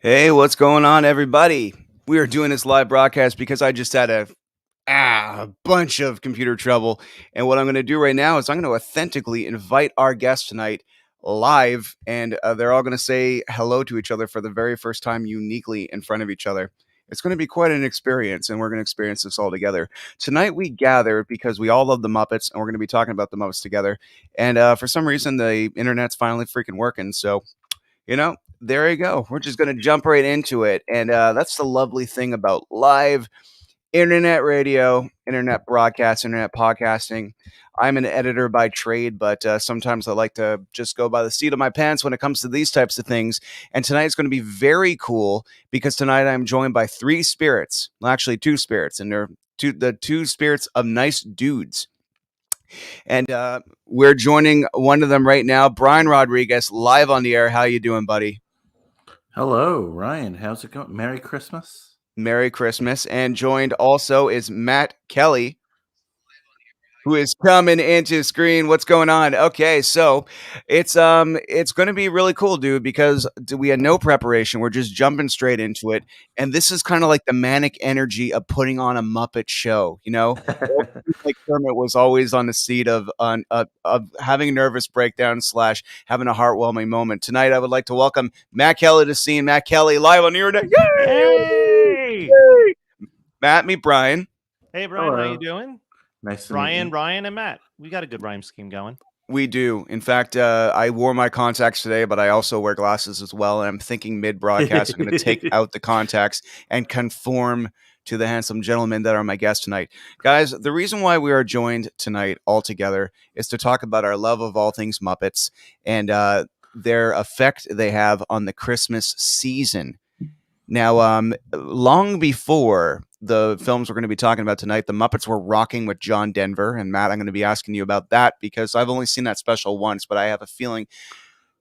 Hey, what's going on, everybody? We are doing this live broadcast because I just had a bunch of computer trouble. And what I'm going to do right now is I'm going to authentically invite our guests tonight live, and they're all going to say hello to each other for the very first time uniquely in front of each other. It's going to be quite an experience, and we're going to experience this all together. Tonight, we gather because we all love the Muppets, and we're going to be talking about the Muppets together. And for some reason, the internet's finally freaking working. So, there you go. We're just going to jump right into it. And that's the lovely thing about live internet radio, internet broadcast, internet podcasting. I'm an editor by trade, but sometimes I like to just go by the seat of my pants when it comes to these types of things. And tonight's going to be very cool because tonight I'm joined by three spirits, well, actually two spirits, and they're the two spirits of nice dudes. And we're joining one of them right now, Brian Rodriguez, live on the air. How you doing, buddy? Hello, Ryan. How's it going? Merry Christmas. Merry Christmas. And joined also is Matt Kelly, who is coming into screen. What's going on? Okay, so it's going to be really cool, dude, because we had no preparation. We're just jumping straight into it, and this is kind of like the manic energy of putting on a Muppet show. Like Kermit was always on the seat of having a nervous breakdown slash having a heartwarming moment. Tonight, I would like to welcome Matt Kelly to scene. Matt Kelly live on the internet. Hey! Yay! Matt, meet Brian. Hey, Brian, Hello. how you doing? Nice to Brian, meet you. Ryan, and Matt. We got a good rhyme scheme going. We do. In fact, I wore my contacts today, but I also wear glasses as well. And I'm thinking mid-broadcast, I'm going to take out the contacts and conform to the handsome gentlemen that are my guests tonight. Guys, the reason why we are joined tonight all together is to talk about our love of all things Muppets and their effect they have on the Christmas season. Now, long before the films we're going to be talking about tonight, the Muppets were rocking with John Denver. And Matt, I'm going to be asking you about that because I've only seen that special once, but I have a feeling,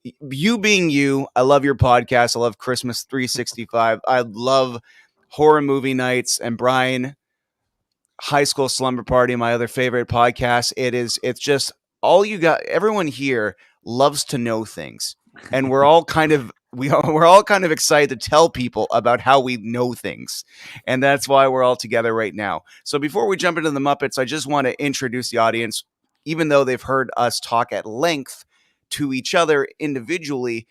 you being you, I love your podcast. I love Christmas 365. I love horror movie nights. And Brian, High School Slumber Party, my other favorite podcast. It's just all you got. Everyone here loves to know things. And we're all kind of we're all kind of excited to tell people about how we know things. And that's why we're all together right now. So before we jump into the Muppets, I just want to introduce the audience, even though they've heard us talk at length to each other individually.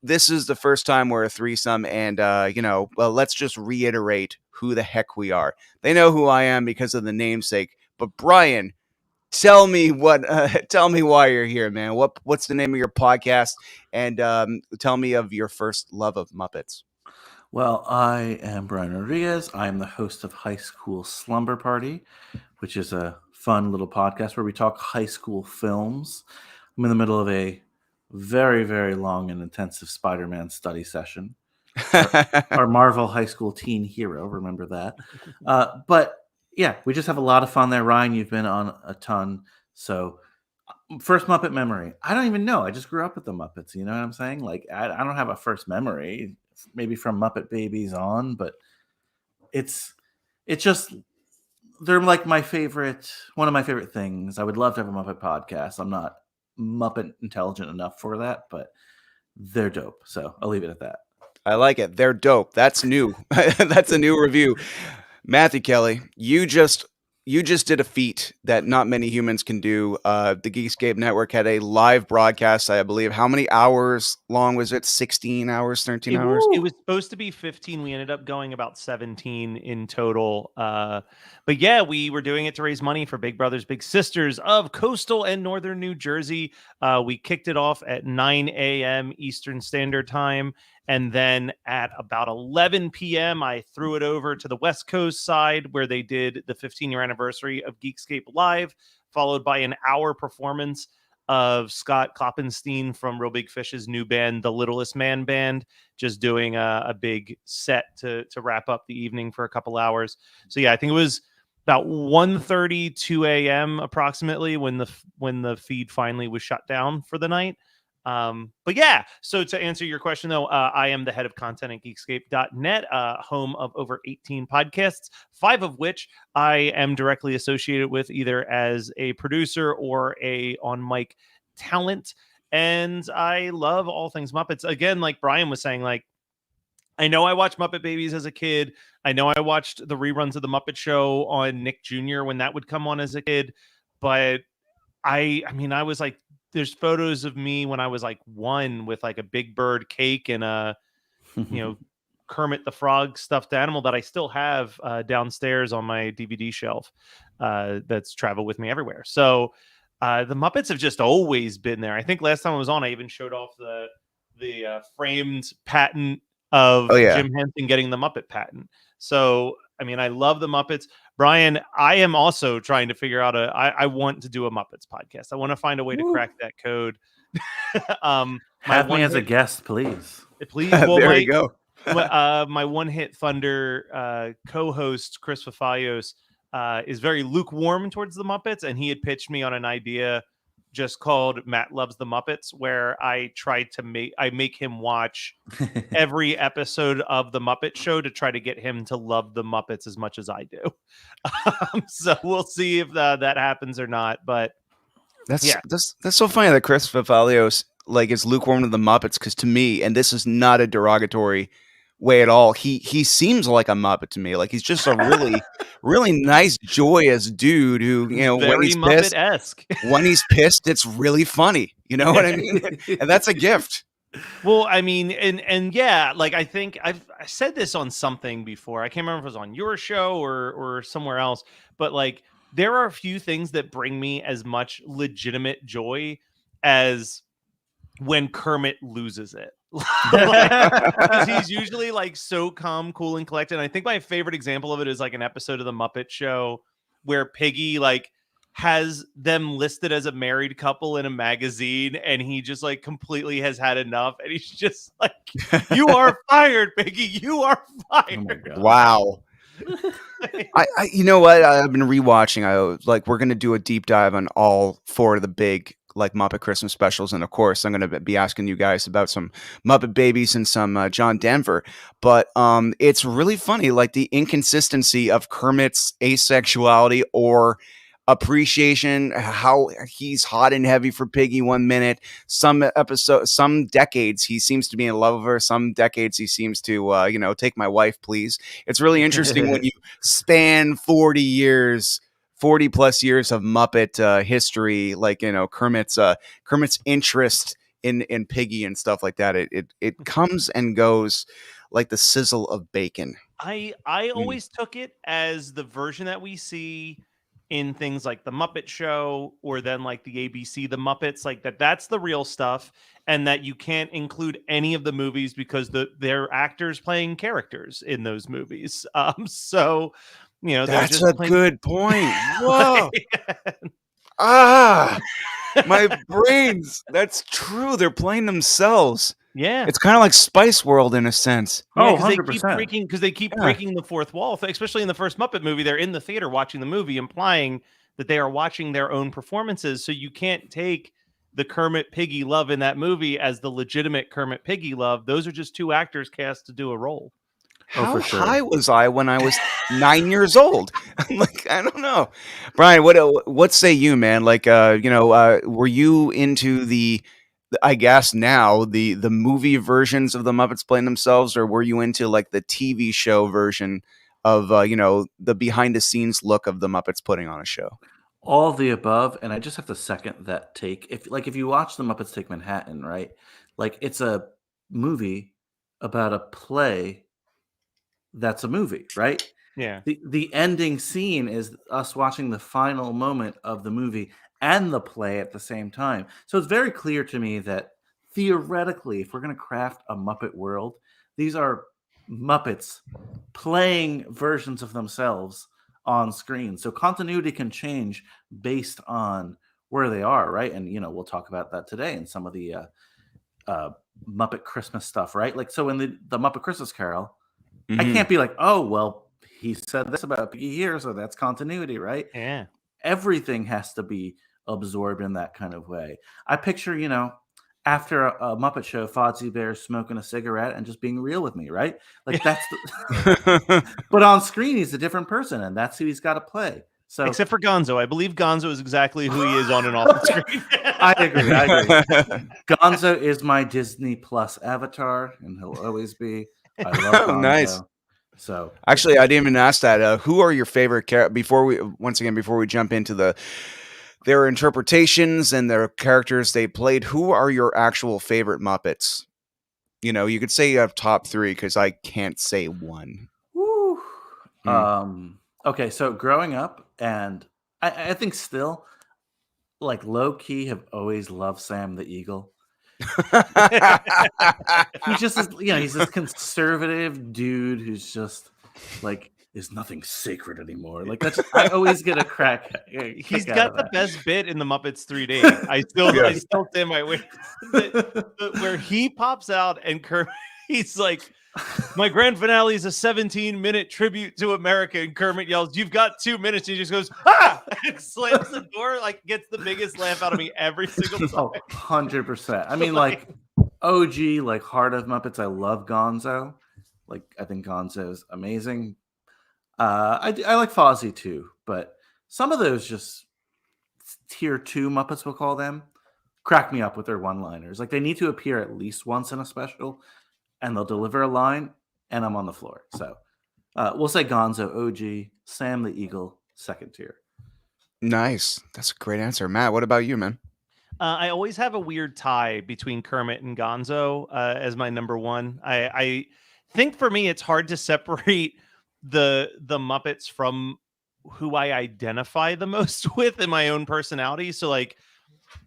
This is the first time we're a threesome, and well, let's just reiterate who the heck we are. They know who I am because of the namesake. But Brian, tell me tell me why you're here, man. What's the name of your podcast? And tell me of your first love of Muppets. Well, I am Brian Rodriguez. I am the host of High School Slumber Party, which is a fun little podcast where we talk high school films. I'm in the middle of a very, very long and intensive Spider-Man study session. Our Marvel High School teen hero, remember that. But yeah, we just have a lot of fun there. Ryan, you've been on a ton. So first Muppet memory. I don't even know. I just grew up with the Muppets. You know what I'm saying? Like, I don't have a first memory, maybe from Muppet Babies on, but it's just, they're like one of my favorite things. I would love to have a Muppet podcast. I'm not Muppet intelligent enough for that, but they're dope. So I'll leave it at that. I like it. They're dope. That's new. That's a new review. Matthew Kelly, you just did a feat that not many humans can do. The Geekscape Network had a live broadcast, I believe. How many hours long was it? 16 hours, 13 hours? It was supposed to be 15. We ended up going about 17 in total. But yeah, we were doing it to raise money for Big Brothers Big Sisters of coastal and northern New Jersey. We kicked it off at 9 a.m. Eastern Standard Time. And then at about 11 p.m., I threw it over to the West Coast side where they did the 15-year anniversary of Geekscape Live, followed by an hour performance of Scott Kloppenstein from Real Big Fish's new band, the Littlest Man Band, just doing a big set to wrap up the evening for a couple hours. So yeah, I think it was about 1:30, 2 a.m. approximately when the feed finally was shut down for the night. But yeah, so to answer your question though, I am the head of content at geekscape.net, home of over 18 podcasts, 5 of which I am directly associated with either as a producer or a on mic talent. And I love all things Muppets. Again, like Brian was saying, like I know I watched Muppet Babies as a kid. I know I watched the reruns of the Muppet Show on Nick Jr. when that would come on as a kid. But I mean, I was like, there's photos of me when I was like 1 with like a Big Bird cake and a, Kermit the Frog stuffed animal that I still have downstairs on my DVD shelf that's traveled with me everywhere. So the Muppets have just always been there. I think last time I was on, I even showed off the framed patent of Jim Henson getting the Muppet patent. So, I mean, I love the Muppets. Brian, I am also trying to figure out I want to do a Muppets podcast. I want to find a way to crack that code. Have me as a guest, please. Please. Well, there you go. my One Hit Thunder co-host Chris Fafalios is very lukewarm towards the Muppets, and he had pitched me on an idea just called Matt Loves the Muppets, where I try to make him watch every episode of the Muppet Show to try to get him to love the Muppets as much as I do. So we'll see if that happens or not. But that's so funny that Chris Fafalios like is lukewarm to the Muppets, because to me, and this is not a derogatory way at all, he seems like a Muppet to me. Like he's just a really nice, joyous dude who, very when he's Muppet-esque. When he's pissed, it's really funny. You know what I mean? And that's a gift. Well, I mean, and yeah, like I think I said this on something before. I can't remember if it was on your show or somewhere else, but like there are a few things that bring me as much legitimate joy as when Kermit loses it. Because he's usually like so calm, cool, and collected. And I think my favorite example of it is like an episode of the Muppet Show where Piggy like has them listed as a married couple in a magazine, and he just like completely has had enough, and he's just like, "You are fired, Piggy. You are fired." Oh wow. I you know what? I've been rewatching. We're gonna do a deep dive on all 4 of the big like Muppet Christmas specials, and of course I'm going to be asking you guys about some Muppet Babies and some John Denver. But it's really funny, like the inconsistency of Kermit's asexuality or appreciation, how he's hot and heavy for Piggy one minute, some decades he seems to be in love with her, some decades he seems to take my wife please. It's really interesting when you span 40 plus years of Muppet history, like Kermit's interest in Piggy and stuff like that. It comes and goes like the sizzle of bacon. I always took it as the version that we see in things like the Muppet Show, or then like the ABC The Muppets, like that's the real stuff, and that you can't include any of the movies because they're actors playing characters in those movies. So that's a good point. Whoa. My brains. That's true. They're playing themselves. Yeah. It's kind of like Spice World in a sense. Yeah, 100%. They keep breaking the fourth wall, especially in the first Muppet movie. They're in the theater watching the movie, implying that they are watching their own performances. So you can't take the Kermit Piggy love in that movie as the legitimate Kermit Piggy love. Those are just 2 actors cast to do a role. How high was I when I was 9 years old? Like, I don't know. Brian, what say you, man? Like, were you into the movie versions of the Muppets playing themselves, or were you into like the TV show version of, the behind the scenes look of the Muppets putting on a show? All of the above. And I just have to second that take. If you watch the Muppets Take Manhattan, right? Like it's a movie about a play that's a movie, right? Yeah. The ending scene is us watching the final moment of the movie and the play at the same time. So it's very clear to me that theoretically, if we're going to craft a Muppet world, these are Muppets playing versions of themselves on screen. So continuity can change based on where they are, right? And, we'll talk about that today in some of the Muppet Christmas stuff, right? Like, so in the Muppet Christmas Carol, I can't be like, oh, well, he said this about Piggy here, so that's continuity, right? Yeah. Everything has to be absorbed in that kind of way. I picture, after a Muppet Show, Fozzie Bear smoking a cigarette and just being real with me, right? Like that's but on screen, he's a different person, and that's who he's got to play. So, except for Gonzo. I believe Gonzo is exactly who he is on and off the screen. I agree. Gonzo is my Disney Plus avatar, and he'll always be. I love Gonzo. Nice. So Actually, I didn't even ask that. Who are your favorite before we jump into their interpretations and their characters they played? Who are your actual favorite Muppets? You could say you have top 3 because I can't say one. woo. Okay, so growing up, and I think still, like low key, have always loved Sam the Eagle. He just is, he's this conservative dude who's just like, is nothing sacred anymore. Like I always get a crack. He's got the best bit in the Muppets 3D. I still stand my way. Where he pops out and Kermit, he's like, my grand finale is a 17-minute tribute to America, and Kermit yells, "You've got 2 minutes," and he just goes, "Ah!" and slams the door, like gets the biggest laugh out of me every single time. 100%. I mean, like OG, like Heart of Muppets. I love Gonzo. Like, I think Gonzo is amazing. I like Fozzie too, but some of those just tier 2 Muppets, we'll call them, crack me up with their one-liners. Like, they need to appear at least once in a special, and they'll deliver a line, and I'm on the floor. So we'll say Gonzo, OG, Sam the Eagle, second tier. Nice. That's a great answer. Matt, what about you, man? I always have a weird tie between Kermit and Gonzo as my number one. I think for me, it's hard to separate the Muppets from who I identify the most with in my own personality. So, like,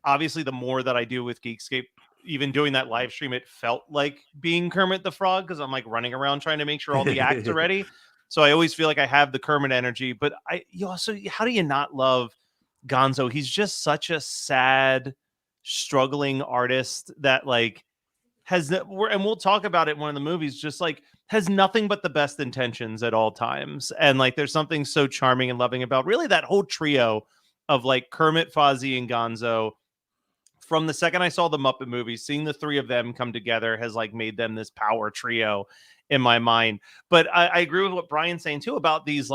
obviously, the more that I do with Geekscape, even doing that live stream, it felt like being Kermit the Frog because I'm like running around trying to make sure all the acts are ready. So I always feel like I have the Kermit energy. But how do you not love Gonzo? He's just such a sad, struggling artist that like and we'll talk about it in one of the movies, just like has nothing but the best intentions at all times. And like there's something so charming and loving about really that whole trio of like Kermit, Fozzie, and Gonzo. From the second I saw the Muppet movies, seeing the 3 of them come together has like made them this power trio in my mind. But I agree with what Brian's saying too about these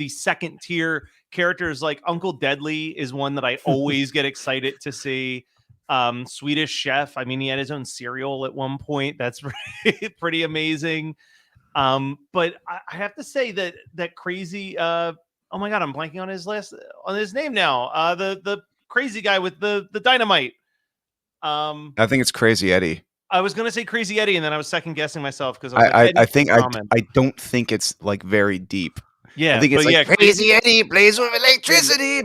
second tier characters. Like Uncle Deadly is one that I always get excited to see. Swedish Chef, I mean, he had his own cereal at one point. That's pretty amazing. But I have to say that crazy. Oh my god, I'm blanking on his name now. The crazy guy with the dynamite. I think it's Crazy Eddie. I was gonna say Crazy Eddie, and then I was second guessing myself because I don't think it's like very deep. Yeah, I think it's like Crazy Eddie plays with electricity.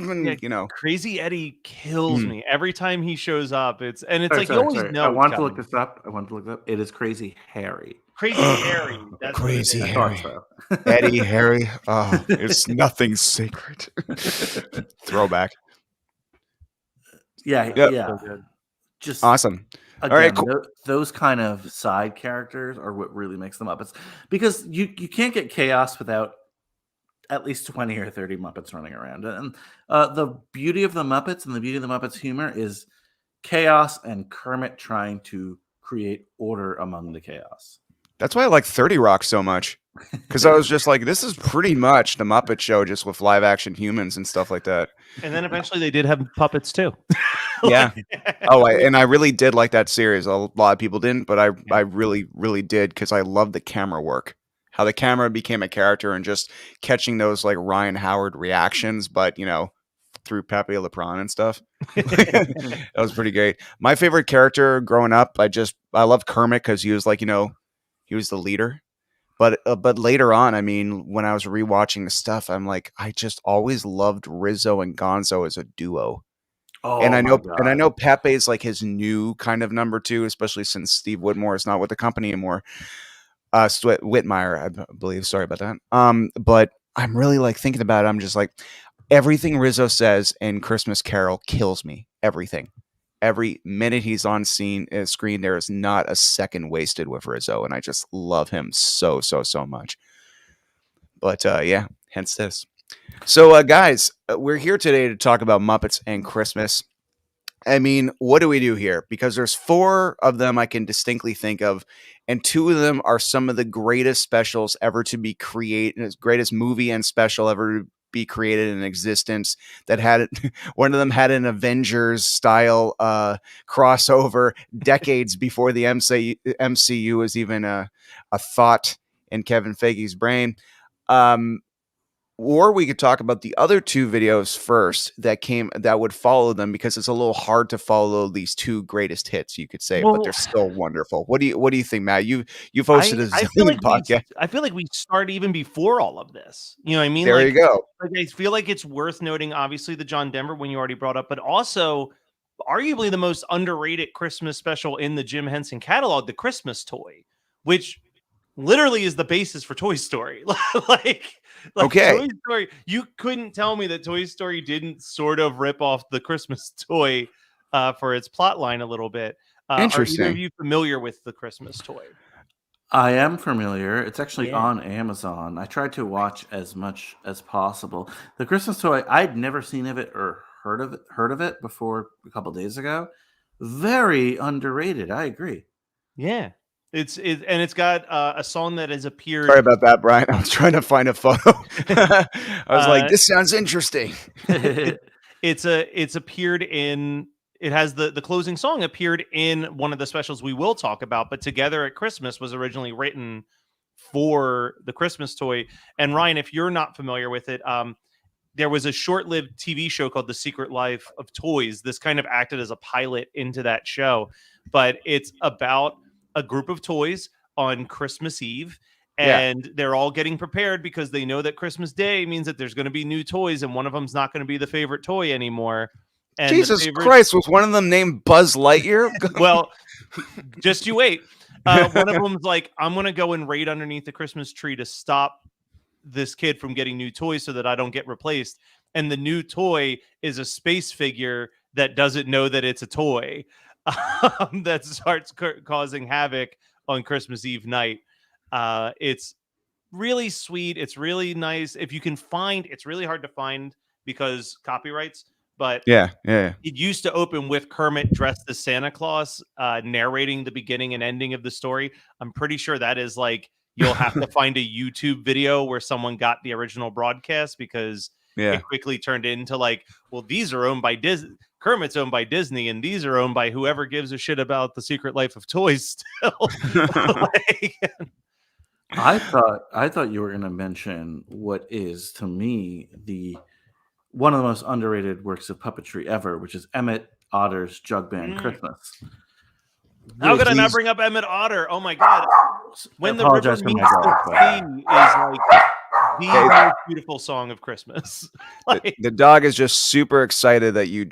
Crazy Eddie kills me every time he shows up. You always know. I want to look this up. It is Crazy Harry. Crazy Harry. That's Crazy Harry. So. Eddie Harry. Oh, it's nothing sacred. Throwback. Yeah. So just awesome. Again, all right, cool. Those kind of side characters are what really makes them Muppets, because you can't get chaos without at least 20 or 30 Muppets running around. And the beauty of the Muppets and the beauty of the Muppets humor is chaos and Kermit trying to create order among the chaos. That's why I like 30 Rock so much, because I was just like, this is pretty much the Muppet Show, just with live action humans and stuff like that. And then eventually they did have puppets too. Yeah. I really did like that series. A lot of people didn't, but I really, really did, because I love the camera work. How the camera became a character and just catching those like Ryan Howard reactions, but through Pepe Le Pew and stuff. That was pretty great. My favorite character growing up, I love Kermit because he was like, he was the leader. But later on, I mean, when I was rewatching the stuff, I'm like, I just always loved Rizzo and Gonzo as a duo. Oh, and I know Pepe is like his new kind of number 2, especially since Steve Whitmire is not with the company anymore. Whitmire, I believe. Sorry about that. But I'm really like thinking about it. I'm just like, everything Rizzo says in Christmas Carol kills me. Everything. Every minute he's on screen, there is not a second wasted with Rizzo, and I just love him so much. But yeah, hence this. So guys, we're here today to talk about Muppets and Christmas. I mean, what do we do here? Because there's 4 of them I can distinctly think of, and 2 of them are some of the greatest specials ever to be created, greatest movie and special ever be created in existence that had one of them had an Avengers style crossover decades before the MCU was even a thought in Kevin Feige's brain. Or we could talk about the other two videos first that would follow them, because it's a little hard to follow these two greatest hits, you could say, but they're still wonderful. What do you think, Matt? You've hosted a zillion podcast. I feel like we start even before all of this. You know what I mean? There like, you go. Like, I feel like it's worth noting, obviously, the John Denver one you already brought up, but also arguably the most underrated Christmas special in the Jim Henson catalog, the Christmas Toy, which literally is the basis for Toy Story. like Okay. Toy Story, you couldn't tell me that Toy Story didn't sort of rip off the Christmas Toy for its plot line a little bit. Interesting. Are either of you familiar with the Christmas Toy? I am familiar. It's actually on Amazon. I tried to watch as much as possible. The Christmas Toy, I'd never seen of it or heard of it before a couple days ago. Very underrated. I agree. Yeah. It's got a song that has appeared. Sorry about that, Brian. I was trying to find a photo. I was like, this sounds interesting. It's appeared in. It has the closing song appeared in one of the specials we will talk about, but Together at Christmas was originally written for the Christmas Toy. And Ryan, if you're not familiar with it, there was a short-lived TV show called The Secret Life of Toys. This kind of acted as a pilot into that show, but it's about a group of toys on Christmas Eve, and they're all getting prepared because they know that Christmas Day means that there's going to be new toys, and one of them's not going to be the favorite toy anymore. And Jesus Christ, was one of them named Buzz Lightyear? Well, just you wait. One of them's like, I'm going to go and raid underneath the Christmas tree to stop this kid from getting new toys so that I don't get replaced. And the new toy is a space figure that doesn't know that it's a toy. That starts causing havoc on Christmas Eve night. It's really sweet. It's really nice. If you can find, it's really hard to find because copyrights, but it used to open with Kermit dressed as Santa Claus, narrating the beginning and ending of the story. I'm pretty sure that is like, you'll have to find a YouTube video where someone got the original broadcast, because it quickly turned into like, well, these are owned by Disney. Kermit's owned by Disney, and these are owned by whoever gives a shit about the Secret Life of Toys still. I thought you were going to mention what is, to me, one of the most underrated works of puppetry ever, which is Emmett Otter's Jug Band Christmas. How could I not bring up Emmett Otter? Oh my God. When the river meets the sea is like the most beautiful song of Christmas. Like, the dog is just super excited that you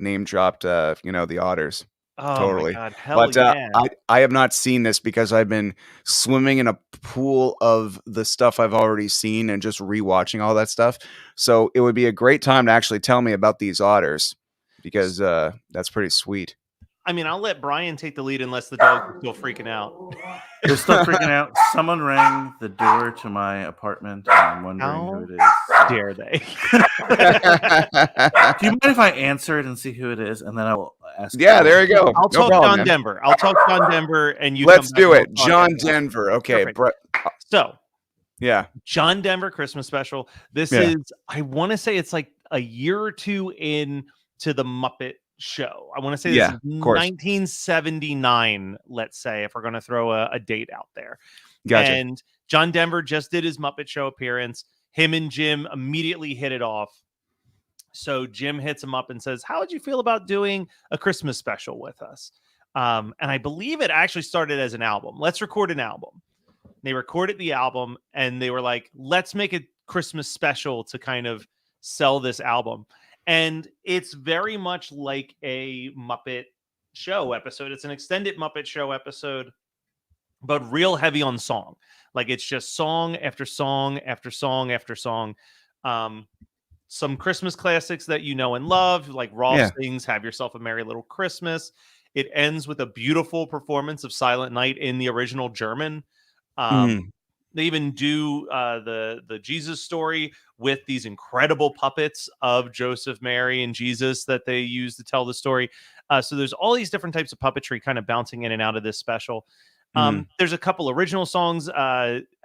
name dropped the otters. Oh totally. My God. Hell yeah. I have not seen this because I've been swimming in a pool of the stuff I've already seen and just rewatching all that stuff. So it would be a great time to actually tell me about these otters, because that's pretty sweet. I mean, I'll let Brian take the lead unless the dogs are still freaking out. They're still freaking out. Someone rang the door to my apartment, and I'm wondering who it is. How dare they? Do you mind if I answer it and see who it is, and then I will ask? Yeah, there you go. I'll talk John Denver. I'll talk John Denver, and you. Let's do it, John Denver. Okay, so yeah, John Denver Christmas special. This is, I want to say it's like a year or two in to the Muppet show. I want to say this is 1979, let's say, if we're going to throw a date out there. Gotcha. And John Denver just did his Muppet Show appearance. Him and Jim immediately hit it off. So Jim hits him up and says, how would you feel about doing a Christmas special with us? And I believe it actually started as an album. Let's record an album. They recorded the album and they were like, let's make a Christmas special to kind of sell this album. And it's very much like a Muppet Show episode. It's an extended Muppet Show episode, but real heavy on song. Like, it's just song after song after song after song. Some Christmas classics that you know and love, like Rolf sings Have Yourself a Merry Little Christmas. It ends with a beautiful performance of Silent Night in the original German. They even do the Jesus story with these incredible puppets of Joseph, Mary, and Jesus that they use to tell the story. So there's all these different types of puppetry kind of bouncing in and out of this special. There's a couple original songs.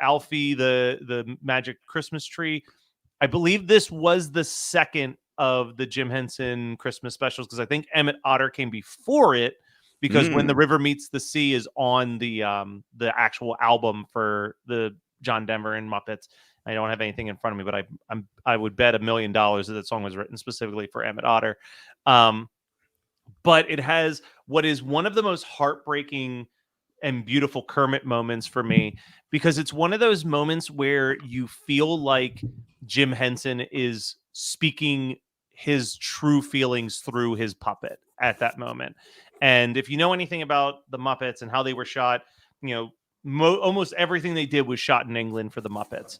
Alfie, the Magic Christmas Tree. I believe this was the second of the Jim Henson Christmas specials, because I think Emmett Otter came before it, because When the River Meets the Sea is on the actual album for the John Denver and Muppets. I don't have anything in front of me, but I would bet $1 million that song was written specifically for Emmett Otter. But it has what is one of the most heartbreaking and beautiful Kermit moments for me, because it's one of those moments where you feel like Jim Henson is speaking his true feelings through his puppet at that moment. And if you know anything about the Muppets and how they were shot, almost everything they did was shot in England for the Muppets,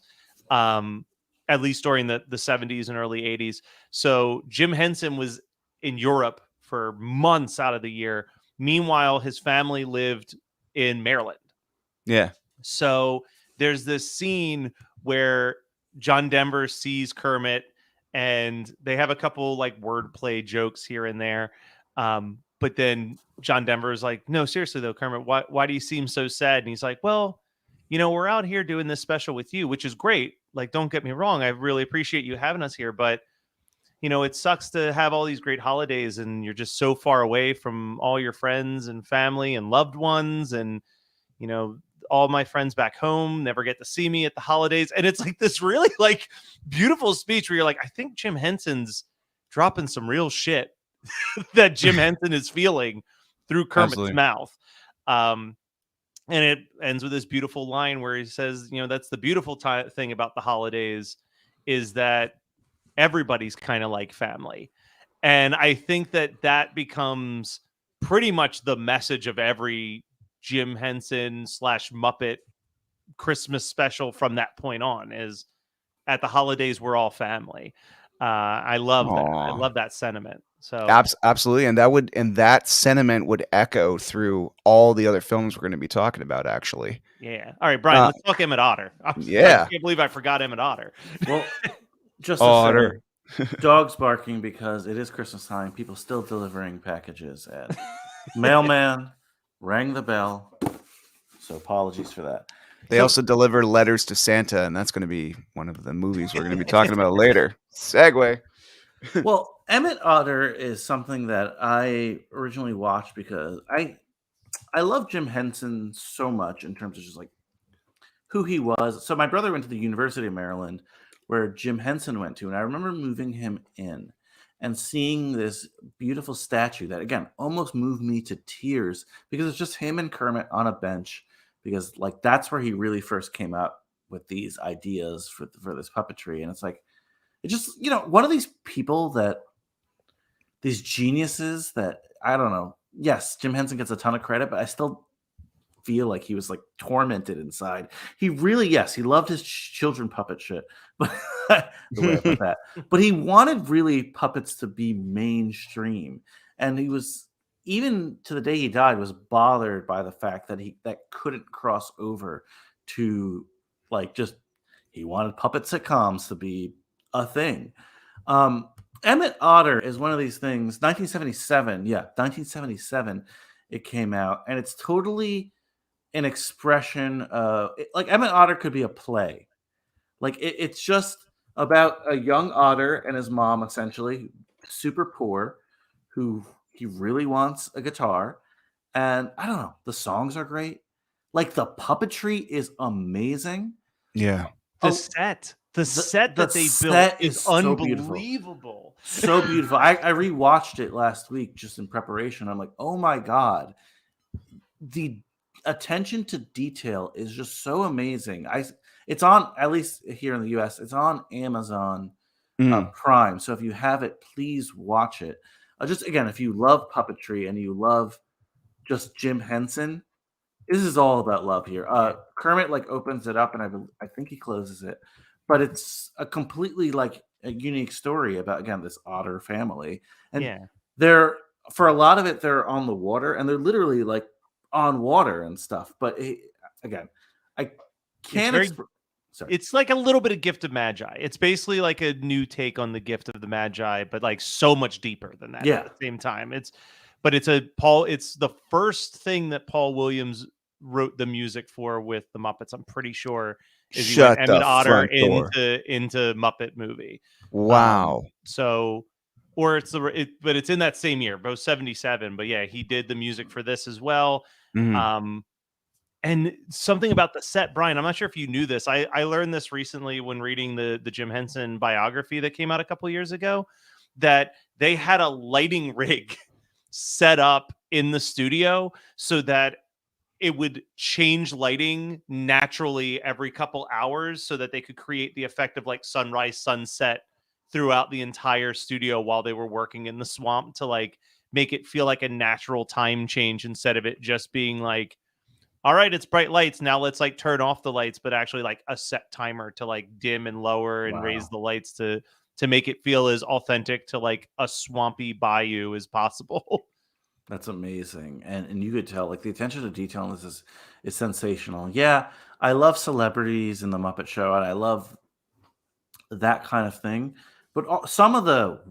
at least during the 70s and early 80s. So Jim Henson was in Europe for months out of the year. Meanwhile, his family lived in Maryland. Yeah. So there's this scene where John Denver sees Kermit, and they have a couple like wordplay jokes here and there. But then John Denver is like, no, seriously though, Kermit, why do you seem so sad? And he's like, well, we're out here doing this special with you, which is great. Like, don't get me wrong. I really appreciate you having us here, but it sucks to have all these great holidays and you're just so far away from all your friends and family and loved ones. And, all my friends back home never get to see me at the holidays. And it's like this really like beautiful speech where you're like, I think Jim Henson's dropping some real shit that Jim Henson is feeling through Kermit's Absolutely. mouth. And it ends with this beautiful line where he says, that's the beautiful thing about the holidays, is that everybody's kind of like family. And I think that becomes pretty much the message of every Jim Henson / Muppet Christmas special from that point on, is at the holidays, we're all family. I love that. I love that sentiment. So absolutely. And that sentiment would echo through all the other films we're going to be talking about, actually. Yeah. All right, Brian, let's talk Emmett Otter. Yeah. I can't believe I forgot Emmett Otter. Well, just Otter. Dogs barking because it is Christmas time. People still delivering packages, and mailman rang the bell. So apologies for that. They also deliver letters to Santa, and that's going to be one of the movies we're going to be talking about later. Segue. Well, Emmett Otter is something that I originally watched because I love Jim Henson so much in terms of just like who he was. So my brother went to the University of Maryland, where Jim Henson went to, and I remember moving him in and seeing this beautiful statue that, again, almost moved me to tears, because it's just him and Kermit on a bench, because like that's where he really first came up with these ideas for this puppetry. And it's like, it just, one of these people these geniuses that, I don't know. Yes, Jim Henson gets a ton of credit, but I still feel like he was like tormented inside. He really, yes, he loved his children puppet shit, but the way I put that. But he wanted really puppets to be mainstream, and he was, even to the day he died, was bothered by the fact that that couldn't cross over to like just, he wanted puppet sitcoms to be a thing. Emmett Otter is one of these things. 1977, it came out, and it's totally an expression of, like, Emmett Otter could be a play. Like it's just about a young otter and his mom, essentially super poor, who he really wants a guitar. And I don't know, the songs are great. Like the puppetry is amazing. Yeah. The set that they built is unbelievable. So beautiful. I rewatched it last week just in preparation. I'm like, oh my God. The attention to detail is just so amazing. It's on, at least here in the US, it's on Amazon Prime. So if you have it, please watch it. Just again, if you love puppetry and you love just Jim Henson, this is all about love here. Kermit like opens it up, and I think he closes it, but it's a completely like a unique story about, again, this otter family. And they're, for a lot of it, they're on the water, and they're literally like on water and stuff. But again, I can't. It's like a little bit of Gift of Magi. It's basically like a new take on the Gift of the Magi, but like so much deeper than that. Yeah. At the same time, it's the first thing that Paul Williams wrote the music for with the Muppets. I'm pretty sure is he went Shut Emmett the Otter front door. into Muppet movie. Wow. So, or but it's in that same year, both 77. But yeah, he did the music for this as well. Mhm. And something about the set, Brian, I'm not sure if you knew this. I learned this recently when reading the Jim Henson biography that came out a couple years ago, that they had a lighting rig set up in the studio so that it would change lighting naturally every couple hours so that they could create the effect of like sunrise, sunset throughout the entire studio while they were working in the swamp, to like make it feel like a natural time change instead of it just being like, all right, it's bright lights, now let's like turn off the lights, but actually like a set timer to like dim and lower and raise Wow. the lights to make it feel as authentic to like a swampy bayou as possible. That's amazing. And you could tell, like, the attention to detail in this is sensational. Yeah, I love celebrities in the Muppet Show, and I love that kind of thing. But some of the,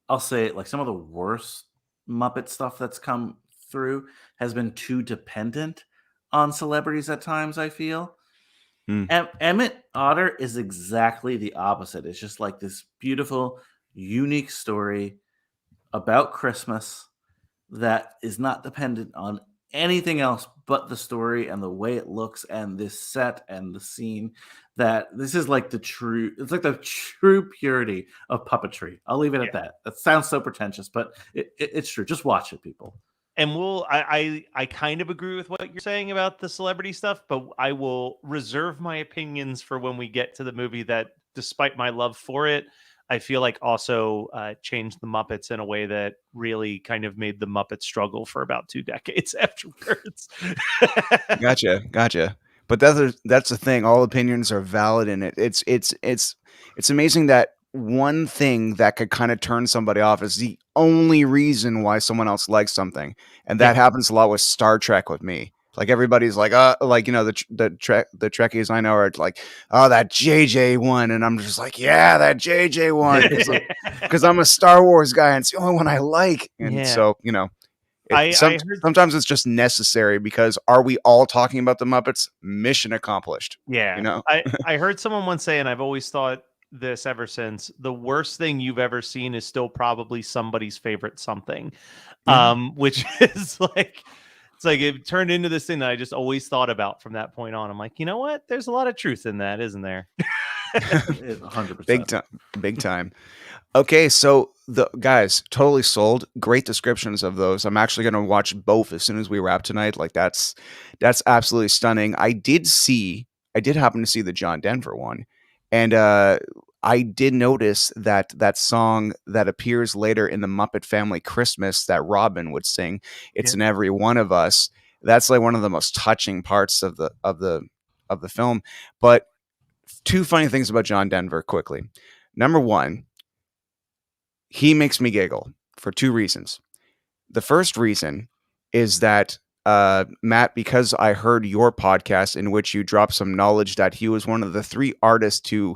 I'll say it, like some of the worst Muppet stuff that's come through has been too dependent on celebrities at times, I feel. Mm. Emmett Otter is exactly the opposite. It's just like this beautiful, unique story about Christmas that is not dependent on anything else but the story and the way it looks and this set and the scene. That this is like it's like the true purity of puppetry. I'll leave it at that. That sounds so pretentious, but it's true. Just watch it, people. And I kind of agree with what you're saying about the celebrity stuff, but I will reserve my opinions for when we get to the movie that, despite my love for it, I feel like also changed the Muppets in a way that really kind of made the Muppets struggle for about 2 decades afterwards. Gotcha. But that's the thing. All opinions are valid in it. It's amazing that one thing that could kind of turn somebody off is the only reason why someone else likes something, and that happens a lot with Star Trek with me. Like everybody's like, like the Trekkies I know are like, oh, that JJ one, and I'm just like, yeah, that JJ one, because I'm a Star Wars guy, and it's the only one I like, and so I heard sometimes it's just necessary, because are we all talking about the Muppets? Mission accomplished. I heard someone once say, and I've always thought this ever since, the worst thing you've ever seen is still probably somebody's favorite something. Which is like, it's like it turned into this thing that I just always thought about from that point on. I'm like, you know what? There's a lot of truth in that, isn't there? 100%. Big time. Okay, so the guys, totally sold. Great descriptions of those. I'm actually going to watch both as soon as we wrap tonight. Like that's absolutely stunning. I did happen to see the John Denver one, and I did notice that song that appears later in the Muppet Family Christmas that Robin would sing. It's in Every One of Us. That's like one of the most touching parts of the film. But two funny things about John Denver quickly. Number one, he makes me giggle for two reasons. The first reason is that, Matt, because I heard your podcast in which you dropped some knowledge that he was one of the 3 artists to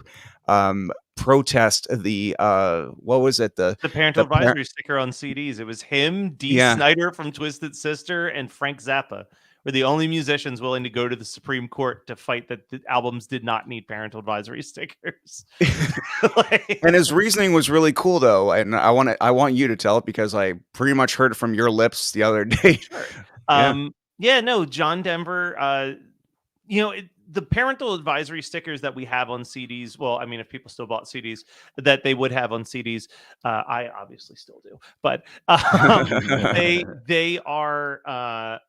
protest the what was it, the parental advisory sticker on CDs. It was him, Dee Snider from Twisted Sister, and Frank Zappa were the only musicians willing to go to the Supreme Court to fight that the albums did not need parental advisory stickers. And his reasoning was really cool, though, and I want you to tell it, because I pretty much heard it from your lips the other day. No, John Denver, the parental advisory stickers that we have on CDs, well, I mean, if people still bought CDs, that they would have on CDs, I obviously still do, but they are,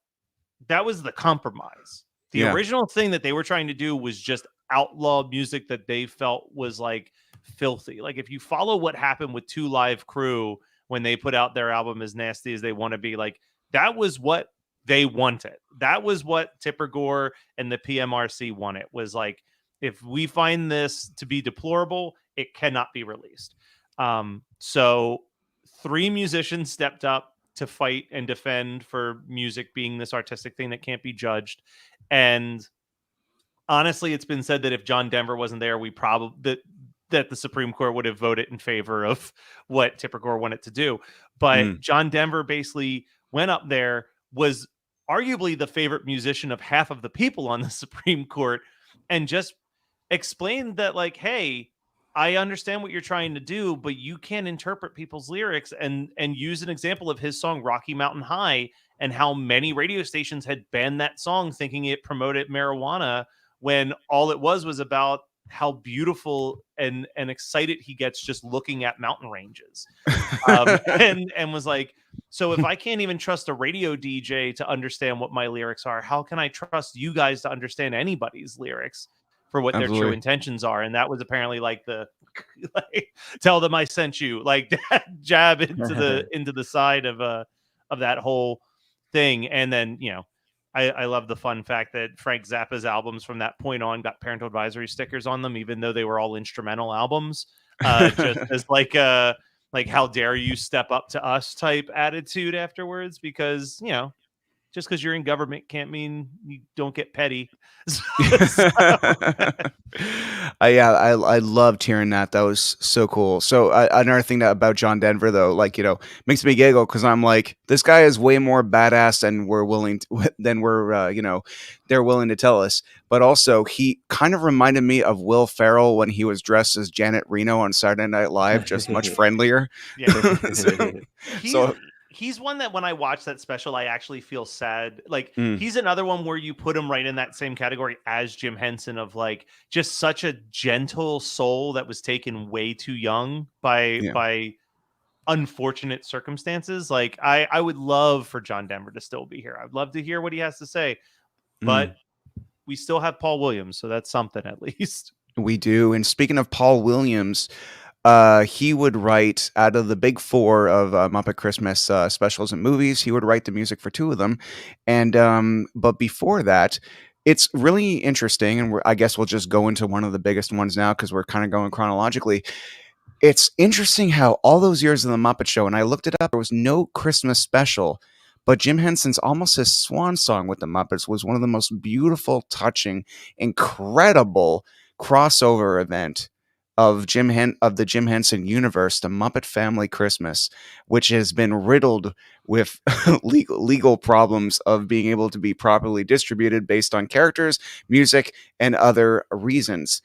that was the compromise. The original thing that they were trying to do was just outlaw music that they felt was like filthy. Like if you follow what happened with 2 Live Crew when they put out their album As Nasty As They Want to Be, like that was what they wanted. That was what Tipper Gore and the PMRC wanted, was like, if we find this to be deplorable, it cannot be released. So 3 musicians stepped up to fight and defend for music being this artistic thing that can't be judged. And honestly, it's been said that if John Denver wasn't there, we probably that the Supreme Court would have voted in favor of what Tipper Gore wanted to do. But John Denver basically went up there, was arguably the favorite musician of half of the people on the Supreme Court, and just explained that, like, hey, I understand what you're trying to do, but you can't interpret people's lyrics, and use an example of his song Rocky Mountain High and how many radio stations had banned that song thinking it promoted marijuana, when all it was about how beautiful and excited he gets just looking at mountain ranges. And was like, so if I can't even trust a radio DJ to understand what my lyrics are, how can I trust you guys to understand anybody's lyrics for what their true Absolutely. intentions are? And that was apparently like the like, tell them I sent you, like jab into the side of that whole thing. And then, you know, I love the fun fact that Frank Zappa's albums from that point on got parental advisory stickers on them, even though they were all instrumental albums. Just as like how dare you step up to us type attitude afterwards, because, you know, just because you're in government can't mean you don't get petty. Yeah, I loved hearing that. That was so cool. So another thing about John Denver, though, like, you know, makes me giggle because I'm like, this guy is way more badass than you know, they're willing to tell us. But also, he kind of reminded me of Will Ferrell when he was dressed as Janet Reno on Saturday Night Live, just much friendlier. Yeah. So he's one that when I watch that special, I actually feel sad. Like, he's another one where you put him right in that same category as Jim Henson, of like just such a gentle soul that was taken way too young by unfortunate circumstances. Like, I would love for John Denver to still be here. I'd love to hear what he has to say, but we still have Paul Williams, so that's something at least. We do. And speaking of Paul Williams, he would write, out of the big four of Muppet Christmas specials and movies, he would write the music for two of them. And but before that, it's really interesting, and I guess we'll just go into one of the biggest ones now because we're kind of going chronologically. It's interesting how all those years of the Muppet Show, and I looked it up, there was no Christmas special, but Jim Henson's almost his swan song with the Muppets was one of the most beautiful, touching, incredible crossover event of the Jim Henson universe, the Muppet Family Christmas, which has been riddled with legal problems of being able to be properly distributed based on characters, music, and other reasons.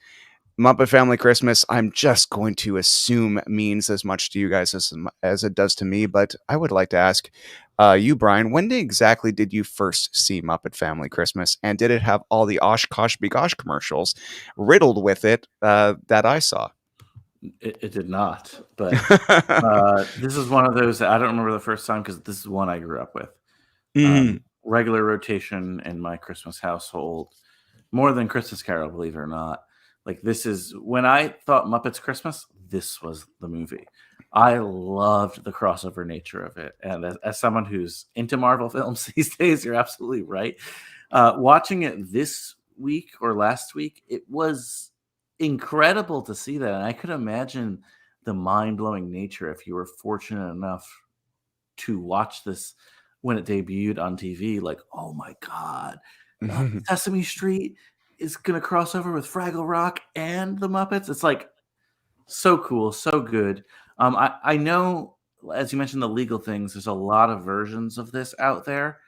Muppet Family Christmas, I'm just going to assume means as much to you guys as it does to me, but I would like to ask you, Brian, when exactly did you first see Muppet Family Christmas, and did it have all the Oshkosh Begosh commercials riddled with it that I saw? It did not, but this is one of those that I don't remember the first time because this is one I grew up with. Regular rotation in my Christmas household, more than Christmas Carol, believe it or not. Like, this is when I thought Muppets Christmas, this was the movie. I loved the crossover nature of it. And as someone who's into Marvel films these days, you're absolutely right. Watching it this week or last week, it was incredible to see that. And I could imagine the mind-blowing nature if you were fortunate enough to watch this when it debuted on TV. Like, oh my God, Sesame Street is going to cross over with Fraggle Rock and the Muppets. It's like so cool, so good. I know, as you mentioned, the legal things, there's a lot of versions of this out there.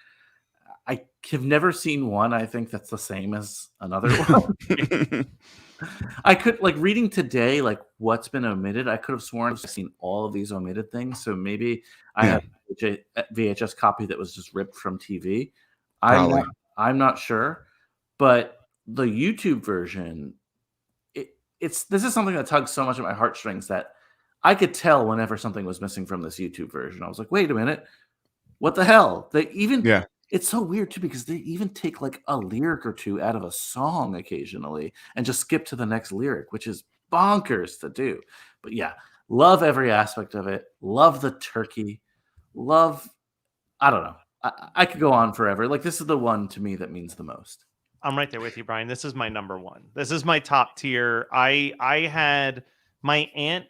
I have never seen one, I think, that's the same as another one. I could, like, reading today, like, what's been omitted, I could have sworn I've seen all of these omitted things. So maybe I have a VHS copy that was just ripped from TV. I'm not sure. But the YouTube version, this is something that tugs so much at my heartstrings that I could tell whenever something was missing from this YouTube version. I was like, wait a minute, what the hell? It's so weird too, because they even take like a lyric or two out of a song occasionally and just skip to the next lyric, which is bonkers to do. But yeah, love every aspect of it. Love the turkey. I don't know. I could go on forever. Like, this is the one to me that means the most. I'm right there with you, Brian. This is my number one. This is my top tier. I had my aunt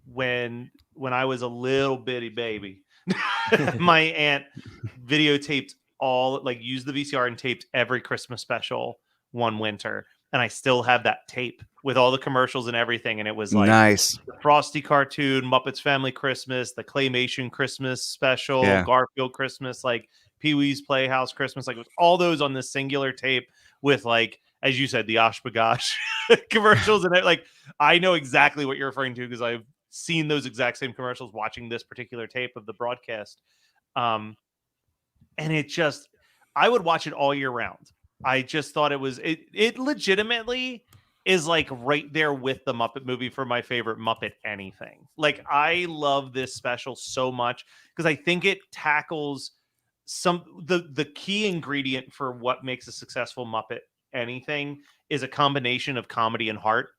when I was a little bitty baby. My aunt videotaped used the VCR and taped every Christmas special one winter, and I still have that tape with all the commercials and everything. And it was like nice. The Frosty cartoon, Muppets Family Christmas, the Claymation Christmas special, Garfield Christmas. Like, Pee-wee's Playhouse Christmas. Like it was all those on this singular tape with like, as you said, the Oshbagosh commercials. And like, I know exactly what you're referring to because I've seen those exact same commercials watching this particular tape of the broadcast. And it just, I would watch it all year round. I just thought it legitimately is like right there with the Muppet movie for my favorite Muppet anything. Like I love this special so much because I think it tackles the key ingredient for what makes a successful Muppet anything is a combination of comedy and heart.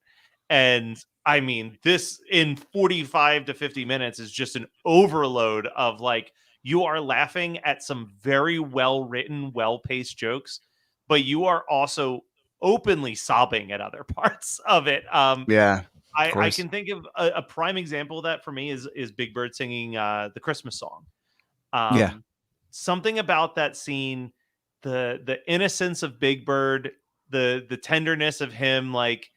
And I mean, this in 45 to 50 minutes is just an overload of like, you are laughing at some very well written, well paced jokes, but you are also openly sobbing at other parts of it. Yeah, I can think of a prime example of that for me is Big Bird singing the Christmas song. Something about that scene, the innocence of Big Bird, the tenderness of him, like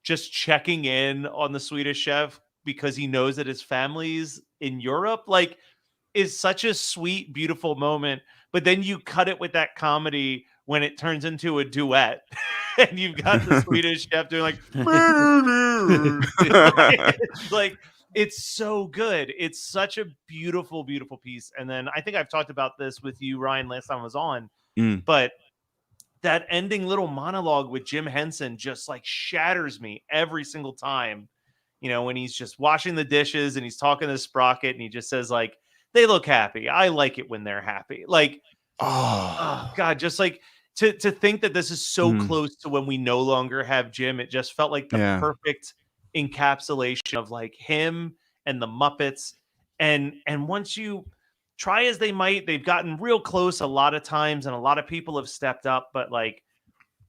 just checking in on the Swedish chef because he knows that his family's in Europe, like is such a sweet, beautiful moment. But then you cut it with that comedy when it turns into a duet and you've got the Swedish chef doing like, like it's so good. It's such a beautiful, beautiful piece. And then I think I've talked about this with you, Ryan, last time I was on, but that ending little monologue with Jim Henson just like shatters me every single time. You know, when he's just washing the dishes and he's talking to Sprocket and he just says like, they look happy. I like it when they're happy. Like, oh God, just like to think that this is so close to when we no longer have Jim. It just felt like the perfect encapsulation of like him and the Muppets. And once you try as they might, they've gotten real close a lot of times and a lot of people have stepped up. But like,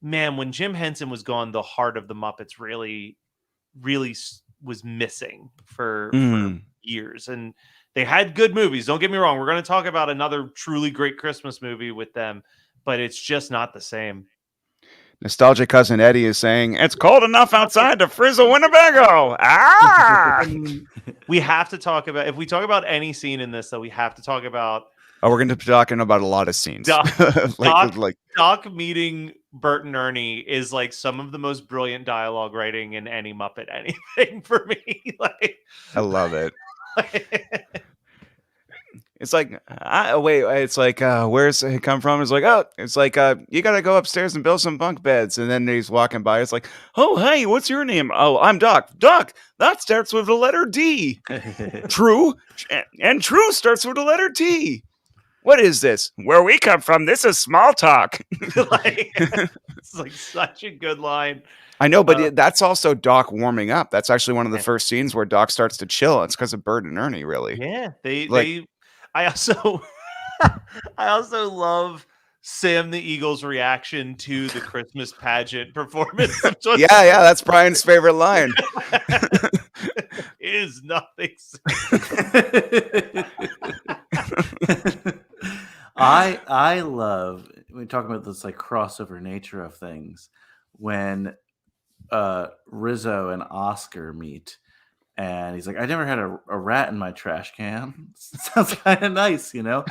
man, when Jim Henson was gone, the heart of the Muppets really, really was missing for years. And they had good movies. Don't get me wrong. We're going to talk about another truly great Christmas movie with them, but it's just not the same. Nostalgic cousin Eddie is saying, it's cold enough outside to freeze a Winnebago. Ah! We have to talk about, if we talk about any scene in this, though, we have to talk about. Oh, we're going to be talking about a lot of scenes. Doc meeting Bert and Ernie is like some of the most brilliant dialogue writing in any Muppet anything for me. Like, I love it. It's like, wait, it's like, where's it come from? It's like, it's like, you got to go upstairs and build some bunk beds. And then he's walking by. It's like, oh, hey, what's your name? Oh, I'm Doc. Doc, that starts with the letter D. True. And true starts with the letter T. What is this? Where we come from, this is small talk. It's like such a good line. I know, but that's also Doc warming up. That's actually one of the first scenes where Doc starts to chill. It's because of Bert and Ernie, really. Yeah, I also love Sam the Eagle's reaction to the Christmas pageant performance. Yeah, that's Brian's favorite line. Is nothing. I love when we talk about this like crossover nature of things when Rizzo and Oscar meet. And he's like, I never had a rat in my trash can. Sounds kind of nice, you know?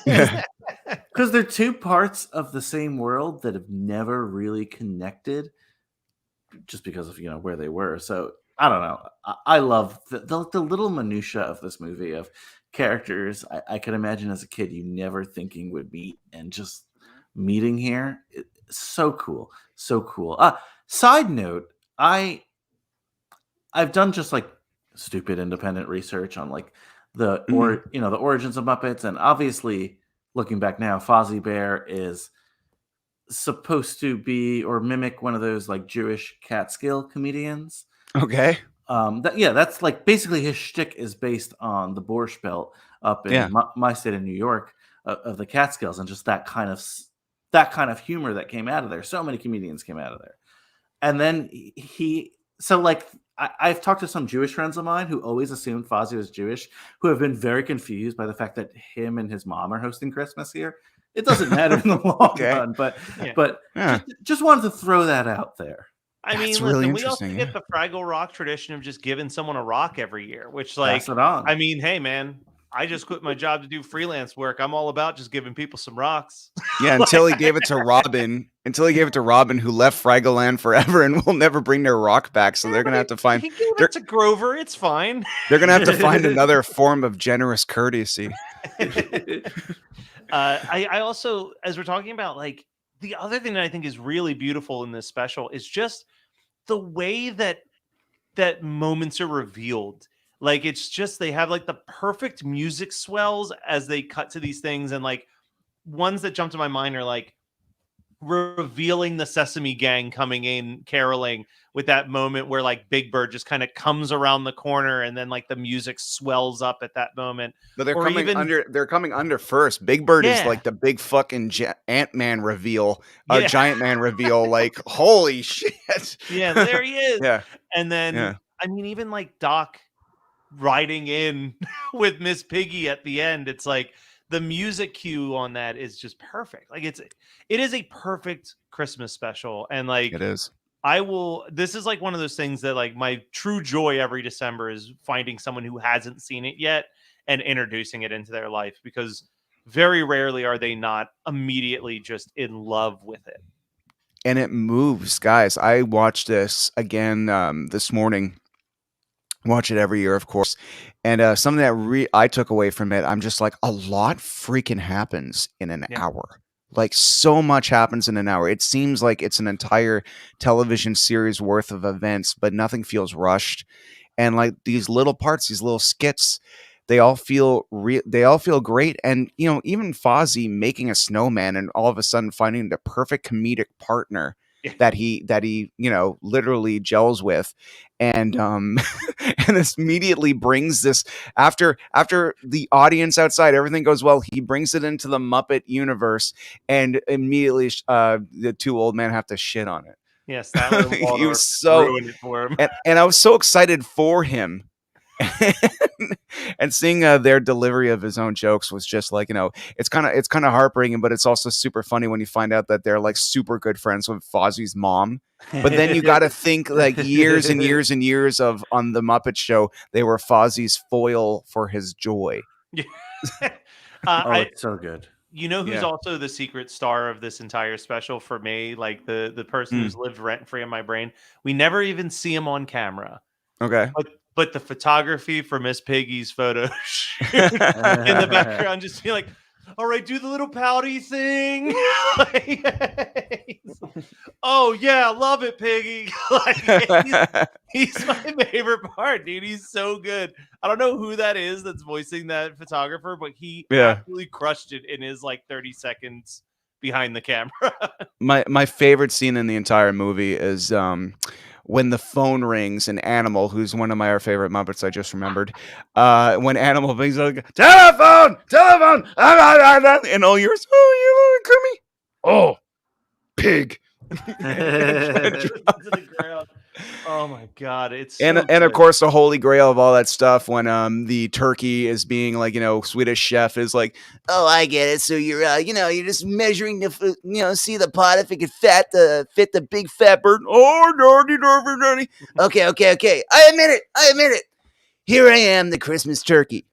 Because they're two parts of the same world that have never really connected just because of, you know, where they were. So I don't know. I love the little minutia of this movie of characters I could imagine as a kid you never thinking would meet and just meeting here. It's so cool. So cool. Side note, I've done just like stupid independent research on like the origins of Muppets, and obviously looking back now, Fozzie Bear is supposed to be or mimic one of those like Jewish Catskill comedians. Okay. That's like basically his shtick is based on the Borscht Belt up in my state of New York of the Catskills, and just that kind of humor that came out of there. So many comedians came out of there, and then I've talked to some Jewish friends of mine who always assumed Fozzie was Jewish, who have been very confused by the fact that him and his mom are hosting Christmas here. It doesn't matter in the long run, but just wanted to throw that out there. I mean, listen, we also get the Fraggle Rock tradition of just giving someone a rock every year, which like, I mean, hey man, I just quit my job to do freelance work. I'm all about just giving people some rocks. Yeah, until he gave it to Robin. Until he gave it to Robin, who left Fragoland forever and will never bring their rock back. So they're gonna have to find. He gave it to Grover. It's fine. They're gonna have to find another form of generous courtesy. I also, as we're talking about, like, the other thing that I think is really beautiful in this special is just the way that moments are revealed. Like, it's just, they have like the perfect music swells as they cut to these things, and like ones that jump to my mind are like revealing the Sesame Gang coming in caroling, with that moment where like Big Bird just kind of comes around the corner and then like the music swells up at that moment. But they're Or coming even- under. They're coming under first. Big Bird is Yeah. like the big fucking Ant-Man reveal, Yeah. Giant Man reveal. Like, holy shit! Yeah, there he is. Yeah, And then yeah. I mean, even like Doc riding in with Miss Piggy at the end, it's like the music cue on that is just perfect. Like, it is a perfect Christmas special. And like, It is. this is like one of those things that like my true joy every December is finding someone who hasn't seen it yet and introducing it into their life, because very rarely are they not immediately just in love with it. And it moves, guys. I watched this again this morning. Watch it every year, of course. And something that I took away from it, I'm just like, a lot freaking happens in an hour. Like, so much happens in an hour. It seems like it's an entire television series worth of events, but nothing feels rushed. And like these little parts, these little skits, they all feel great. And you know, even Fozzie making a snowman and all of a sudden finding the perfect comedic partner that he you know, literally gels with. And and this immediately brings this, after the audience outside, everything goes well, he brings it into the Muppet universe, and immediately the two old men have to shit on it. Yes, that little He was so ruined it for him. and I was so excited for him. And seeing their delivery of his own jokes was just like, you know, it's kind of heartbreaking, but it's also super funny when you find out that they're like super good friends with Fozzie's mom. But then you got to think like years and years and years of on the Muppet Show, they were Fozzie's foil for his joy. It's so good. You know who's also the secret star of this entire special for me? Like the person who's lived rent free in my brain. We never even see him on camera. Okay. But the photography for Miss Piggy's photo shoot in the background, just be like, all right, do the little pouty thing. Oh yeah, love it, Piggy. Like, he's my favorite part, dude. He's so good. I don't know who that is that's voicing that photographer, but he absolutely crushed it in his like 30 seconds behind the camera. My favorite scene in the entire movie is when the phone rings and Animal, who's one of my favorite Muppets, I just remembered, when Animal brings up, telephone, and all yours, oh, you Kermit, oh, pig. Oh my god, it's and of course the holy grail of all that stuff when the turkey is being like, you know, Swedish Chef is like, oh, I get it, so you're you know, you're just measuring the, you know, see the pot if it could fit the big fat bird. Oh, dirty. Okay, I admit it, here I am, the Christmas turkey,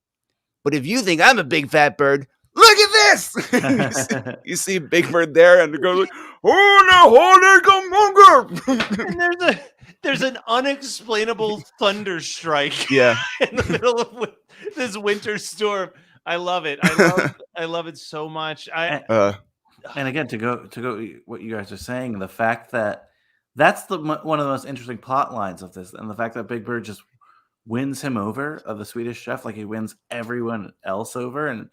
but if you think I'm a big fat bird, look at this. you see Big Bird there, and it goes like, oh no, and there's an unexplainable thunder strike. Yeah, in the middle of this winter storm. I love it. I love it so much. And again, to go what you guys are saying, the fact that that's one of the most interesting plot lines of this, and the fact that Big Bird just wins him over, of the Swedish Chef, like he wins everyone else over, and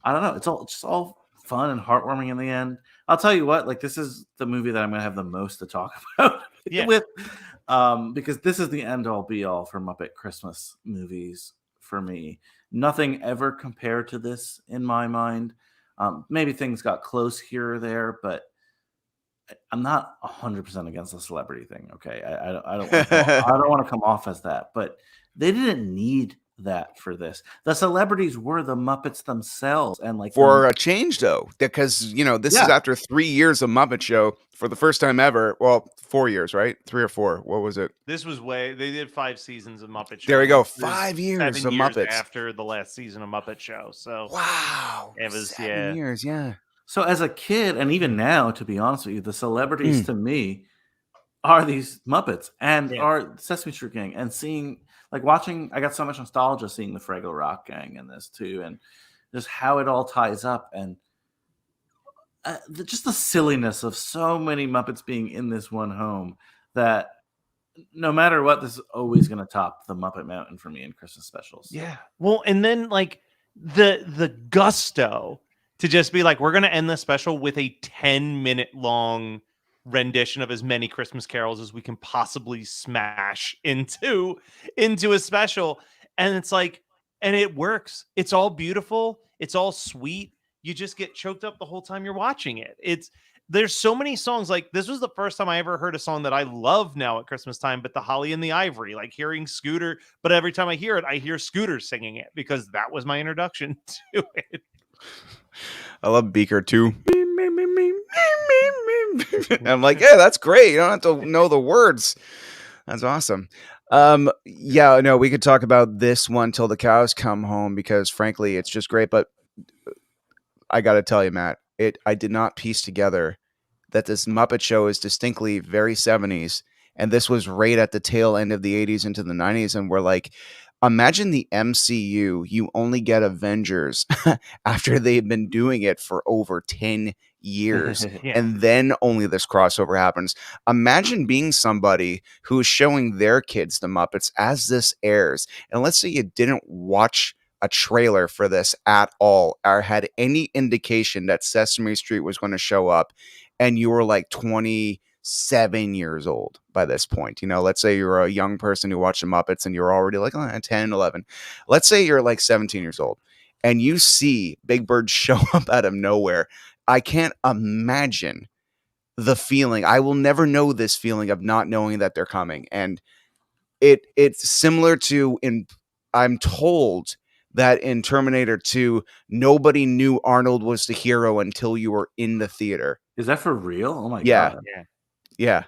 I don't know, it's just all fun and heartwarming in the end. I'll tell you what, like, this is the movie that I'm gonna have the most to talk about with, because this is the end all be all for Muppet Christmas movies for me. Nothing ever compared to this in my mind. Maybe things got close here or there, but I'm not 100% against the celebrity thing. Okay, I don't want to come off as that, but they didn't need that for this. The celebrities were the Muppets themselves, and like For a change, though, because this is after 3 years of Muppet Show for the first time ever. Well, 4 years, right? 3 or 4. What was it? This was they did 5 seasons of Muppet Show. There we go. This was 5 years 7 of years Muppets. after the last season of Muppet Show. So Wow. it was 7 years, yeah. So as a kid, and even now, to be honest with you, the celebrities to me are these Muppets and are Sesame Street Gang, and watching, I got so much nostalgia seeing the Fraggle Rock Gang in this too, and just how it all ties up, and just the silliness of so many Muppets being in this one home, that no matter what, this is always going to top the Muppet Mountain for me in Christmas specials. Yeah. Well, and then like the gusto to just be like, we're going to end this special with a 10-minute long rendition of as many Christmas carols as we can possibly smash into a special. And it's like, and it works. It's all beautiful. It's all sweet. You just get choked up the whole time you're watching it. There's so many songs. Like, this was the first time I ever heard a song that I love now at Christmas time, but The Holly and the Ivory, like hearing Scooter. But every time I hear it, I hear Scooter singing it because that was my introduction to it. I love Beaker too. I'm like, yeah, that's great. You don't have to know the words. That's awesome. Yeah, no, we could talk about this one till the cows come home because frankly, it's just great. But I got to tell you, Matt, I did not piece together that this Muppet Show is distinctly very 70s. And this was right at the tail end of the 80s into the 90s. And we're like, imagine the MCU, you only get Avengers after they've been doing it for over 10 years. And then only this crossover happens. Imagine being somebody who's showing their kids the Muppets as this airs. And let's say you didn't watch a trailer for this at all or had any indication that Sesame Street was going to show up, and you were like 27 years old by this point. Let's say you're a young person who watched the Muppets and you're already like 10, 11. Let's say you're like 17 years old and you see Big Bird show up out of nowhere. I can't imagine the feeling. I will never know this feeling of not knowing that they're coming. And it's similar to I'm told that in Terminator 2, nobody knew Arnold was the hero until you were in the theater. Is that for real? Oh my God. Yeah.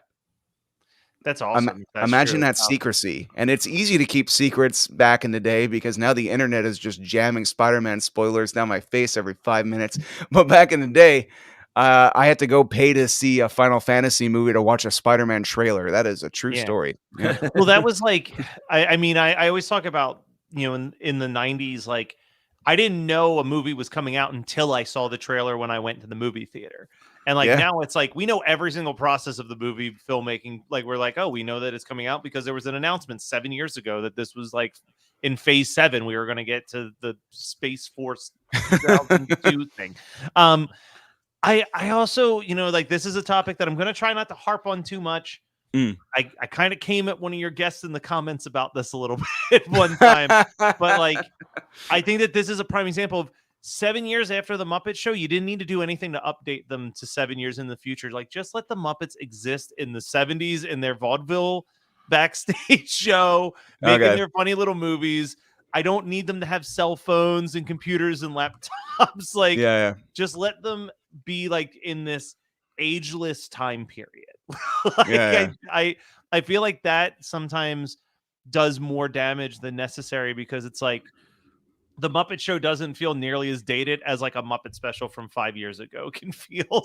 That's awesome. Imagine that secrecy. And it's easy to keep secrets back in the day because now the internet is just jamming Spider-Man spoilers down my face every 5 minutes. But back in the day, I had to go pay to see a Final Fantasy movie to watch a Spider-Man trailer. That is a true story. Yeah. Well, that was like, I mean, I always talk about, in the 90s, like I didn't know a movie was coming out until I saw the trailer when I went to the movie theater. And like now it's like we know every single process of the movie filmmaking. Like we're like, oh, we know that it's coming out because there was an announcement 7 years ago that this was like in phase 7. We were going to get to the Space Force 2002 thing. I also, like this is a topic that I'm going to try not to harp on too much. I kind of came at one of your guests in the comments about this a little bit one time, but like, I think that this is a prime example of 7 years after the Muppet Show. You didn't need to do anything to update them to 7 years in the future. Like, just let the Muppets exist in the 70s in their vaudeville backstage show, making their funny little movies. I don't need them to have cell phones and computers and laptops. Like, just let them be like in this ageless time period. I feel like that sometimes does more damage than necessary because it's like the Muppet Show doesn't feel nearly as dated as like a Muppet special from 5 years ago can feel.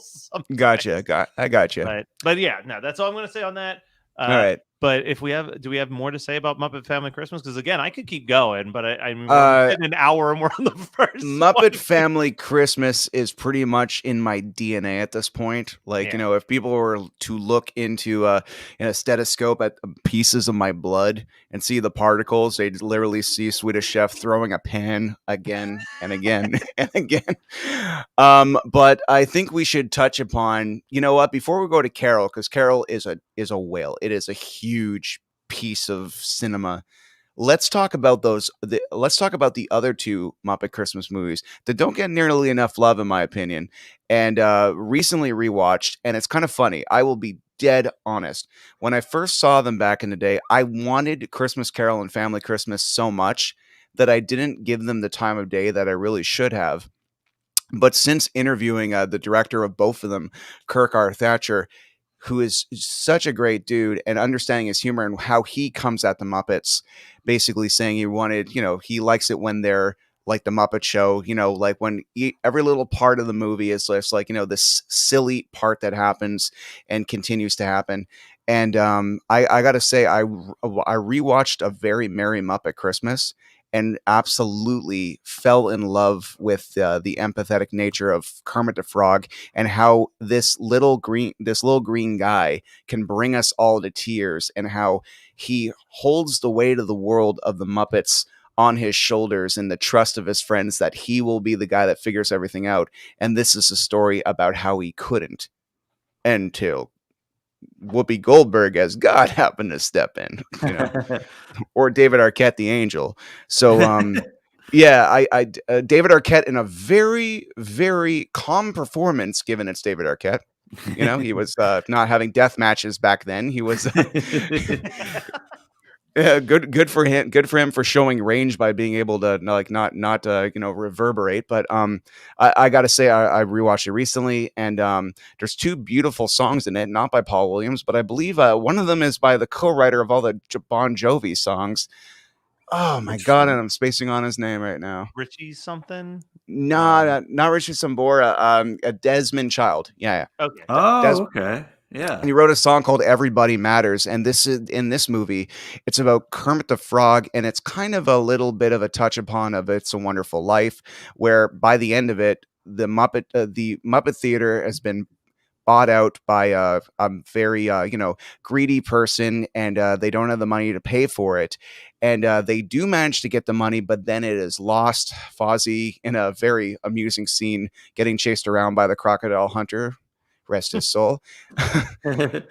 Gotcha. I gotcha. But yeah, no, that's all I'm going to say on that. All right. But do we have more to say about Muppet Family Christmas? Because again, I could keep going, but I'm in an hour and we're on the first. Muppet Family Christmas is pretty much in my DNA at this point. Like, if people were to look into a stethoscope at pieces of my blood and see the particles, they'd literally see Swedish Chef throwing a pan again and again and again. But I think we should touch upon, before we go to Carol, because Carol is a whale. It is a huge piece of cinema. Let's talk about let's talk about the other two Muppet Christmas movies that don't get nearly enough love, in my opinion, and recently rewatched. And it's kind of funny. I will be dead honest. When I first saw them back in the day, I wanted Christmas Carol and Family Christmas so much that I didn't give them the time of day that I really should have. But since interviewing the director of both of them, Kirk R. Thatcher, who is such a great dude, and understanding his humor and how he comes at the Muppets, basically saying he wanted, he likes it when they're like the Muppet Show, like when every little part of the movie is just like, this silly part that happens and continues to happen. And I got to say, I rewatched A Very Merry Muppet Christmas and absolutely fell in love with the empathetic nature of Kermit the Frog and how this little green guy can bring us all to tears, and how he holds the weight of the world of the Muppets on his shoulders and the trust of his friends that he will be the guy that figures everything out. And this is a story about how he couldn't until Whoopi Goldberg as God happened to step in, or David Arquette, the angel. So, yeah, David Arquette in a very, very calm performance, given it's David Arquette. He was not having death matches back then. He was yeah, good for him. Good for him for showing range by being able to not reverberate. But I got to say, I rewatched it recently, and there's two beautiful songs in it, not by Paul Williams, but I believe one of them is by the co-writer of all the Bon Jovi songs. Oh my God, and I'm spacing on his name right now. Richie something? Not Richie Sambora. A Desmond Child. Yeah. Okay. Okay. Yeah. And he wrote a song called Everybody Matters. And this is in this movie, it's about Kermit the Frog. And it's kind of a little bit of a touch upon of It's a Wonderful Life, where by the end of it, the Muppet Theater has been bought out by a very, greedy person, and they don't have the money to pay for it. And they do manage to get the money, but then it is lost. Fozzie, in a very amusing scene, getting chased around by the crocodile hunter. Rest his soul. I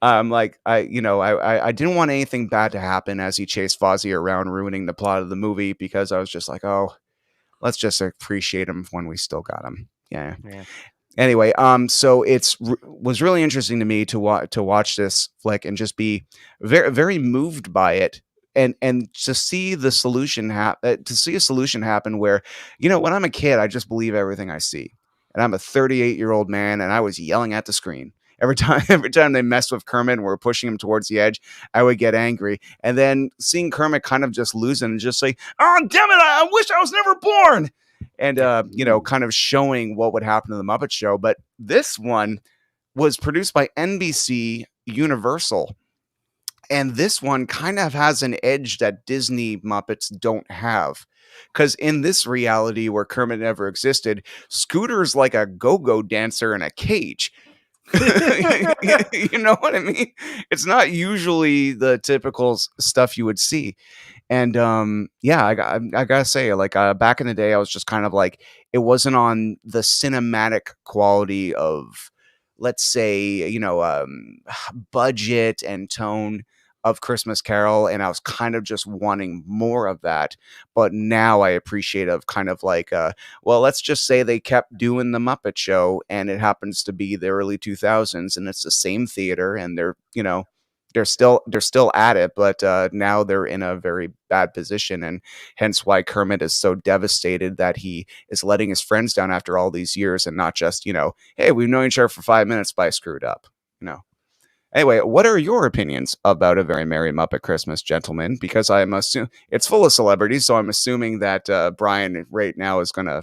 didn't want anything bad to happen as he chased Fozzie around, ruining the plot of the movie, because I was just like, oh, let's just appreciate him when we still got him. Yeah. Anyway, so was really interesting to me to watch this flick and just be very, very moved by it. And to see the solution to see a solution happen where, when I'm a kid, I just believe everything I see. And I'm a 38-year-old man, and I was yelling at the screen. Every time they messed with Kermit and were pushing him towards the edge, I would get angry. And then seeing Kermit kind of just losing and just say, oh, damn it, I wish I was never born. And, kind of showing what would happen to the Muppet Show. But this one was produced by NBC Universal. And this one kind of has an edge that Disney Muppets don't have. Because in this reality where Kermit never existed, Scooter's like a go-go dancer in a cage. You know what I mean? It's not usually the typical stuff you would see. And I gotta say, back in the day, I was just kind of like, it wasn't on the cinematic quality of, let's say, budget and tone of Christmas Carol, and I was kind of just wanting more of that. But now I appreciate of kind of like, let's just say they kept doing the Muppet Show, and it happens to be the early 2000s, and it's the same theater, and they're still at it, but now they're in a very bad position, and hence why Kermit is so devastated that he is letting his friends down after all these years, and not just, hey, we've known each other for 5 minutes, but I screwed up, Anyway, what are your opinions about A Very Merry Muppet Christmas, gentlemen? Because I'm assuming it's full of celebrities, so I'm assuming that Brian right now is gonna,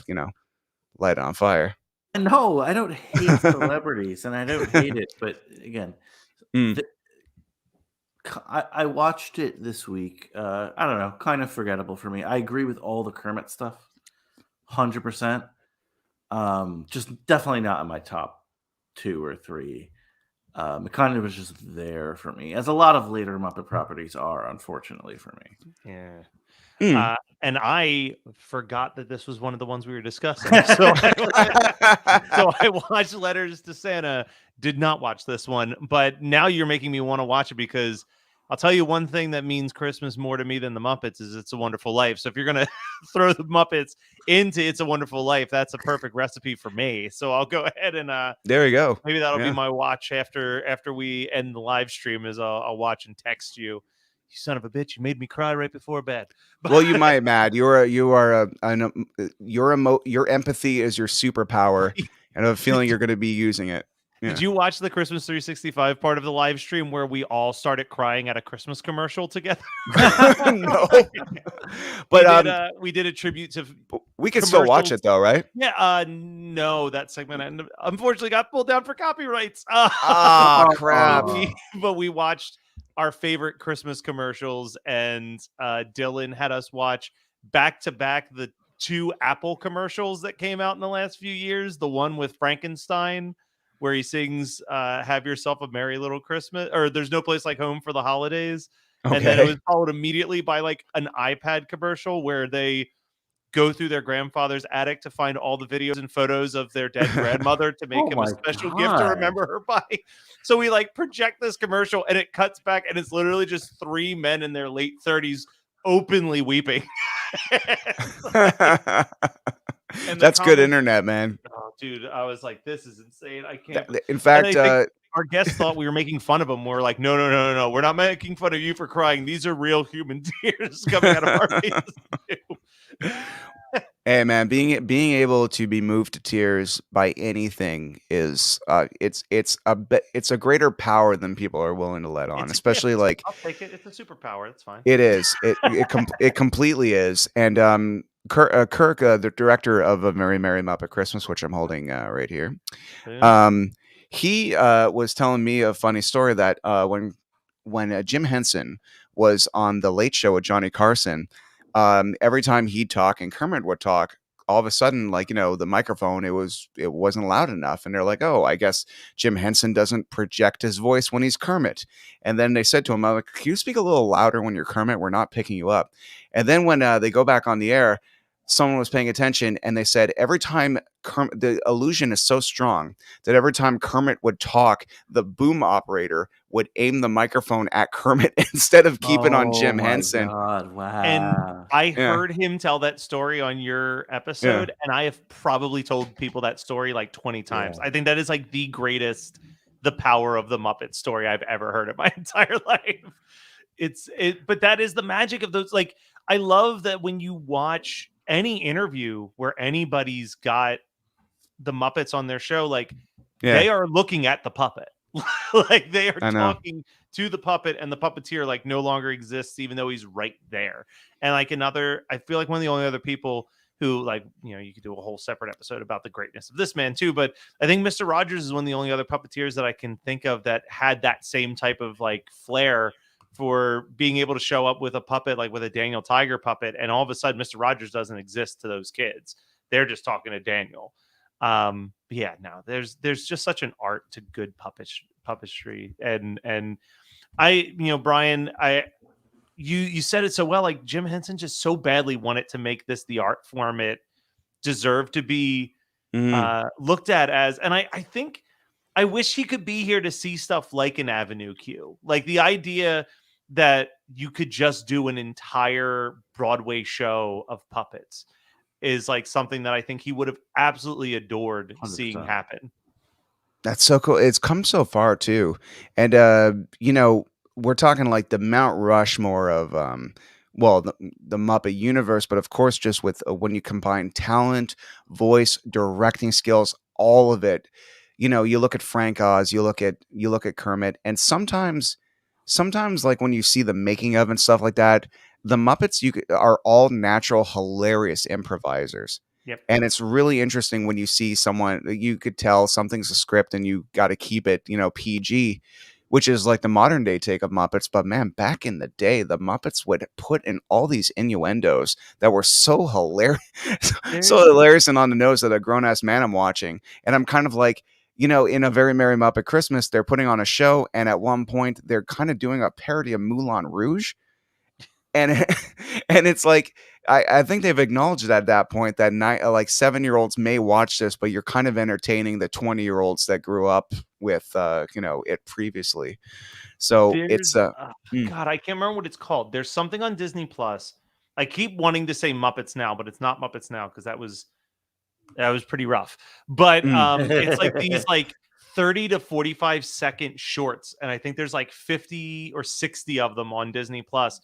light on fire. No, I don't hate celebrities, and I don't hate it. But again, I watched it this week. I don't know, kind of forgettable for me. I agree with all the Kermit stuff, 100%. Just definitely not in my top 2 or 3. It kind of was just there for me, as a lot of later Muppet properties are, unfortunately for me. Yeah. And I forgot that this was one of the ones we were discussing. So I watched Letters to Santa, did not watch this one, but now you're making me want to watch it, because I'll tell you one thing that means Christmas more to me than the Muppets is It's a Wonderful Life. So if you're going to throw the Muppets into It's a Wonderful Life, that's a perfect recipe for me. So I'll go ahead and there we go. Maybe that'll be my watch after we end the live stream, is I'll watch and text you son of a bitch, you made me cry right before bed. Well, you might, Matt. Your empathy is your superpower, and I have a feeling you're going to be using it. Yeah. Did you watch the Christmas 365 part of the live stream where we all started crying at a Christmas commercial together? No, but we did a tribute to. We could still watch it though, right? Yeah. No, that segment unfortunately got pulled down for copyrights. Crap! But we watched our favorite Christmas commercials, and Dylan had us watch back to back the 2 Apple commercials that came out in the last few years. The one with Frankenstein, where he sings "Have Yourself a Merry Little Christmas," or "There's No Place Like Home for the Holidays," and then it was followed immediately by like an iPad commercial where they go through their grandfather's attic to find all the videos and photos of their dead grandmother to make him a special gift to remember her by. So we like project this commercial, and it cuts back, and it's literally just 3 men in their late 30s openly weeping. That's good internet, man. Oh, dude, I was like, this is insane. I can't. In fact, our guests thought we were making fun of them. We're like, no. We're not making fun of you for crying. These are real human tears coming out of our faces. Hey, man, being able to be moved to tears by anything is it's a greater power than people are willing to let on. Especially like, I'll take it. It's a superpower. That's fine. It is. It completely is. And Kirk, the director of A Merry Merry Muppet Christmas, which I'm holding right here, he was telling me a funny story that when Jim Henson was on The Late Show with Johnny Carson, every time he'd talk and Kermit would talk, all of a sudden, like, the microphone, it wasn't loud enough. And they're like, oh, I guess Jim Henson doesn't project his voice when he's Kermit. And then they said to him, like, can you speak a little louder when you're Kermit? We're not picking you up. And then when they go back on the air, someone was paying attention, and they said every time Kermit, the illusion is so strong that every time Kermit would talk, the boom operator would aim the microphone at Kermit instead of keeping on Jim Henson. God, wow. And I heard him tell that story on your episode, and I have probably told people that story like 20 times. I think that is like the power of the Muppet story I've ever heard in my entire life. But that is the magic of those. Like, I love that when you watch any interview where anybody's got the Muppets on their show, like they are looking at the puppet. Like they are talking to the puppet, and the puppeteer like no longer exists, even though he's right there. And like I feel like one of the only other people who, like, you could do a whole separate episode about the greatness of this man too, but I think Mr. Rogers is one of the only other puppeteers that I can think of that had that same type of like flair for being able to show up with a puppet, like with a Daniel Tiger puppet, and all of a sudden Mr. Rogers doesn't exist to those kids. They're just talking to Daniel. There's just such an art to good puppetry, and Brian, you said it so well. Like, Jim Henson just so badly wanted to make this the art form it deserved to be looked at as, and I think I wish he could be here to see stuff like an Avenue Q, like the idea that you could just do an entire Broadway show of puppets is like something that I think he would have absolutely adored 100%. Seeing happen. That's so cool. It's come so far too. And, we're talking like the Mount Rushmore of, the Muppet universe, but of course, just with when you combine talent, voice, directing skills, all of it, you look at Frank Oz, you look at Kermit, and sometimes like when you see the making of and stuff like that, the Muppets are all natural, hilarious improvisers. Yep. And it's really interesting when you see someone, you could tell something's a script and you got to keep it, PG, which is like the modern day take of Muppets. But man, back in the day, the Muppets would put in all these innuendos that were so hilarious, and on the nose that a grown ass man I'm watching. And I'm kind of like, in A Very Merry Muppet Christmas, they're putting on a show, and at one point they're kind of doing a parody of Moulin Rouge. And it's like, I think they've acknowledged at that point that 7-year-olds may watch this, but you're kind of entertaining the 20-year-olds that grew up with it previously. So God, I can't remember what it's called. There's something on Disney Plus. I keep wanting to say Muppets Now, but it's not Muppets Now because that was pretty rough. But it's like these like 30 to 45 second shorts, and I think there's like 50 or 60 of them on Disney Plus,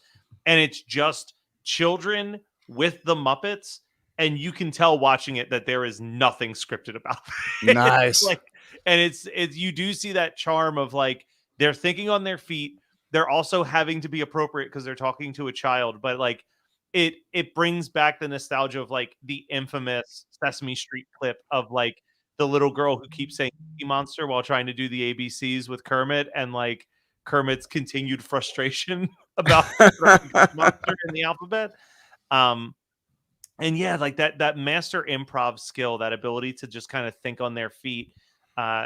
and it's just children with the Muppets, and you can tell watching it that there is nothing scripted about it. Nice. Like, and it's you do see that charm of like they're thinking on their feet. They're also having to be appropriate because they're talking to a child, but like it brings back the nostalgia of like the infamous Sesame Street clip of like the little girl who keeps saying Cookie Monster while trying to do the ABCs with Kermit, and like Kermit's continued frustration about Cookie Monster in the alphabet. And yeah, like that master improv skill, that ability to just kind of think on their feet,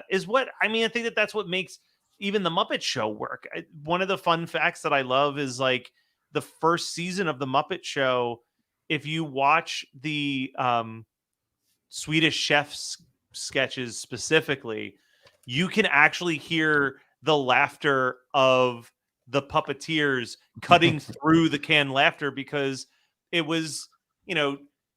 is what I mean. I think that's what makes even the Muppet Show work. One of the fun facts that I love is like the first season of the Muppet Show. If you watch the Swedish Chef's sketches specifically, you can actually hear the laughter of the puppeteers cutting through the canned laughter, because it was,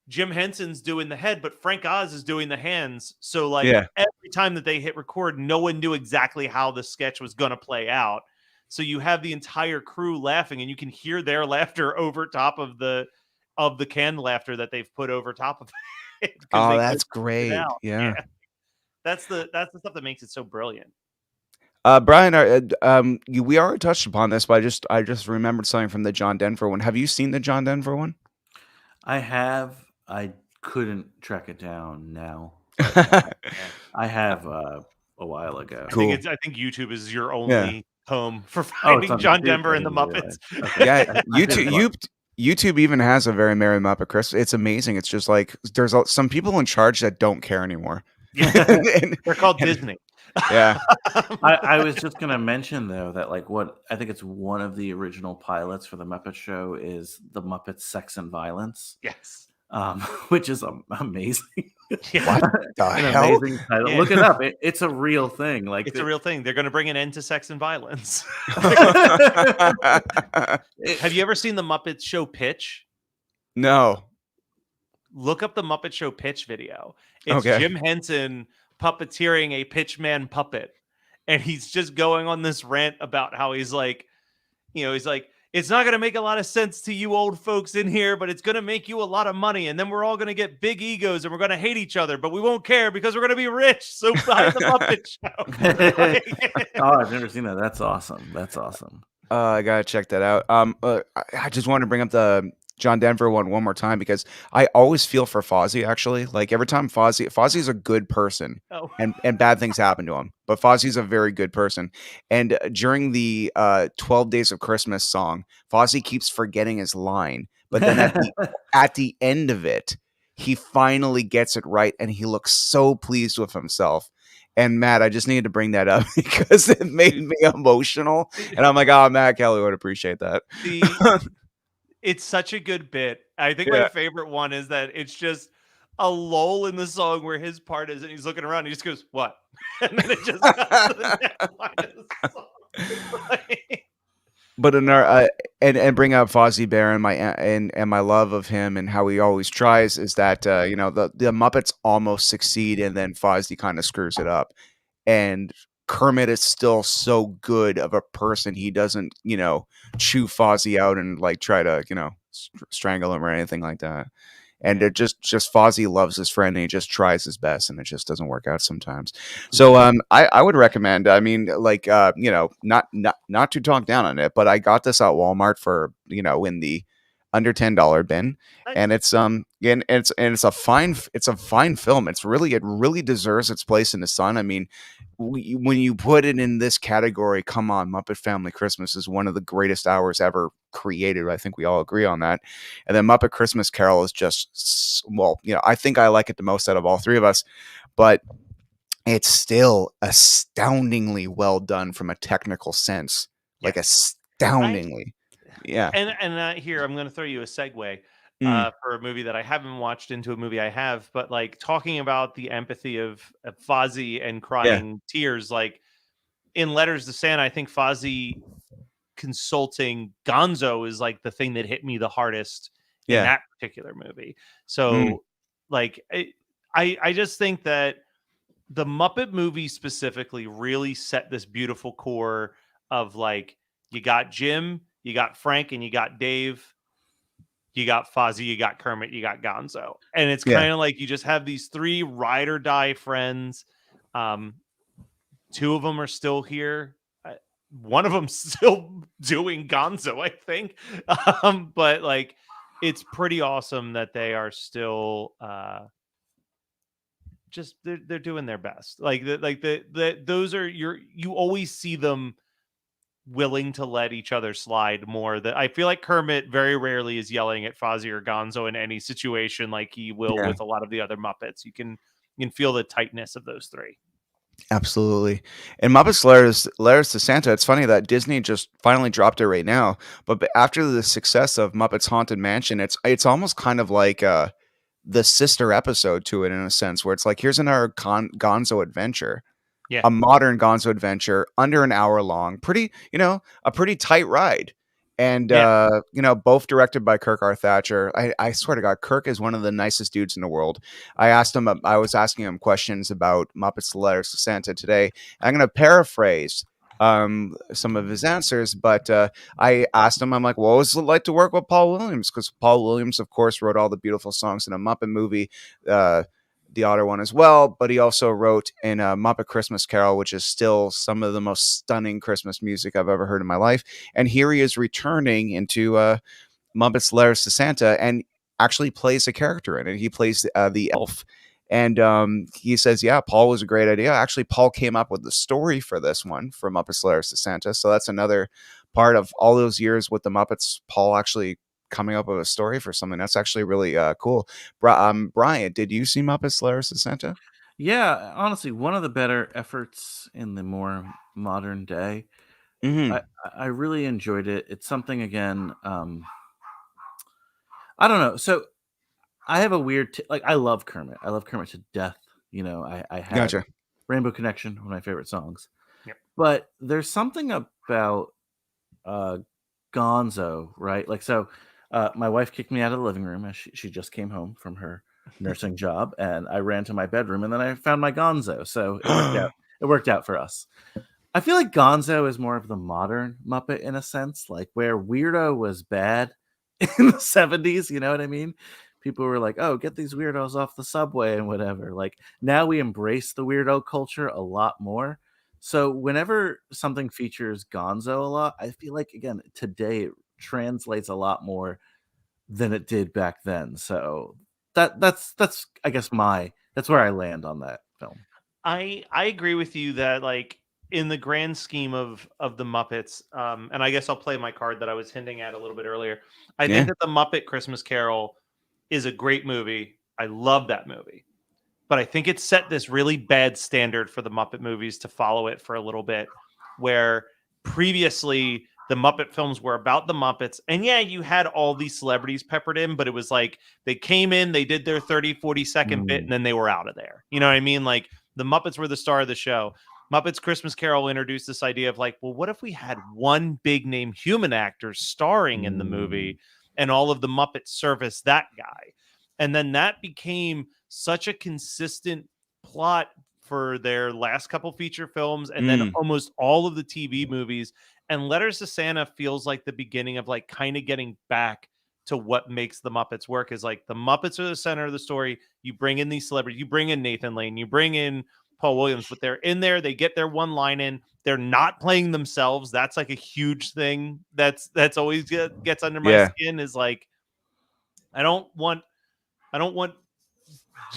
Jim Henson's doing the head, but Frank Oz is doing the hands. So like every time that they hit record, no one knew exactly how the sketch was going to play out. So you have the entire crew laughing, and you can hear their laughter over top of the canned laughter that they've put over top of it. Oh, that's great. Yeah. That's the stuff that makes it so brilliant. Brian, we already touched upon this, but I just remembered something from the John Denver one. Have you seen the John Denver one? I have. I couldn't track it down now. I have a while ago. Cool. I think YouTube is your only home for finding John Denver and the Muppets. Okay. Yeah, YouTube even has a Very Merry Muppet Christmas. It's amazing. It's just like there's some people in charge that don't care anymore. Yeah, they're called Disney. Yeah. I was just going to mention, though, that like what I think it's one of the original pilots for the Muppet Show is the Muppets Sex and Violence. Yes. Which is amazing. Yeah. What the hell? Amazing title. Yeah. Look it up. It's a real thing. Like it's a real thing. They're going to bring an end to sex and violence. Have you ever seen the Muppet Show pitch? No. Look up the Muppet Show pitch video. It's Jim Henson puppeteering a pitchman puppet, and he's just going on this rant about how he's like, it's not going to make a lot of sense to you old folks in here, but it's going to make you a lot of money, and then we're all going to get big egos and we're going to hate each other, but we won't care because we're going to be rich. So buy the Muppet Show. Oh, I've never seen that. That's awesome. I gotta check that out. I just wanted to bring up the John Denver one more time because I always feel for Fozzie. Actually, like every time Fozzie's a good person, and bad things happen to him, but Fozzie's a very good person. And during the 12 Days of Christmas song, Fozzie keeps forgetting his line, but then at the end of it, he finally gets it right, and he looks so pleased with himself. And Matt, I just needed to bring that up because it made me emotional, and I'm like, oh, Matt Kelly would appreciate that. It's such a good bit. I think my favorite one is that it's just a lull in the song where his part is, and he's looking around and he just goes, "What?" And then it just goes to the next line of the song. But and bring up Fozzie Bear and my love of him and how he always tries is that the Muppets almost succeed, and then Fozzie kind of screws it up, and Kermit is still so good of a person. He doesn't, chew Fozzie out and like try to, strangle him or anything like that. And it just Fozzie loves his friend, and he just tries his best, and it just doesn't work out sometimes. So I would recommend, I mean, like not to talk down on it, but I got this at Walmart for, in the under $10 bin. Nice. And it's a fine film. It really deserves its place in the sun. I mean, when you put it in this category, come on, Muppet Family Christmas is one of the greatest hours ever created. I think we all agree on that. And then Muppet Christmas Carol is just, I think I like it the most out of all three of us, but it's still astoundingly well done from a technical sense, like astoundingly. Yeah. And here, I'm going to throw you a segue for a movie that I haven't watched into a movie I have, but like talking about the empathy of Fozzie and crying tears, like in Letters to Santa, I think Fozzie consulting Gonzo is like the thing that hit me the hardest in that particular movie. So like, I just think that the Muppet movie specifically really set this beautiful core of like, you got Jim, you got Frank, and you got Dave, you got Fozzie, you got Kermit, you got Gonzo. And it's Yeah. kind of like you just have these three ride or die friends. Um, Two of them are still here. One of them's still doing Gonzo, I think. But like, it's pretty awesome that they are still just they're doing their best. Like those are you always see them willing to let each other slide more. That I feel like Kermit very rarely is yelling at Fozzie or Gonzo in any situation like he will Yeah. with a lot of the other Muppets. You can feel the tightness of those three. Absolutely. And Muppets Letters to Santa, it's funny that Disney just finally dropped it right now. But after the success of Muppets Haunted Mansion, it's almost kind of like the sister episode to it in a sense, where it's like, here's another Gonzo adventure, Yeah. a modern Gonzo adventure, under an hour long, a pretty tight ride. And, Yeah. both directed by Kirk R. Thatcher. I swear to God, Kirk is one of the nicest dudes in the world. I was asking him questions about Muppets Letters to Santa today. I'm going to paraphrase some of his answers, but I asked him, I'm like, what was it like to work with Paul Williams? Because Paul Williams, of course, wrote all the beautiful songs in a Muppet movie. The other one as well, but he also wrote in Muppet Christmas Carol, which is still some of the most stunning Christmas music I've ever heard in my life. And here he is returning into Muppets Letters to Santa and actually plays a character in it. He plays the elf. And he says, yeah, Paul was a great idea. Actually, Paul came up with the story for this one, for Muppets Letters to Santa. So that's another part of all those years with the Muppets, Paul actually coming up with a story for something. That's actually really cool. Brian, did you see Muppets Letters to Santa? Yeah, honestly, one of the better efforts in the more modern day. Hmm. I I really enjoyed it. It's something again. I don't know. So I have a weird like I love Kermit. I love Kermit to death. I had Gotcha. Rainbow Connection, one of my favorite songs. Yep. But there's something about uh Gonzo, right? Like so my wife kicked me out of the living room as she just came home from her nursing job, and I ran to my bedroom and then I found my Gonzo. So it worked out. It worked out for us. I feel like Gonzo is more of the modern Muppet in a sense, like where Weirdo was bad in the 70s, you know what I mean? People were like, "Oh, get these weirdos off the subway and whatever." Like now we embrace the weirdo culture a lot more. So whenever something features Gonzo a lot, I feel like again today it translates a lot more than it did back then. So that's I guess that's where I land on that film. I agree with you that like in the grand scheme of the Muppets, and I guess I'll play my card that I was hinting at a little bit earlier. I think Yeah. that the Muppet Christmas Carol is a great movie. I love that movie. But I think it set this really bad standard for the Muppet movies to follow it for a little bit, where previously the Muppet films were about the Muppets. And yeah, you had all these celebrities peppered in, but it was like they came in, they did their 30, 40-second bit, and Mm. then they were out of there. You know what I mean? Like the Muppets were the star of the show. Muppets Christmas Carol introduced this idea of like, well, what if we had one big name human actor starring in the Mm. movie and all of the Muppets service that guy? And then that became such a consistent plot for their last couple feature films and then Mm. almost all of the TV movies. And Letters to Santa feels like the beginning of like kind of getting back to what makes the Muppets work is like the Muppets are the center of the story. You bring in these celebrities, you bring in Nathan Lane, you bring in Paul Williams, but they're in there, they get their one line in, they're not playing themselves. That's like a huge thing that's always gets under my Yeah. skin is like I don't want I don't want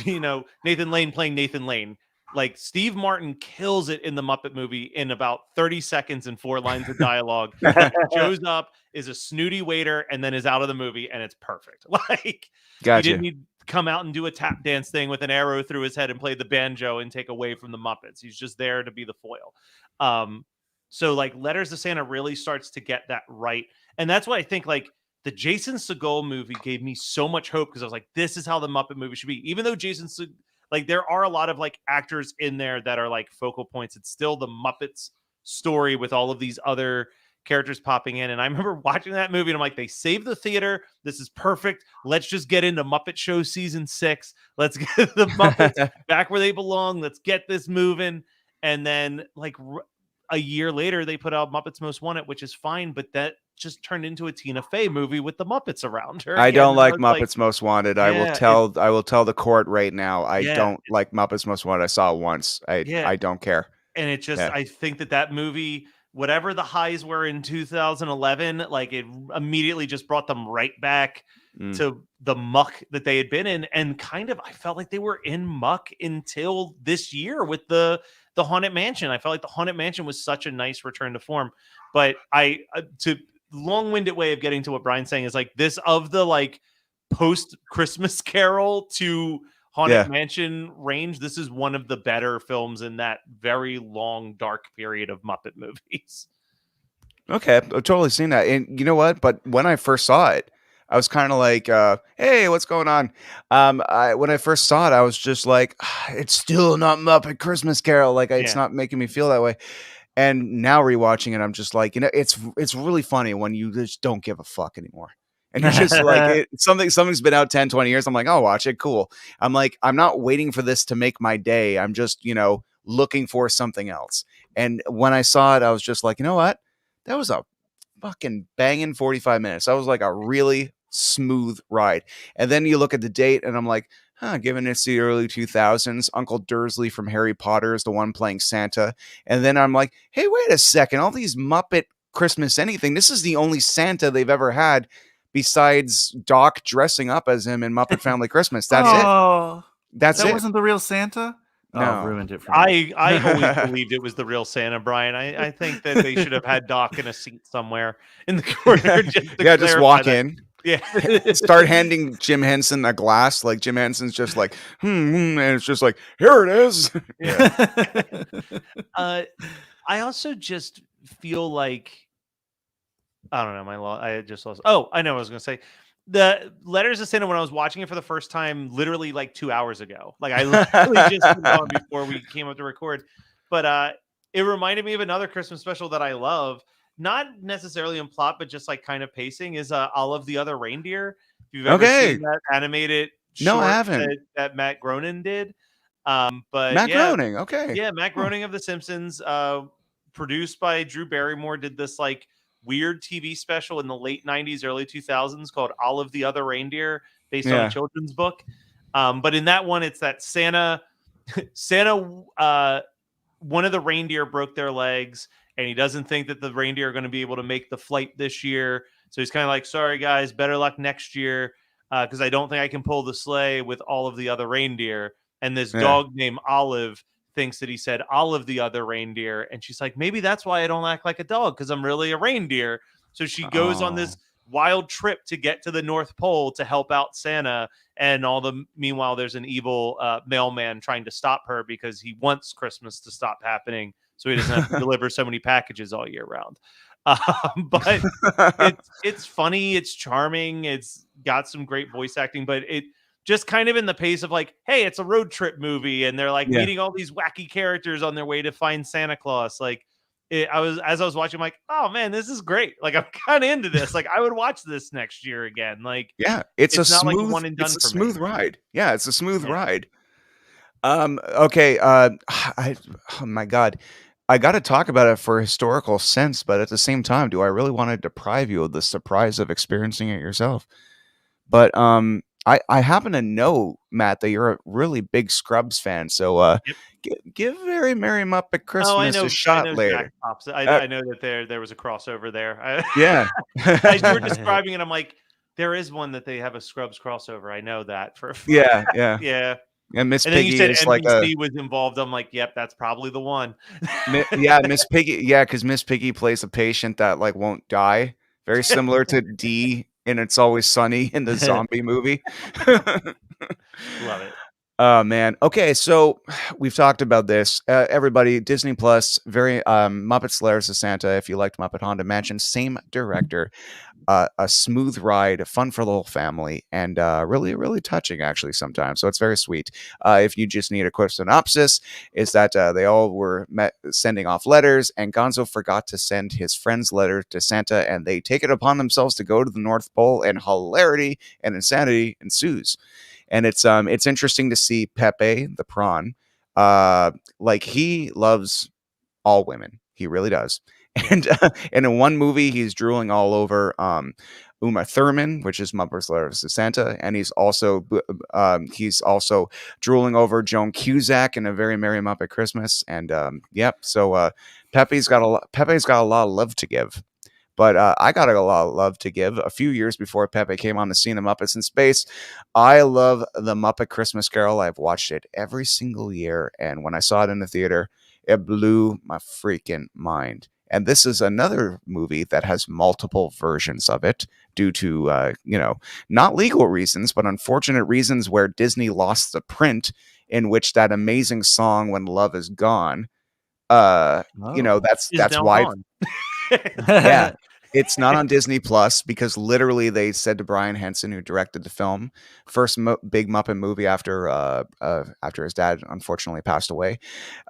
Nathan Lane playing Nathan Lane. Like Steve Martin kills it in the Muppet movie in about 30 seconds and four lines of dialogue. He shows up, is a snooty waiter, and then is out of the movie, and it's perfect. Like he didn't Gotcha. need to come out and do a tap dance thing with an arrow through his head and play the banjo and take away from the Muppets. He's just there to be the foil. Um, so like Letters to Santa really starts to get that right. And that's why I think like the Jason Segel movie gave me so much hope because I was like, this is how the Muppet movie should be. Even though like there are a lot of like actors in there that are like focal points, it's still the Muppets story with all of these other characters popping in. And I remember watching that movie and I'm like, they saved the theater. This is perfect. Let's just get into Muppet Show season 6. Let's get the Muppets back where they belong. Let's get this moving. And then like a year later, they put out Muppets Most Wanted, which is fine, but that just turned into a Tina Fey movie with the Muppets around her. I don't And like was Muppets Most Wanted. I will tell the court right now. I don't like Muppets Most Wanted. I saw it once. I don't care. And it just, I think that movie, whatever the highs were in 2011, like it immediately just brought them right back to the muck that they had been in. And kind of, I felt like they were in muck until this year with the Haunted Mansion. I felt like the Haunted Mansion was such a nice return to form. But to long-winded way of getting to what Brian's saying is like this of the like post Christmas Carol to Haunted Mansion range, this is one of the better films in that very long dark period of Muppet movies. Okay, I've totally seen that. And you know what? But when I first saw it, I was kind of like, hey, what's going on? When I first saw it, I was just like, it's still not Muppet Christmas Carol. Like, it's not making me feel that way. And now rewatching it, I'm just like, you know, it's really funny when you just don't give a fuck anymore. And you're just like, something's been out 10, 20 years. I'm like, I'll watch it. Cool. I'm like, I'm not waiting for this to make my day. I'm just, you know, looking for something else. And when I saw it, I was just like, you know what? That was a fucking banging 45 minutes. That was like a really smooth ride. And then you look at the date and I'm like, given it's the early 2000s, Uncle Dursley from Harry Potter is the one playing Santa. And then I'm like, hey, wait a second. All these Muppet Christmas anything. This is the only Santa they've ever had besides Doc dressing up as him in Muppet Family Christmas. That's it. That wasn't the real Santa? No. Ruined it for me. I always believed it was the real Santa, Brian. I think that they should have had Doc in a seat somewhere in the corner. Just walk in. Yeah. Start handing Jim Henson a glass. Like Jim Henson's just like, and it's just like, here it is. I also just feel like, I don't know, I just lost. Oh, I know what I was going to say. The Letters of Santa, when I was watching it for the first time, literally like 2 hours ago. Like I literally just put it on before we came up to record. But it reminded me of another Christmas special that I love. Not necessarily in plot, but just like kind of pacing is All of the Other Reindeer. If you've ever seen that animated short I haven't. That Matt Groening did. But Matt Groening, okay. Yeah, Matt Groening of The Simpsons, produced by Drew Barrymore, did this like weird TV special in the late 90s, early 2000s called All of the Other Reindeer, based on a children's book. But in that one, it's that Santa, one of the reindeer broke their legs, and he doesn't think that the reindeer are going to be able to make the flight this year. So he's kind of like, sorry, guys, better luck next year, because I don't think I can pull the sleigh with all of the other reindeer. And this dog named Olive thinks that he said all of the other reindeer. And she's like, maybe that's why I don't act like a dog, because I'm really a reindeer. So she goes on this wild trip to get to the North Pole to help out Santa. And meanwhile, there's an evil mailman trying to stop her because he wants Christmas to stop happening, so he doesn't have to deliver so many packages all year round. But it's funny, it's charming, it's got some great voice acting, but it just kind of in the pace of like, hey, it's a road trip movie, and they're like meeting all these wacky characters on their way to find Santa Claus. Like, as I was watching, I'm like, oh man, this is great. Like, I'm kind of into this. Like, I would watch this next year again. Like, it's a not smooth, like one and done. It's a smooth ride. Yeah, it's a smooth ride. Okay. Oh my God. I got to talk about it for historical sense, but at the same time, do I really want to deprive you of the surprise of experiencing it yourself? But I happen to know, Matt, that you're a really big Scrubs fan. So give Very Merry Muppet Christmas a shot later. I know that there was a crossover there. As you were describing it, I'm like, there is one that they have a Scrubs crossover. I know that for yeah. And Miss Piggy, then you said is NBC like was involved. I'm like, yep, that's probably the one. Miss Piggy. Yeah, because Miss Piggy plays a patient that like won't die. Very similar to Dee in It's Always Sunny in the zombie movie. Love it. Oh man. Okay, so we've talked about this. Everybody, Disney Plus, very Muppets Lair of Santa. If you liked Muppet Haunted Mansion, same director. A smooth ride, fun for the whole family, and really, really touching actually sometimes. So it's very sweet. If you just need a quick synopsis, is that they all were sending off letters, and Gonzo forgot to send his friend's letter to Santa, and they take it upon themselves to go to the North Pole, and hilarity and insanity ensues. And it's interesting to see Pepe the prawn, like he loves all women. He really does. And in one movie, he's drooling all over Uma Thurman, which is Muppets Lair of Santa, and he's also drooling over Joan Cusack in A Very Merry Muppet Christmas. And yep, so Pepe's got a lot of love to give. But I got a lot of love to give. A few years before Pepe came on the scene of Muppets in Space, I love the Muppet Christmas Carol. I've watched it every single year, and when I saw it in the theater, it blew my freaking mind. And this is another movie that has multiple versions of it due to, not legal reasons, but unfortunate reasons where Disney lost the print in which that amazing song "When Love Is Gone." That's Is that's now why. gone. Yeah. It's not on Disney Plus because literally they said to Brian Henson, who directed the film, first big Muppet movie after his dad unfortunately passed away.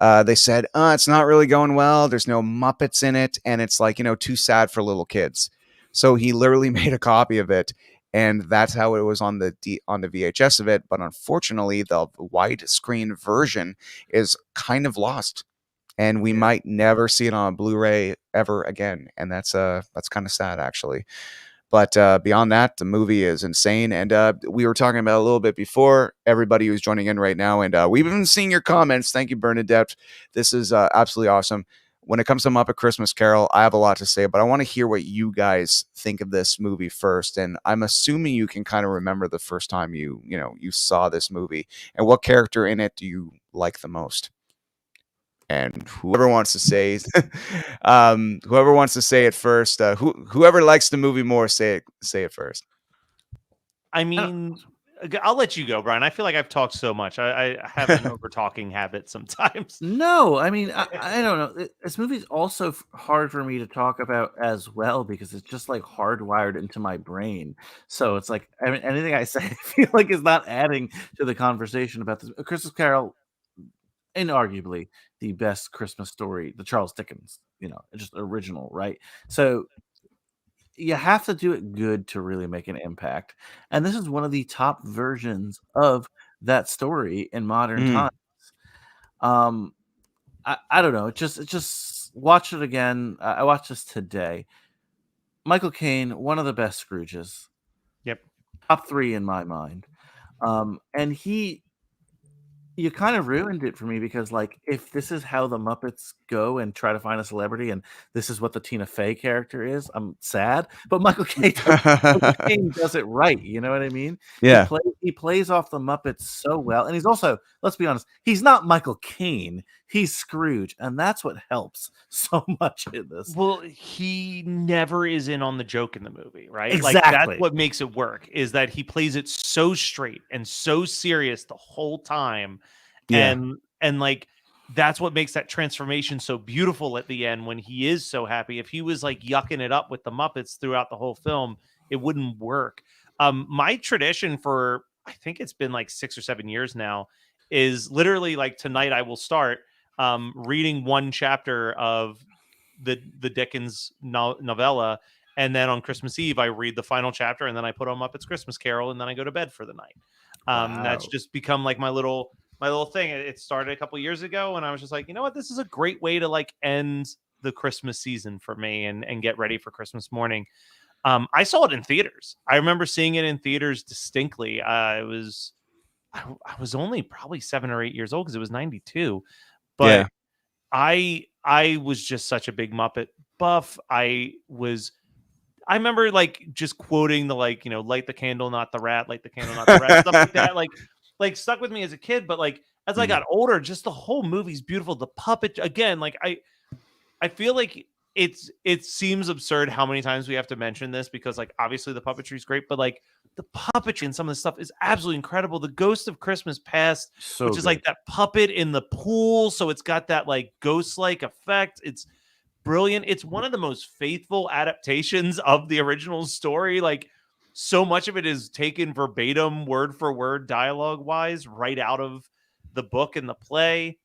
They said, it's not really going well. There's no Muppets in it, and it's like too sad for little kids. So he literally made a copy of it, and that's how it was on the VHS of it. But unfortunately, the widescreen version is kind of lost. And we might never see it on a Blu-ray ever again, and that's kind of sad actually. But beyond that, the movie is insane, and we were talking about a little bit before. Everybody who's joining in right now, and we've been seeing your comments. Thank you, Bernadette. This is absolutely awesome. When it comes to Muppet Christmas Carol, I have a lot to say, but I want to hear what you guys think of this movie first. And I'm assuming you can kind of remember the first time you saw this movie, and what character in it do you like the most? And whoever wants to say it first, whoever likes the movie more, say it first. I mean, I'll let you go, Brian. I feel like I've talked so much. I have an over talking habit sometimes. No, I mean, I don't know. This movie's also hard for me to talk about as well because it's just like hardwired into my brain. So it's like anything I say, I feel like is not adding to the conversation about this. A Christmas Carol, inarguably the best Christmas story, the Charles Dickens, just original, right? So you have to do it good to really make an impact. And this is one of the top versions of that story in modern times. I don't know. It just watch it again. I watched this today. Michael Caine, one of the best Scrooges. Yep. Top 3 in my mind. And you kind of ruined it for me because, like, if this is how the Muppets go and try to find a celebrity, and this is what the Tina Fey character is, I'm sad. But Michael Caine does it right. You know what I mean? Yeah. He plays off the Muppets so well, and he's also, let's be honest, he's not Michael Caine. He's Scrooge, and that's what helps so much in this. Well, he never is in on the joke in the movie, right? Exactly. Like that's what makes it work, is that he plays it so straight and so serious the whole time. Yeah. And like that's what makes that transformation so beautiful at the end when he is so happy. If he was like yucking it up with the Muppets throughout the whole film, it wouldn't work. My tradition for, I think it's been like 6 or 7 years now, is literally like tonight I will start reading one chapter of the Dickens novella, and then on Christmas Eve I read the final chapter, and then I put on Muppets Christmas Carol, and then I go to bed for the night. Wow. That's just become like my little thing. It started a couple years ago, and I was just like, you know what, this is a great way to like end the Christmas season for me and get ready for Christmas morning. I saw it in theaters. I remember seeing it in theaters distinctly. I was only probably 7 or 8 years old because it was 92. But yeah. I was just such a big Muppet buff. I remember like just quoting the like, light the candle, not the rat, light the candle, not the rat, stuff like that. Like stuck with me as a kid, but like as I got older, just the whole movie's beautiful. The puppet again, like I feel like it seems absurd how many times we have to mention this, because like obviously the puppetry is great, but like the puppetry and some of the stuff is absolutely incredible. The Ghost of Christmas Past, So which is good. like that puppet in the pool, so it's got that like ghost-like effect. It's brilliant. It's one of the most faithful adaptations of the original story. Like, so much of it is taken verbatim, word for word, dialogue wise, right out of the book and the play.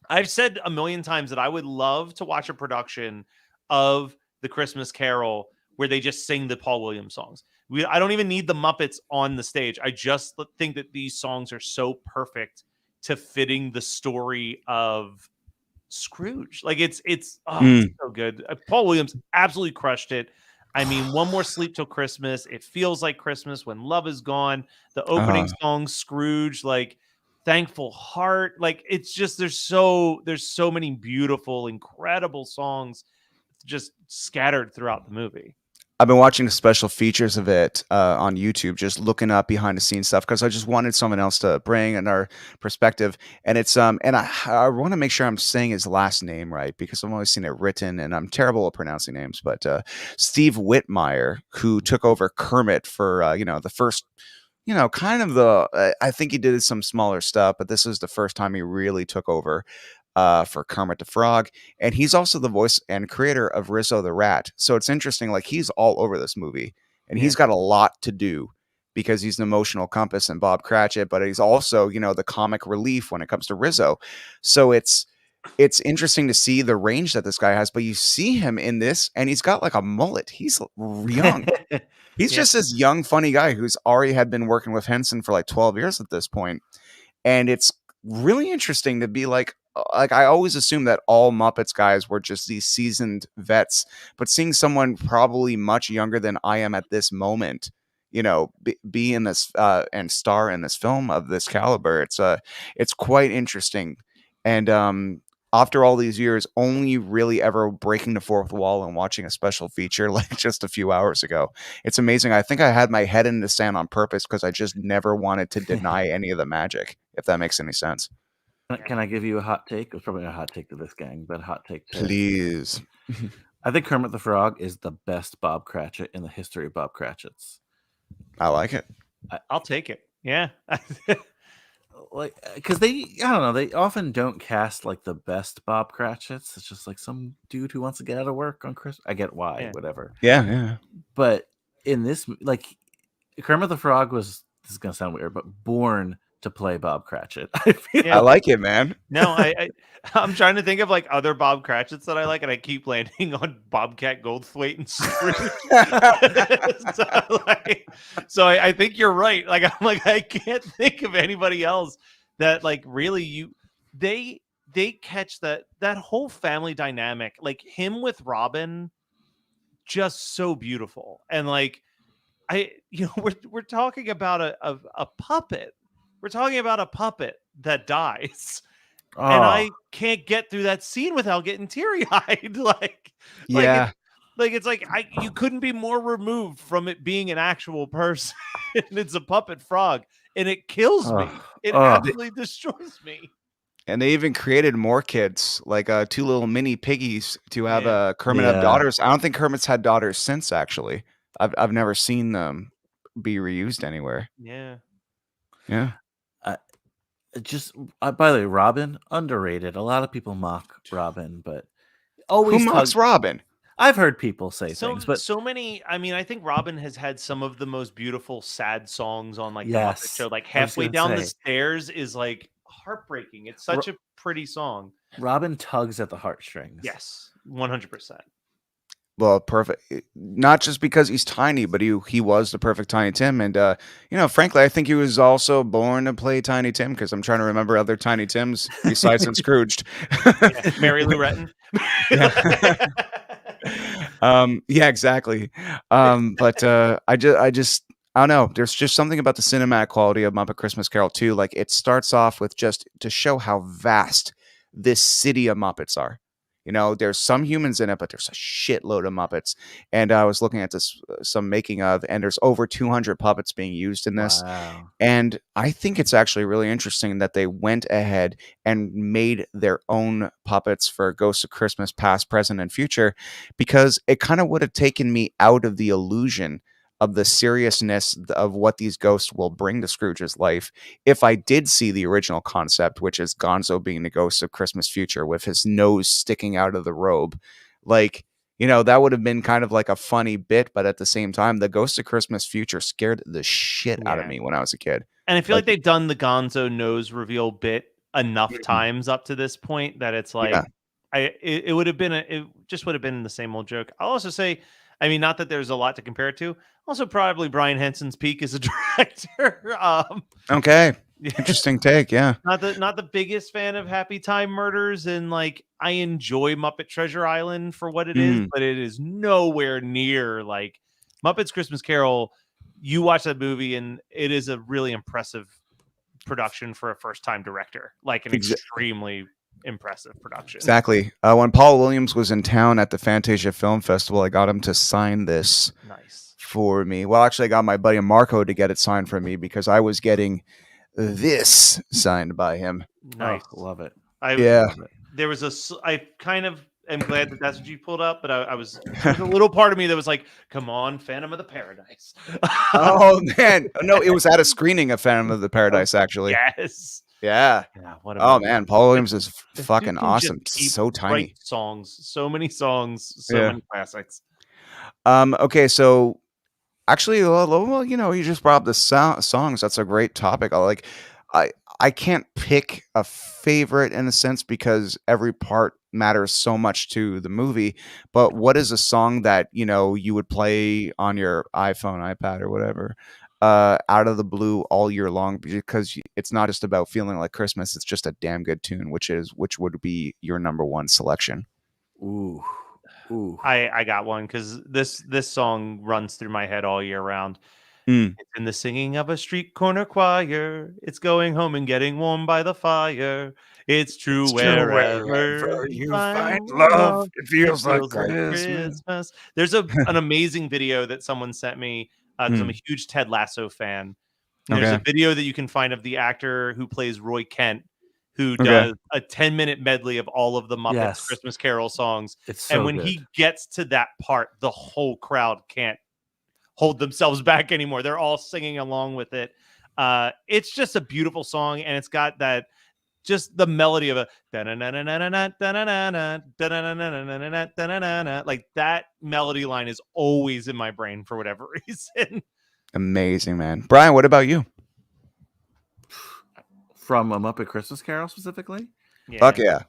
I've said a million times that I would love to watch a production of the Christmas Carol where they just sing the Paul Williams songs. I don't even need the Muppets on the stage. I just think that these songs are so perfect to fitting the story of Scrooge. Like it's so good. Paul Williams absolutely crushed it. I mean, One More Sleep Till Christmas. It feels like Christmas when love is gone. The opening song, Scrooge, like Thankful Heart. Like it's just there's so many beautiful, incredible songs just scattered throughout the movie. I've been watching the special features of it on YouTube, just looking up behind the scenes stuff because I just wanted someone else to bring in our perspective. And it's and I want to make sure I'm saying his last name right because I've only seen it written, and I'm terrible at pronouncing names. But Steve Whitmire, who took over Kermit for the first. Kind of I think he did some smaller stuff, but this is the first time he really took over for Kermit the Frog. And he's also the voice and creator of Rizzo the Rat. So it's interesting, like he's all over this movie and he's got a lot to do because he's an emotional compass and Bob Cratchit, but he's also, the comic relief when it comes to Rizzo. So it's interesting to see the range that this guy has, but you see him in this and he's got like a mullet. He's young. He's just this young, funny guy who's already had been working with Henson for like 12 years at this point. And it's really interesting to be like I always assumed that all Muppets guys were just these seasoned vets, but seeing someone probably much younger than I am at this moment, be in this and star in this film of this caliber, it's quite interesting. And after all these years, only really ever breaking the fourth wall and watching a special feature like just a few hours ago. It's amazing. I think I had my head in the sand on purpose because I just never wanted to deny any of the magic, if that makes any sense. Can I give you a hot take? It's probably not a hot take to this gang, but a hot take to Please. I think Kermit the Frog is the best Bob Cratchit in the history of Bob Cratchits. I like it. I'll take it. Yeah. Like, because I don't know, they often don't cast like the best Bob Cratchits. It's just like some dude who wants to get out of work on Christmas. I get why, whatever. Yeah. But in this, like, Kermit the Frog was, this is gonna sound weird, but born to play Bob Cratchit. I like it, man. No, I'm trying to think of like other Bob Cratchits that I like, and I keep landing on Bobcat Goldthwait and Scrooge. so I think you're right. Like I'm like I can't think of anybody else that like really they catch that whole family dynamic, like him with Robin, just so beautiful. And like we're talking about a puppet. We're talking about a puppet that dies. And I can't get through that scene without getting teary-eyed. It's like you couldn't be more removed from it being an actual person. It's a puppet frog, and it kills me. It absolutely destroys me. And they even created more kids, like two little mini piggies to have Kermit have daughters. I don't think Kermit's had daughters since, actually. I've never seen them be reused anywhere. Yeah. By the way, Robin, underrated. A lot of people mock Robin, but always who mocks Robin? I've heard people say things, but so many. I mean, I think Robin has had some of the most beautiful sad songs on like the Muppet Show. Like Halfway Down the Stairs is like heartbreaking. It's such a pretty song. Robin tugs at the heartstrings. Yes, 100%. Well, perfect. Not just because he's tiny, but he was the perfect Tiny Tim. And, frankly, I think he was also born to play Tiny Tim because I'm trying to remember other Tiny Tims besides in Scrooged. Mary Lou Retton. Yeah, exactly. But I don't know. There's just something about the cinematic quality of Muppet Christmas Carol too. Like it starts off with just to show how vast this city of Muppets are. You know, there's some humans in it, but there's a shitload of Muppets. And I was looking at this some making of, and there's over 200 puppets being used in this. Wow. And I think it's actually really interesting that they went ahead and made their own puppets for Ghosts of Christmas, past, present, and future, because it kind of would have taken me out of the illusion of the seriousness of what these ghosts will bring to Scrooge's life if I did see the original concept, which is Gonzo being the ghost of Christmas future with his nose sticking out of the robe. Like, you know, that would have been kind of like a funny bit, but at the same time, the ghost of Christmas future scared the shit out of me when I was a kid. And I feel Like- like they've done the Gonzo nose reveal bit enough times up to this point that it's like, it would have been it just would have been the same old joke. I'll also say, I mean, not that there's a lot to compare it to. Also, probably Brian Henson's peak as a director. Okay, interesting take. Yeah, not the biggest fan of Happy Time Murders, and like I enjoy Muppet Treasure Island for what it is, but it is nowhere near like Muppets Christmas Carol. You watch that movie, and it is a really impressive production for a first-time director. Like an extremely impressive production. Exactly. When Paul Williams was in town at the Fantasia Film Festival, I got him to sign this for me. Well, actually, I got my buddy Marco to get it signed for me because I was getting this signed by him. Nice. Oh, love it. There was I kind of am glad that that's what you pulled up, but I was there's a little part of me that was like, come on, Phantom of the Paradise. Oh, man. No, it was at a screening of Phantom of the Paradise, actually. Yes. Yeah. What man, Paul Williams is fucking awesome. So tiny. Songs, so many songs, so many classics. Okay, so actually, well, you know, you just brought up the songs. That's a great topic. I can't pick a favorite in a sense because every part matters so much to the movie. But what is a song that, you know, you would play on your iPhone, iPad, or whatever, out of the blue all year long? Because it's not just about feeling like Christmas; it's just a damn good tune. Which would be your number one selection? Ooh. I got one because this song runs through my head all year round. Mm. It's in the singing of a street corner choir. It's going home and getting warm by the fire. It's true wherever you find love. It feels like Christmas. There's an amazing video that someone sent me because I'm a huge Ted Lasso fan. And there's a video that you can find of the actor who plays Roy Kent, who does a 10-minute medley of all of the Muppets Christmas Carol songs. It's so when good. he gets to that part, the whole crowd can't hold themselves back anymore. They're all singing along with it. It's just a beautiful song, and it's got that just the melody of a like that melody line is always in my brain for whatever reason. Amazing, man. Brian, what about you? From a Muppet Christmas Carol specifically? Fuck yeah.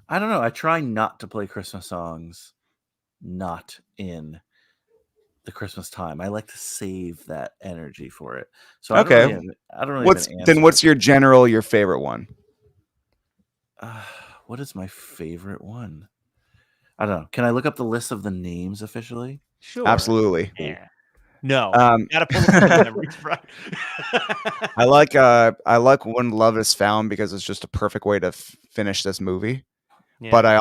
I don't know. I try not to play Christmas songs not in the Christmas time. I like to save that energy for it. So I don't really then what's your favorite one? What is my favorite one? I don't know. Can I look up the list of the names officially? Sure. Absolutely. Yeah. No. Gotta pull I like When Love Is Found because it's just a perfect way to finish this movie. Yeah. But I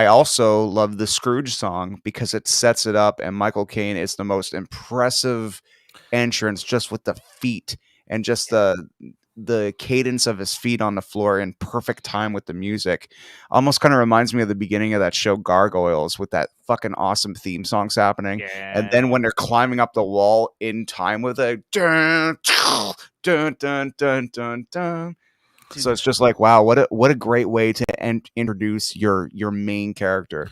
also love the Scrooge song because it sets it up, and Michael Caine is the most impressive entrance just with the feet and just the cadence of his feet on the floor in perfect time with the music. Almost kind of reminds me of the beginning of that show Gargoyles with that fucking awesome theme songs happening. Yeah. And then when they're climbing up the wall in time with a dun dun dun dun dun dun. So it's just like, wow, what a great way to introduce your main character.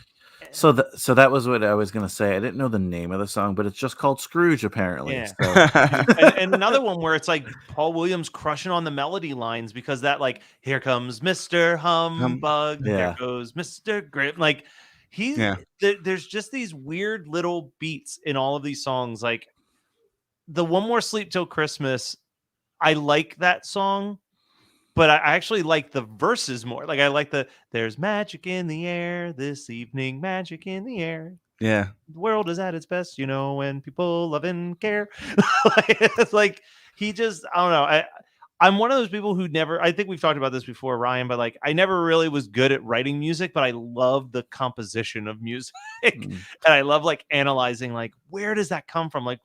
So that was what I was going to say. I didn't know the name of the song, but it's just called Scrooge, apparently. Yeah. So. and another one where it's like Paul Williams crushing on the melody lines because that here comes Mr. Humbug, there goes Mr. Grip. Like there's just these weird little beats in all of these songs. Like the One More Sleep Till Christmas, I like that song. But I actually like the verses more. Like I like there's magic in the air this evening, magic in the air. Yeah. The world is at its best, when people love and care. It's like he just, I don't know. I'm one of those people who never, I think we've talked about this before, Ryan, but like I never really was good at writing music, but I love the composition of music. And I love like analyzing like where does that come from? Like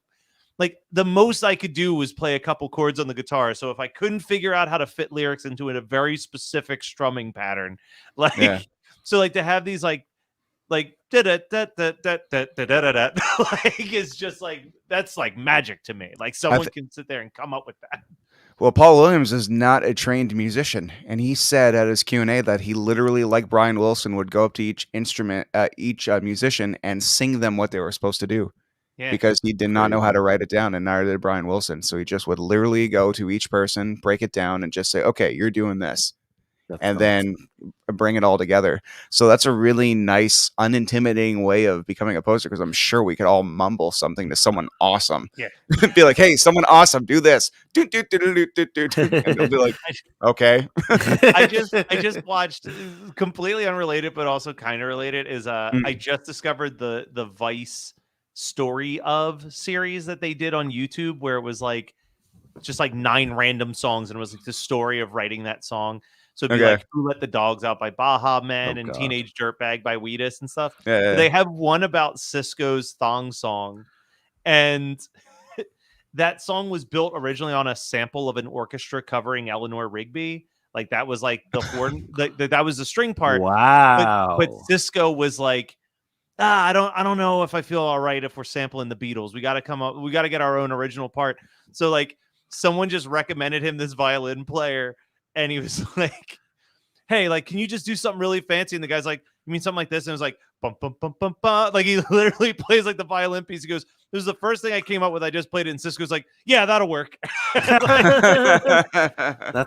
the most I could do was play a couple chords on the guitar. So if I couldn't figure out how to fit lyrics into a very specific strumming pattern, like so like to have these like da da da da da da da da da like it's just like that's like magic to me. Like someone can sit there and come up with that. Well, Paul Williams is not a trained musician, and he said at his Q&A that he literally, like Brian Wilson, would go up to each musician and sing them what they were supposed to do. Yeah. Because he did not know how to write it down, and neither did Brian Wilson. So he just would literally go to each person, break it down, and just say, okay, you're doing this. Then bring it all together. So that's a really nice, unintimidating way of becoming a poster, because I'm sure we could all mumble something to someone awesome. Yeah. Be like, hey, someone awesome, do this. And they'll be like, okay. I just watched, completely unrelated, but also kind of related, is I just discovered the Vice Story of series that they did on YouTube, where it was like just like 9 random songs, and it was like the story of writing that song. So it'd be like Who Let the Dogs Out by Baha Men and Teenage Dirtbag by Wheatus and stuff. Yeah. They have one about Cisco's Thong Song, and that song was built originally on a sample of an orchestra covering Eleanor Rigby. Like that was like the horn, that was the string part. Wow. But Cisco was like, I don't know if I feel all right if we're sampling the Beatles. We got to get our own original part. So like someone just recommended him this violin player, and he was like, hey, like, can you just do something really fancy? And the guy's like, you mean something like this? And it was like, bum, bum, bum, bum, bum. Like he literally plays like the violin piece. He goes, this is the first thing I came up with. I just played it. And Cisco's like, yeah, that'll work. That's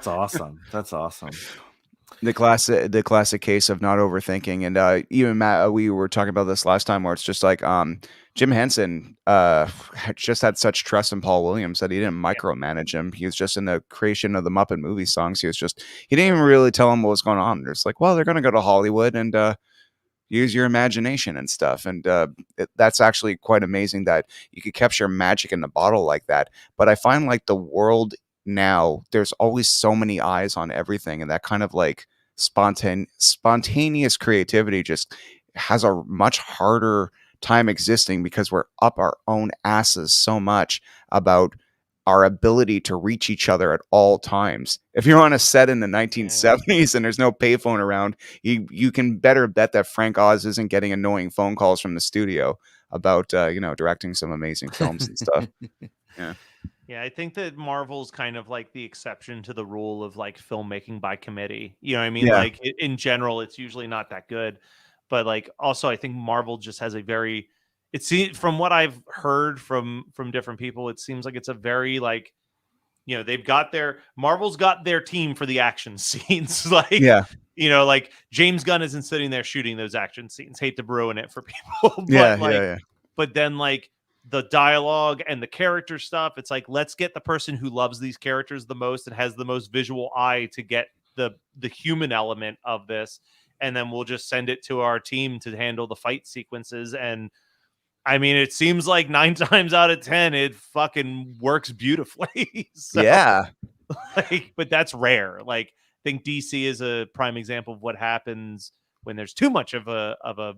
awesome. That's awesome. The classic case of not overthinking. And even Matt, we were talking about this last time, where it's just like Jim Henson just had such trust in Paul Williams that he didn't micromanage him. He was just in the creation of the Muppet movie songs. He didn't even really tell him what was going on. It's like, well, they're going to go to Hollywood and use your imagination and stuff. And that's actually quite amazing that you could capture magic in the bottle like that. But I find like the world now, there's always so many eyes on everything, and that kind of like spontaneous creativity just has a much harder time existing, because we're up our own asses so much about our ability to reach each other at all times. If you're on a set in the 1970s and there's no payphone around, you can better bet that Frank Oz isn't getting annoying phone calls from the studio about directing some amazing films and stuff. Yeah, I think that Marvel's kind of like the exception to the rule of like filmmaking by committee. You know what I mean? Like in general, it's usually not that good. But like also, I think Marvel just has from what I've heard from different people, it seems like it's a very like, Marvel's got their team for the action scenes. Like, like James Gunn isn't sitting there shooting those action scenes. Hate to ruin it for people. But but then like the dialogue and the character stuff, it's like, let's get the person who loves these characters the most and has the most visual eye to get the human element of this. And then we'll just send it to our team to handle the fight sequences. And I mean, it seems like 9 times out of 10, it fucking works beautifully. But that's rare. Like, I think DC is a prime example of what happens when there's too much of a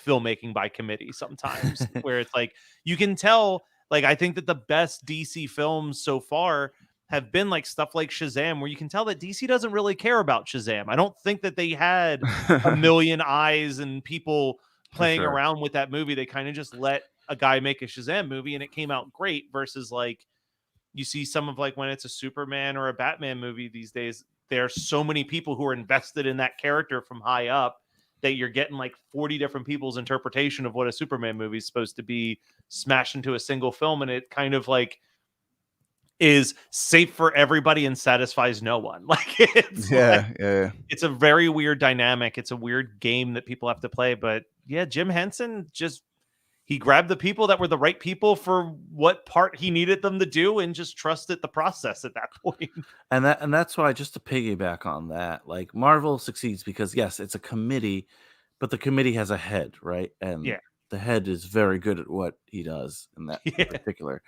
filmmaking by committee sometimes, where it's like, you can tell, like, I think that the best DC films so far have been like stuff like Shazam, where you can tell that DC doesn't really care about Shazam. I don't think that they had a million eyes and people playing around with that movie. They kind of just let a guy make a Shazam movie and it came out great, versus like you see some of like when it's a Superman or a Batman movie these days, there are so many people who are invested in that character from high up that you're getting like 40 different people's interpretation of what a Superman movie is supposed to be smashed into a single film. And it kind of like is safe for everybody and satisfies no one. Like it's it's a very weird dynamic. It's a weird game that people have to play. But yeah, Jim Henson he grabbed the people that were the right people for what part he needed them to do and just trusted the process at that point. And that's why, just to piggyback on that, like Marvel succeeds because yes, it's a committee, but the committee has a head, right? And the head is very good at what he does in that in particular.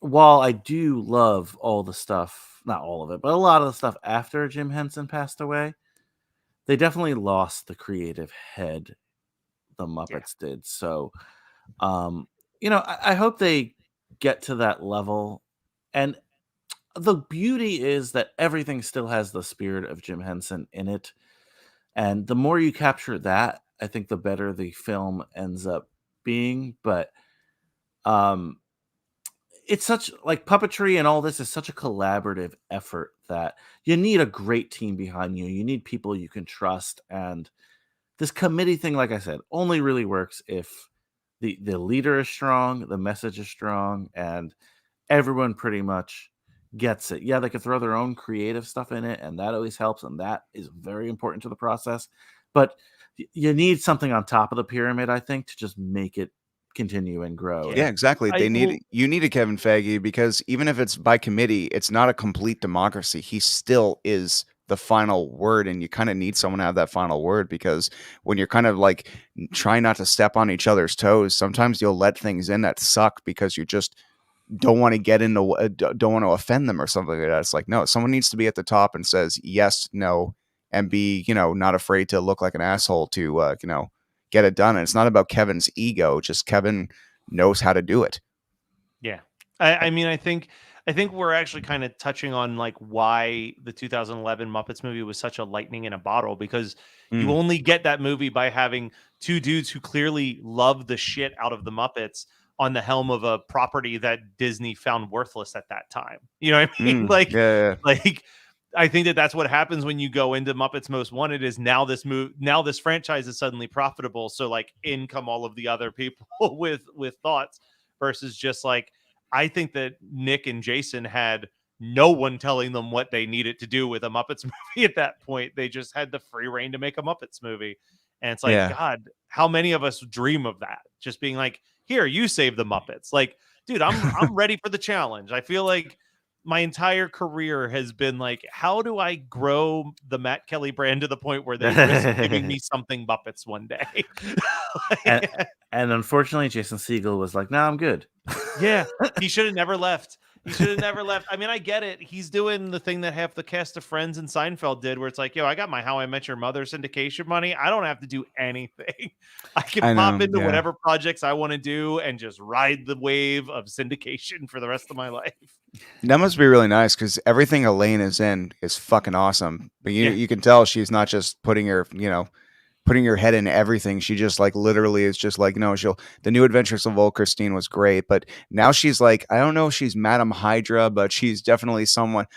while I do love all the stuff, not all of it, but a lot of the stuff after Jim Henson passed away, they definitely lost the creative head the Muppets did. So, I hope they get to that level. And the beauty is that everything still has the spirit of Jim Henson in it. And the more you capture that, I think the better the film ends up being. But um, it's such like puppetry and all this is such a collaborative effort that you need a great team behind you. You need people you can trust. And this committee thing, like I said, only really works if the leader is strong, the message is strong, and everyone pretty much gets it. Yeah, they could throw their own creative stuff in it, and that always helps, and that is very important to the process. But you need something on top of the pyramid, I think, to just make it continue and grow. Yeah, exactly. Well, You need a Kevin Feige because even if it's by committee, it's not a complete democracy. He still is the final word, and you kind of need someone to have that final word because when you're kind of like trying not to step on each other's toes, sometimes you'll let things in that suck because you just don't want to get into don't want to offend them or something like that. It's like, no, someone needs to be at the top and says yes, no, and be, not afraid to look like an asshole to, get it done. And it's not about Kevin's ego. Just Kevin knows how to do it. Yeah. I mean, I think we're actually kind of touching on like why the 2011 Muppets movie was such a lightning in a bottle, because you Mm. only get that movie by having two dudes who clearly love the shit out of the Muppets on the helm of a property that Disney found worthless at that time. You know what I mean? Mm. Yeah. Like I think that's what happens when you go into Muppets Most Wanted is now this franchise is suddenly profitable. So like in come all of the other people with thoughts versus just like, I think that Nick and Jason had no one telling them what they needed to do with a Muppets movie at that point. They just had the free reign to make a Muppets movie. And it's like, Yeah. God, how many of us dream of that? Just being like, here, you save the Muppets. Like, dude, I'm ready for the challenge. I feel like my entire career has been like, how do I grow the Matt Kelly brand to the point where they risk giving me something Muppets one day? and, and unfortunately, Jason Segel was like, "No, I'm good." Yeah, he should have never left. He should have never left. I mean, I get it. He's doing the thing that half the cast of Friends and Seinfeld did, where it's like, yo, I got my How I Met Your Mother syndication money. I don't have to do anything. I can I pop know. into Yeah. whatever projects I want to do and just ride the wave of syndication for the rest of my life. That must be really nice because everything Elaine is in is fucking awesome. But you can tell she's not just putting her head in everything. She just like literally is just like, the New Adventures of Old Christine was great, but now she's like, I don't know if she's Madame Hydra, but she's definitely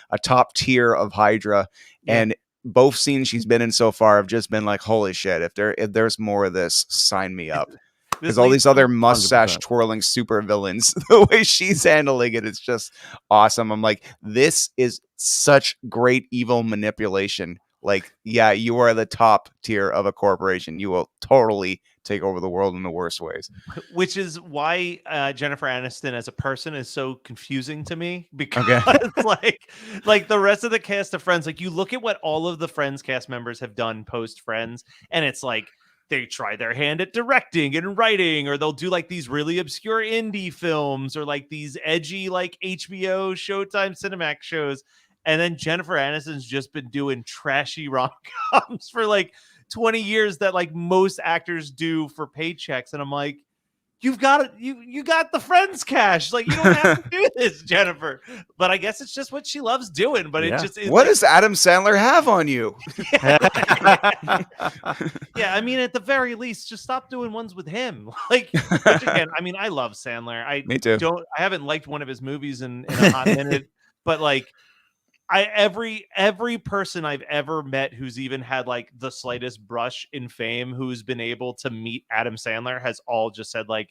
a top tier of Hydra. Yeah. And both scenes she's been in so far have just been like, holy shit, if there's more of this, sign me up. Because all these other mustache 100%. twirling super villains, the way she's handling it, it's just awesome. I'm like, this is such great evil manipulation. Like, yeah, you are the top tier of a corporation. You will totally take over the world in the worst ways. Which is why Jennifer Aniston as a person is so confusing to me, because Okay. like the rest of the cast of Friends, like you look at what all of the Friends cast members have done post Friends, and it's like they try their hand at directing and writing, or they'll do like these really obscure indie films or like these edgy like HBO Showtime Cinemax shows. And then Jennifer Aniston's just been doing trashy rom-coms for like 20 years that like most actors do for paychecks. And I'm like, you've got it. You got the Friends cash. Like, you don't have to do this, Jennifer. But I guess it's just what she loves doing. But it just is. What like, does Adam Sandler have on you? Yeah, I mean, at the very least, just stop doing ones with him. Like, which again, I mean, I love Sandler. Me too. I haven't liked one of his movies in a hot minute, but like, every person I've ever met who's even had like the slightest brush in fame who's been able to meet Adam Sandler has all just said like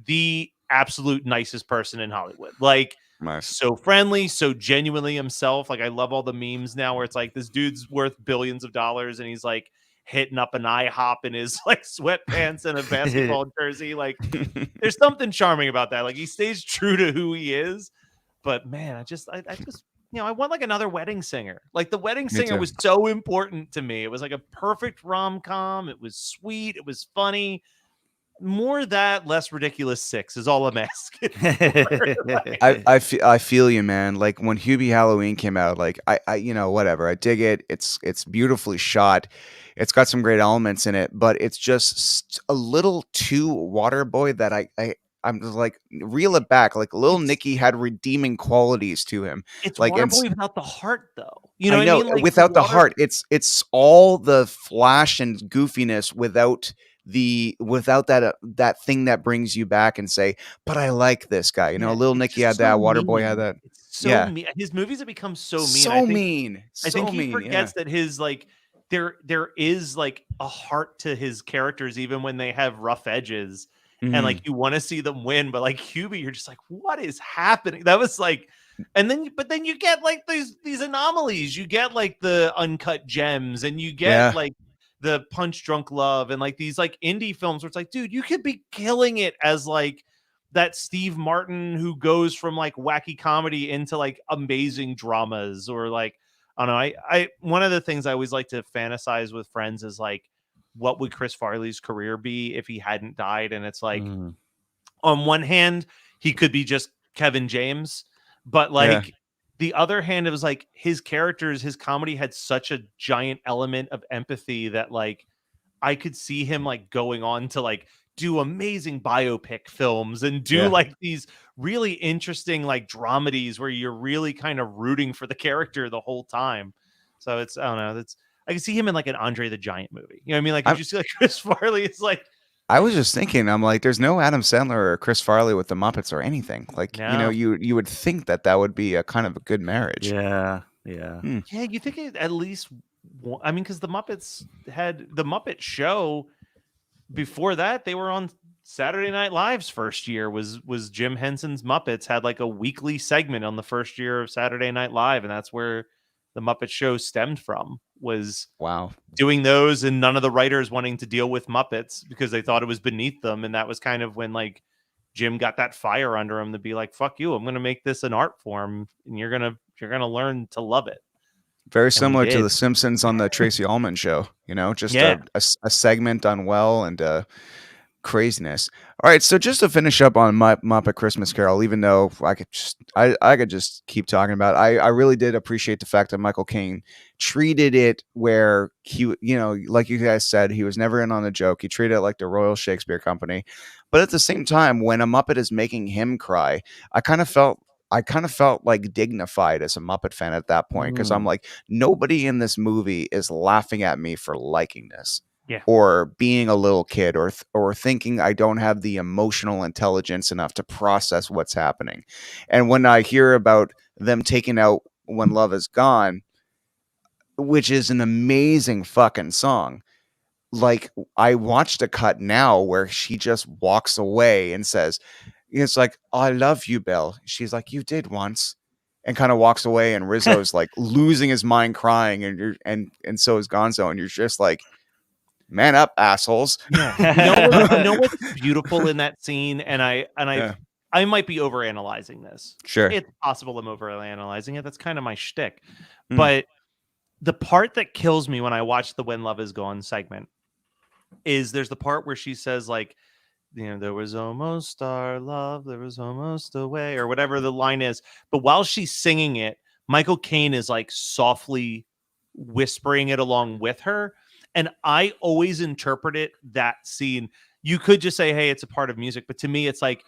the absolute nicest person in Hollywood. Like, Nice. so friendly, so genuinely himself. Like, I love all the memes now where it's like this dude's worth billions of dollars and he's like hitting up an IHOP in his like sweatpants and a basketball jersey. Like, there's something charming about that. Like, he stays true to who he is. But man, I just I want like another Wedding Singer. Like, the Wedding Me Singer too. was so important to me. It was like a perfect rom-com. It was sweet. It was funny. more that, less ridiculous 6 is all I'm asking. I feel you, man. Like when Hubie Halloween came out, like I whatever. I dig it. It's beautifully shot. It's got some great elements in it, but it's just a little too Waterboy that I'm just like, reel it back. Like Lil It's Nicky had redeeming qualities to him. it's Like and Waterboy without the heart, though. You know I what I know mean? Like without the Water. heart, it's all the flash and goofiness without that thing that brings you back and say, but I like this guy. You know, Yeah, Lil it's Nicky had just that, so Waterboy had mean. that. It's so Yeah. mean. His movies have become so mean. So mean. I think So he mean. Yeah. forgets that his like there is like a heart to his characters, even when they have rough edges. And Mhm. like you want to see them win, but like Hubie, you're just like, what is happening? That was like, and then but then you get like these anomalies. You get like the Uncut Gems, and you get Yeah. like the Punch Drunk Love, and like these like indie films where it's like, dude, you could be killing it as like that Steve Martin who goes from like wacky comedy into like amazing dramas, or like I don't know. I one of the things I always like to fantasize with friends is like, what would Chris Farley's career be if he hadn't died? And it's like, on one hand, he could be just Kevin James, but Yeah. like the other hand, it was like his characters, his comedy had such a giant element of empathy that like I could see him like going on to like do amazing biopic films and do Yeah. like these really interesting like dramedies where you're really kind of rooting for the character the whole time. So it's, I don't know, that's, I can see him in like an Andre the Giant movie. You know what I mean? Like, I'm could you see like Chris Farley is like, I was just thinking, I'm like, there's no Adam Sandler or Chris Farley with the Muppets or anything. Like, no. you would think that would be a kind of a good marriage. Yeah. Yeah, you think it at least, I mean, because the Muppets had the Muppet Show before that, they were on Saturday Night Live's first year was Jim Henson's Muppets had like a weekly segment on the first year of Saturday Night Live, and that's where the Muppet Show stemmed from, was Wow. doing those, and none of the writers wanting to deal with Muppets because they thought it was beneath them. And that was kind of when like Jim got that fire under him to be like, fuck you, I'm gonna make this an art form and you're gonna learn to love it. Very we similar to did. The Simpsons on the Tracy Ullman show, just Yeah. a segment done well and craziness. All right, so just to finish up on Muppet Christmas Carol, even though I could just keep talking about it, I really did appreciate the fact that Michael Caine treated it where he, like you guys said, he was never in on a joke. He treated it like the Royal Shakespeare Company. But at the same time, when a Muppet is making him cry, I kind of felt like dignified as a Muppet fan at that point, because I'm like, nobody in this movie is laughing at me for liking this. Yeah. Or being a little kid, or thinking I don't have the emotional intelligence enough to process what's happening. And when I hear about them taking out When Love Is Gone, which is an amazing fucking song, like I watched a cut now where she just walks away and says, it's like, I love you, Bill. She's like, you did once, and kind of walks away, and Rizzo's like losing his mind crying, and so is Gonzo, and you're just like, man up, assholes. Yeah. You know what's beautiful in that scene, and I might be overanalyzing this. Sure. It's possible I'm overanalyzing it. That's kind of my shtick. But the part that kills me when I watch the When Love Is Gone segment is there's the part where she says like, there was almost our love, there was almost a way, or whatever the line is. But while she's singing it, Michael Caine is like softly whispering it along with her. And I always interpreted that scene. You could just say, hey, it's a part of music. But to me, it's like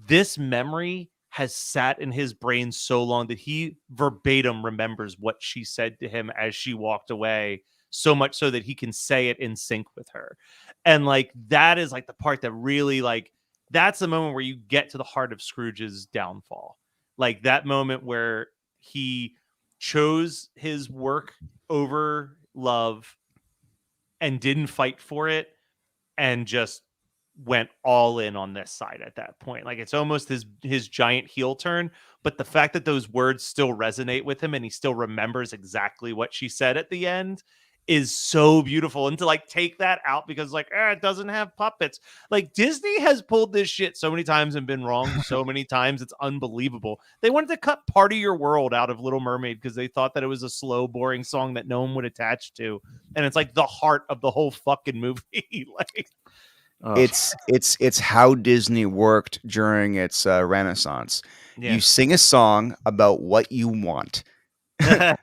this memory has sat in his brain so long that he verbatim remembers what she said to him as she walked away, so much so that he can say it in sync with her. And like, that is like the part that really like, that's the moment where you get to the heart of Scrooge's downfall. Like that moment where he chose his work over love and didn't fight for it and just went all in on this side at that point. Like it's almost his giant heel turn, but the fact that those words still resonate with him and he still remembers exactly what she said at the end is so beautiful. And to like take that out because like, it doesn't have puppets. Like Disney has pulled this shit so many times and been wrong so many times. It's unbelievable. They wanted to cut Part of Your World out of Little Mermaid because they thought that it was a slow, boring song that no one would attach to. And it's like the heart of the whole fucking movie. Like, Oh. It's how Disney worked during its Renaissance. Yeah. You sing a song about what you want. Yeah,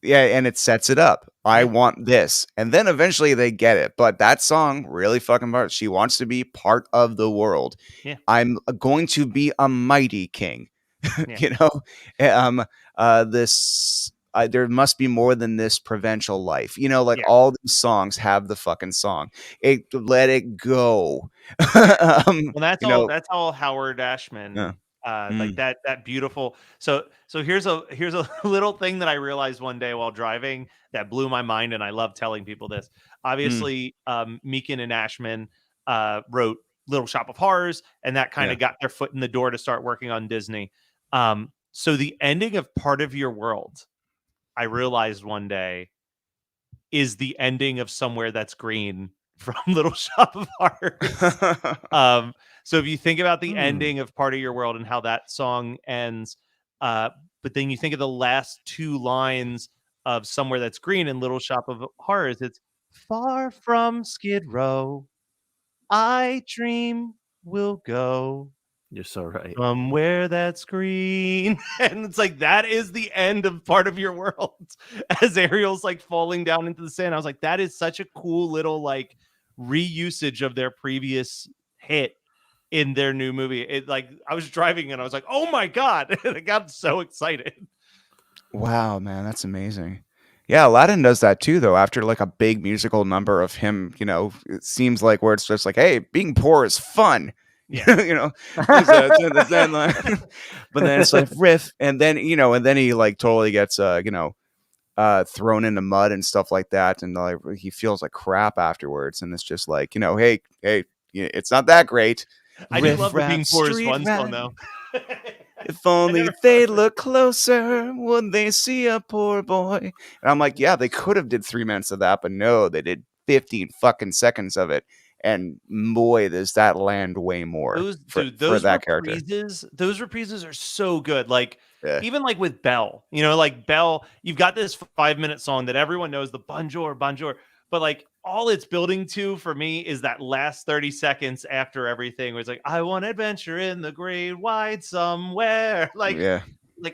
and it sets it up. I want this. And then eventually they get it. But that song really fucking part. She wants to be part of the world. Yeah. I'm going to be a mighty king. Yeah. You know, this there must be more than this provincial life. You know, like all these songs have the fucking song. Let it go. Well, that's you all. know, That's all Howard Ashman. Like that beautiful. So here's a little thing that I realized one day while driving that blew my mind, and I love telling people this. Obviously, Meakin and Ashman wrote Little Shop of Horrors, and that kind of got their foot in the door to start working on Disney. So the ending of Part of Your World, I realized one day, is the ending of Somewhere That's Green from Little Shop of Horrors. So if you think about the ending of Part of Your World and how that song ends, but then you think of the last two lines of Somewhere That's Green in Little Shop of Horrors, it's far from Skid Row, I dream we'll go. You're so right. Somewhere that's green. And it's like, that is the end of Part of Your World as Ariel's like falling down into the sand. I was like, that is such a cool little like reusage of their previous hit in their new movie. It like, I was driving and I was like, oh my God. And I got so excited. Wow, man, that's amazing. Yeah, Aladdin does that too, though. After like a big musical number of him, you know, it seems like where it's just like, hey, being poor is fun. Yeah. You know, the sand line. But then it's like riff, and then and then he like totally gets thrown into mud and stuff like that, and like he feels like crap afterwards, and it's just like hey, it's not that great. I do love the being poor is fun song though. If only they'd look closer, would they see a poor boy? And I'm like, yeah, they could have did 3 minutes of that, but no, they did 15 fucking seconds of it. And boy, does that land way more for that character. Those reprises are so good. Like even like with Belle, like Belle, you've got this 5-minute song that everyone knows, the bonjour, but like all it's building to for me is that last 30 seconds after everything where it's like, I want adventure in the great wide somewhere. Like,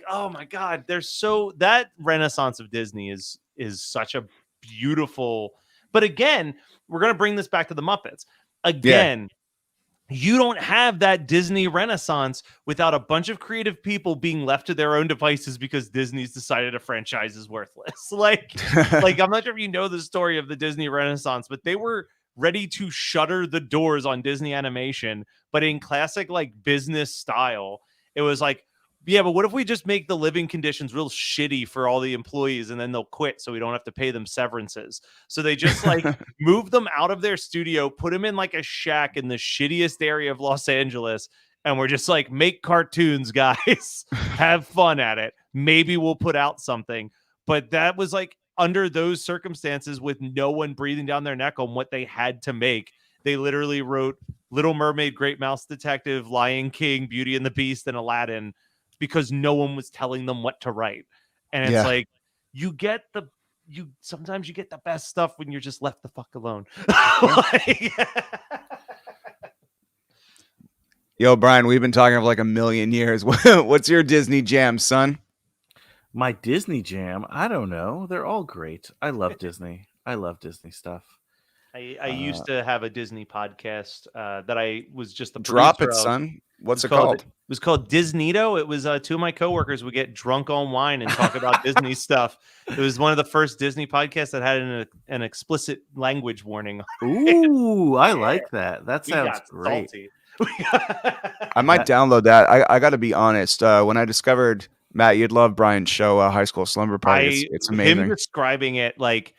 oh my God, that Renaissance of Disney is such a beautiful, but again, we're going to bring this back to the Muppets. Again, you don't have that Disney Renaissance without a bunch of creative people being left to their own devices because Disney's decided a franchise is worthless. Like I'm not sure if you know the story of the Disney Renaissance, but they were ready to shutter the doors on Disney animation, but in classic like business style, it was like, yeah, but what if we just make the living conditions real shitty for all the employees and then they'll quit so we don't have to pay them severances? So they just like moved them out of their studio, put them in like a shack in the shittiest area of Los Angeles. And we're just like, make cartoons, guys. Have fun at it. Maybe we'll put out something. But that was like under those circumstances with no one breathing down their neck on what they had to make. They literally wrote Little Mermaid, Great Mouse Detective, Lion King, Beauty and the Beast, and Aladdin, because no one was telling them what to write. And it's like, sometimes you get the best stuff when you're just left the fuck alone. Yo, Brian, we've been talking for like a million years. What's your Disney jam, son? My Disney jam? I don't know. They're all great. I love Disney. I love Disney stuff. I used to have a Disney podcast that I was just the drop it, of. son. What's it called? It was called Disneyto. It was two of my coworkers would get drunk on wine and talk about Disney stuff. It was one of the first Disney podcasts that had an explicit language warning. Ooh, I like that. That sounds great. I might download that. I got to be honest. When I discovered, Matt, you'd love Brian's show, High School Slumber Party. It's amazing. Him describing it like,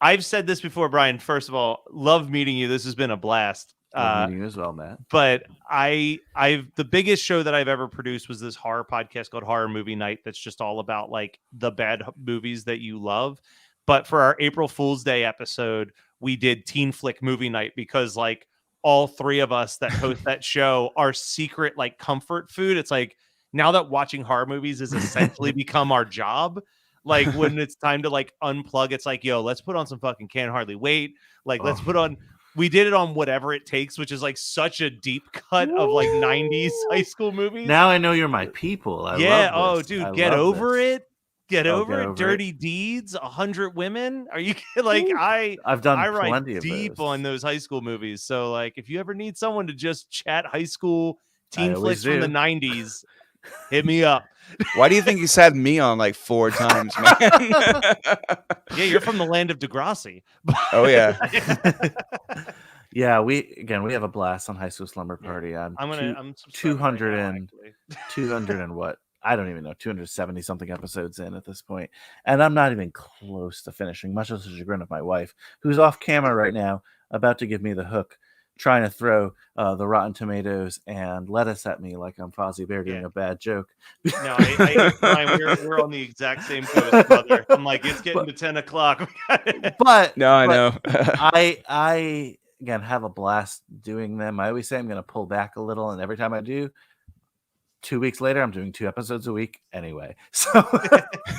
I've said this before, Brian. First of all, love meeting you. This has been a blast. Meeting you as well, Matt. But the biggest show that I've ever produced was this horror podcast called Horror Movie Night. That's just all about like the bad movies that you love. But for our April Fool's Day episode, we did Teen Flick Movie Night because like all three of us that host that show, our secret like comfort food. It's like now that watching horror movies has essentially become our job. Like when it's time to like unplug, it's like, yo, let's put on some fucking Can't Hardly Wait. Like let's put on we did it on Whatever It Takes, which is like such a deep cut of like 90s high school movies. Now I know you're my people. I love this. Dude, I Get love Over this. It. Get over it. Over Dirty It. Deeds, 100 Women. Are you like Ooh, I've done write plenty of deep those. on those high school movies. So like if you ever need someone to just chat high school teen flicks from the 90s, hit me up. Why do you think he's had me on like 4 times, man? Yeah, you're from the land of Degrassi. Oh yeah. Yeah, we have a blast on High School Slumber Party. I'm 200 and 200 and what? I don't even know, 270 something episodes in at this point. And I'm not even close to finishing, much to the chagrin of my wife, who's off camera right now, about to give me the hook, trying to throw the Rotten Tomatoes and lettuce at me like I'm Fozzie Bear doing a bad joke. No, Brian, we're on the exact same coast, brother. I'm like, it's getting to 10 o'clock. I know. I again have a blast doing them. I always say I'm going to pull back a little, and every time I do, 2 weeks later, I'm doing 2 episodes a week anyway. So,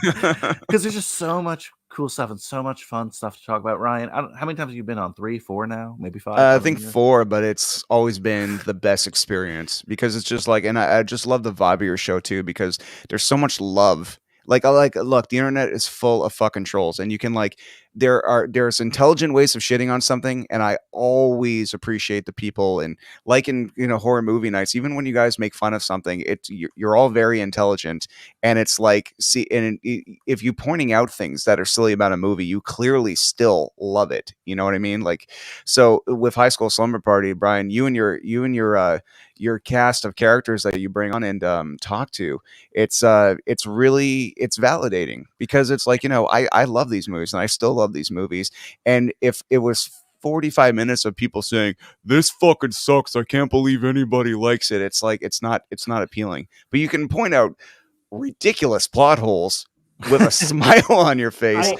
because there's just so much cool stuff and so much fun stuff to talk about. Ryan, how many times have you been on? 3, 4 now? Maybe 5? I think 4, but it's always been the best experience because it's just like, and I just love the vibe of your show too because there's so much love. Look, the internet is full of fucking trolls, and you can there's intelligent ways of shitting on something, and I always appreciate the people, and like in horror movie nights, even when you guys make fun of something, you're all very intelligent, and it's like, see, and if you're pointing out things that are silly about a movie, you clearly still love it. You know what I mean? Like, so with High School Slumber Party, Brian, you and your cast of characters that you bring on and talk to, it's validating because it's like, I love these movies and I still love these movies. And if it was 45 minutes of people saying this fucking sucks, I can't believe anybody likes it, it's like it's not appealing. But you can point out ridiculous plot holes with a smile on your face.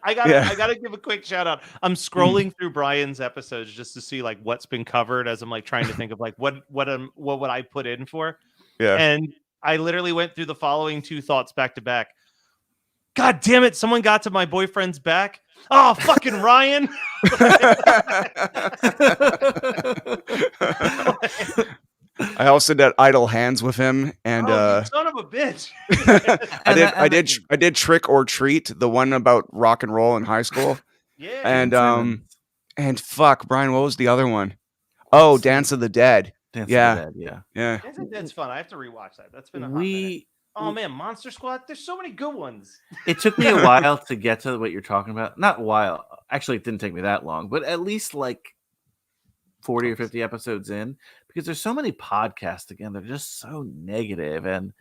I gotta give a quick shout out. I'm scrolling through Brian's episodes just to see like what's been covered as I'm like trying to think of like what would I put in for. Yeah. And I literally went through the following 2 thoughts back to back. God damn it, someone got to my boyfriend's back. Oh, fucking Ryan. I also did Idle Hands with him, and you son of a bitch. I did Trick or Treat, the one about rock and roll in high school. Yeah. And fuck, Brian, what was the other one? Oh, Dance of the Dead. Dance of the Dead, yeah. Dance of the Dead's fun. I have to rewatch that. That's been a hot minute. Oh man, Monster Squad. There's so many good ones. It took me a while to get to what you're talking about. Not a while. Actually, it didn't take me that long, but at least like 40 or 50 episodes in, because there's so many podcasts again. They're just so negative. And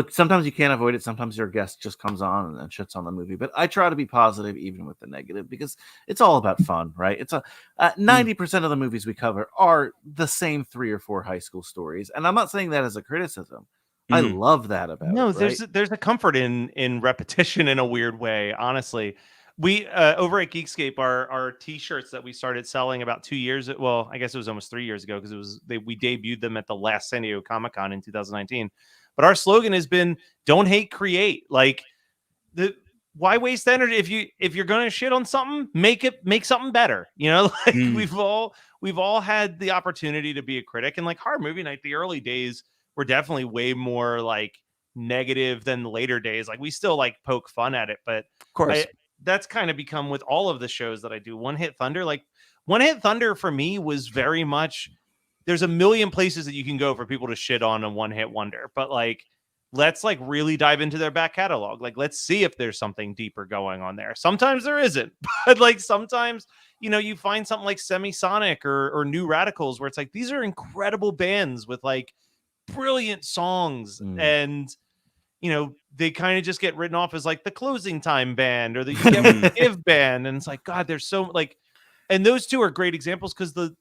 sometimes you can't avoid it. Sometimes your guest just comes on and shits on the movie. But I try to be positive even with the negative because it's all about fun, right? It's 90% of the movies we cover are the same 3 or 4 high school stories. And I'm not saying that as a criticism. I love that about it. There's a comfort in repetition in a weird way. Honestly, we over at Geekscape, our T-shirts that we started selling about 2 years. Well, I guess it was almost 3 years ago because we debuted them at the last San Diego Comic-Con in 2019. But our slogan has been "Don't hate, create." Like why waste energy if you're going to shit on something, make something better. Like we've all had the opportunity to be a critic, and like Horror Movie Night, the early days were definitely way more like negative than the later days. Like we still like poke fun at it, but of course that's kind of become with all of the shows that I do. One Hit Thunder, like One Hit Thunder for me was very much, there's a million places that you can go for people to shit on a one hit wonder, but like, let's like really dive into their back catalog. Like, let's see if there's something deeper going on there. Sometimes there isn't, but like sometimes, you find something like Semisonic or New Radicals where it's like, these are incredible bands with like brilliant songs and they kind of just get written off as like the Closing Time band or the You Get What You Give band, and it's like, God, there's so like, and those two are great examples because the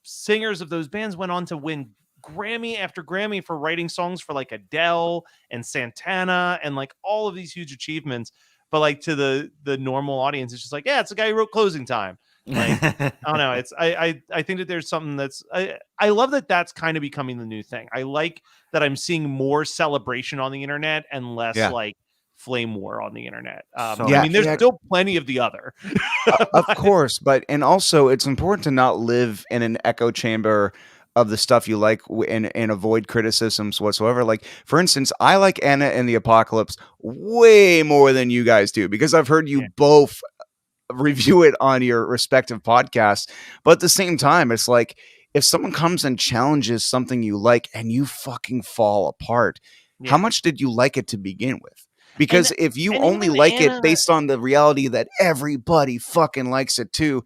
singers of those bands went on to win Grammy after Grammy for writing songs for like Adele and Santana and like all of these huge achievements, but like to the normal audience it's just like, yeah, it's the guy who wrote Closing Time. Like, I don't know. It's I think that there's something that's I love that's kind of becoming the new thing. I like that I'm seeing more celebration on the internet and less like flame war on the internet. So I mean, there's yeah. still plenty of the other. Of course, and also it's important to not live in an echo chamber of the stuff you like and avoid criticisms whatsoever. Like, for instance, I like Anna and the Apocalypse way more than you guys do because I've heard you both review it on your respective podcasts. But at the same time, it's like if someone comes and challenges something you like and you fucking fall apart, how much did you like it to begin with? Because if you only like it based on the reality that everybody fucking likes it too,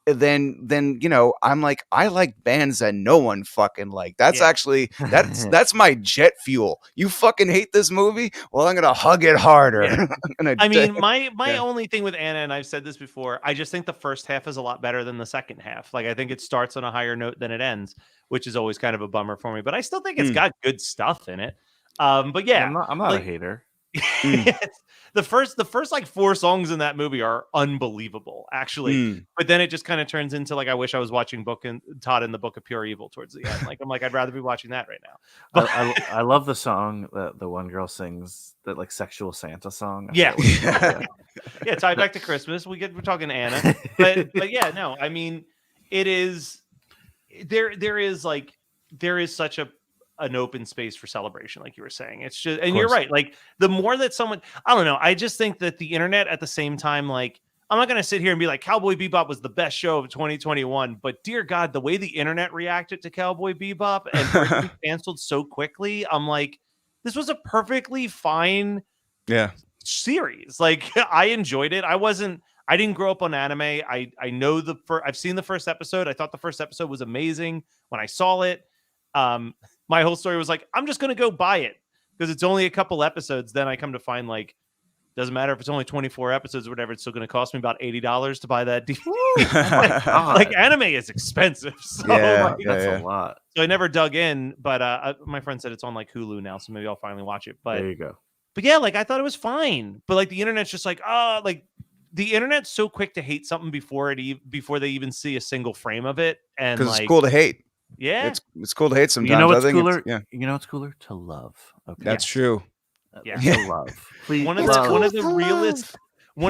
then you know, I'm like, I like bands that no one fucking like. That's actually that's my jet fuel. You fucking hate this movie? Well, I'm gonna hug it harder. I mean, my only thing with Anna, and I've said this before, I just think the first half is a lot better than the second half. Like, I think it starts on a higher note than it ends, which is always kind of a bummer for me. But I still think it's got good stuff in it. But yeah, I'm not a hater. The first like 4 songs in that movie are unbelievable, actually. But then it just kind of turns into like, I wish I was watching Todd in the Book of Pure Evil towards the end. Like, I'm like, I'd rather be watching that right now. But I love the song that the one girl sings, that like sexual Santa song. Yeah. Tie back to Christmas. We're talking Anna, but yeah, no, I mean, it is there is such an open space for celebration, like you were saying. It's just, and you're right. Like, the more that someone, I don't know, I just think that the internet at the same time, like, I'm not going to sit here and be like, Cowboy Bebop was the best show of 2021, but dear God, the way the internet reacted to Cowboy Bebop and for it to be canceled so quickly, I'm like, this was a perfectly fine series. Like, I enjoyed it. I didn't grow up on anime. I know I've seen the first episode. I thought the first episode was amazing when I saw it. My whole story was like, I'm just going to go buy it because it's only a couple episodes. Then I come to find, like, doesn't matter if it's only 24 episodes or whatever. It's still going to cost me about $80 to buy that DVD. Like, anime is expensive. So that's a lot. So I never dug in, but my friend said it's on like Hulu now. So maybe I'll finally watch it. But there you go. But yeah, like, I thought it was fine. But like, the internet's just like, like, the internet's so quick to hate something before they even see a single frame of it. And because it's cool to hate. Yeah, it's cool to hate sometimes. You know what's cooler? You know what's cooler? To love. Okay, that's true. To love. Please, one of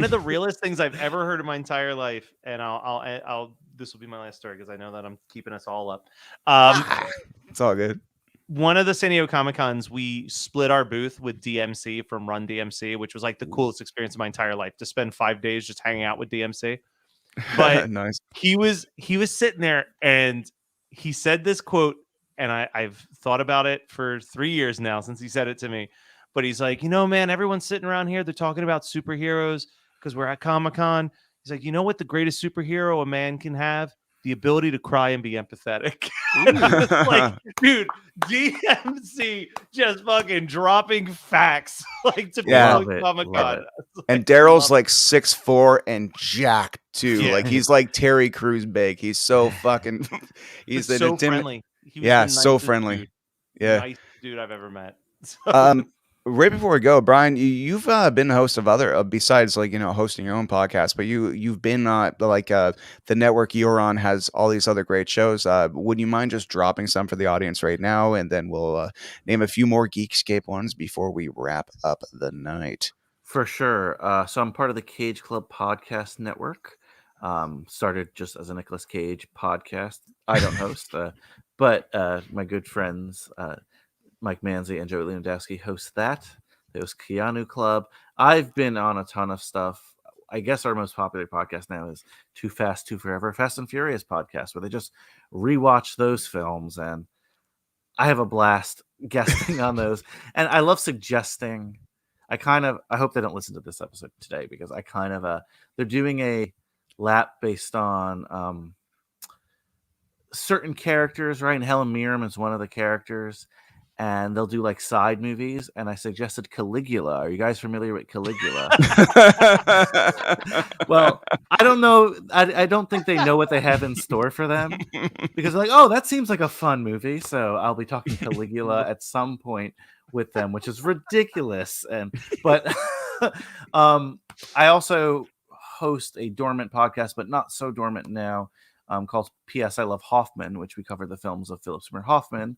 the realest things I've ever heard in my entire life, and I'll this will be my last story because I know that I'm keeping us all up. It's all good. One of the San Diego Comic-Cons, we split our booth with DMC from Run DMC, which was like the coolest experience of my entire life, to spend 5 days just hanging out with DMC. But nice. He was sitting there and he said this quote, and I've thought about it for 3 years now since he said it to me. But he's like, you know, man, everyone's sitting around here. They're talking about superheroes because we're at Comic-Con. He's like, you know what the greatest superhero a man can have? The ability to cry and be empathetic. And I was like, dude, DMC just fucking dropping facts like to people at Comic-Con. And Daryl's like 6'4" and jacked too. Yeah. Like, he's like Terry Crews big. He's so fucking he's so friendly. So friendly. Dude. Yeah. Nicest dude I've ever met. Right before we go, Brian, you've been the host of other besides, like, you know, hosting your own podcast, but you've been the network you're on has all these other great shows. Would you mind just dropping some for the audience right now, and then we'll name a few more Geekscape ones before we wrap up the night? For sure. So I'm part of the Cage Club Podcast Network. Started just as a Nicolas Cage podcast. I don't host, but my good friends Mike Manzi and Joey Lewandowski host that. They host Keanu Club. I've been on a ton of stuff. I guess our most popular podcast now is Too Fast, Too Forever, Fast and Furious podcast, where they just rewatch those films. And I have a blast guesting on those. And I love suggesting. I hope they don't listen to this episode today, because they're doing a lap based on certain characters, right? And Helen Mirren is one of the characters. And they'll do like side movies, and I suggested Caligula. Are you guys familiar with Caligula? Well, I don't know. I don't think they know what they have in store for them, because they're like, oh, that seems like a fun movie. So I'll be talking Caligula at some point with them, which is ridiculous. But I also host a dormant podcast, but not so dormant now, called P.S. I Love Hoffman, which we cover the films of Philip Seymour Hoffman,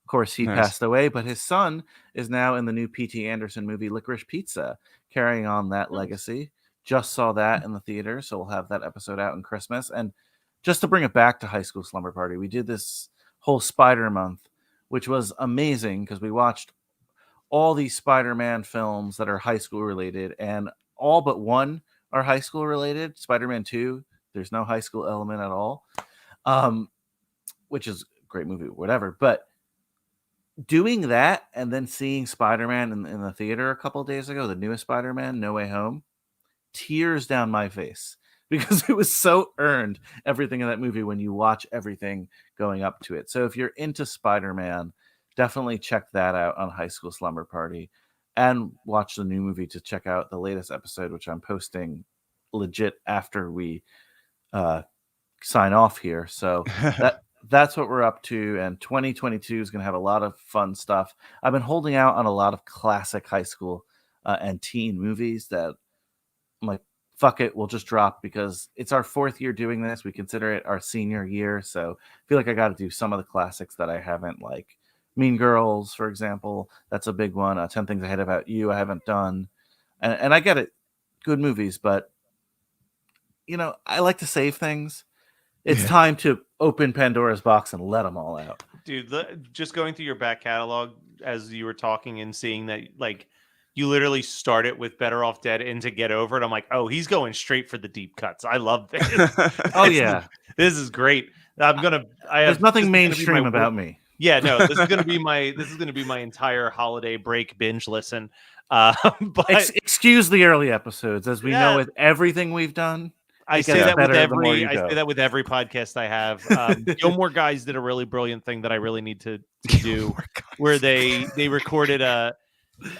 course, he Nice. passed away, but his son is now in the new P.T. Anderson movie Licorice Pizza, carrying on that legacy. Just saw that in the theater, so we'll have that episode out in Christmas. And just to bring it back to High School Slumber Party, we did this whole Spider Month, which was amazing because we watched all these Spider-Man films that are high school related, and all but one are high school related. Spider-Man 2, there's no high school element at all, which is a great movie, whatever. But doing that and then seeing Spider-Man in the theater a couple of days ago, the newest Spider-Man, No Way Home, tears down my face because it was so earned, everything in that movie, when you watch everything going up to it. So if you're into Spider-Man, definitely check that out on High School Slumber Party, and watch the new movie to check out the latest episode, which I'm posting legit after we sign off here. So that's what we're up to. And 2022 is going to have a lot of fun stuff. I've been holding out on a lot of classic high school and teen movies that I'm like, fuck it, we'll just drop because it's our 4th year doing this. We consider it our senior year. So I feel like I got to do some of the classics that I haven't, like Mean Girls, for example. That's a big one. 10 Things I Hate About You, I haven't done. And I get it. Good movies, but, I like to save things. It's time to open Pandora's box and let them all out. Dude, just going through your back catalog as you were talking and seeing that, like, you literally start it with Better Off Dead and To Get Over It. I'm like, oh, he's going straight for the deep cuts. I love this. This is great. There's nothing mainstream about me. Yeah, no, this is gonna be my entire holiday break binge listen. But excuse the early episodes, as we know with everything we've done. I say that with every podcast I have. Gilmore Guys did a really brilliant thing that I really need to do, where they recorded a.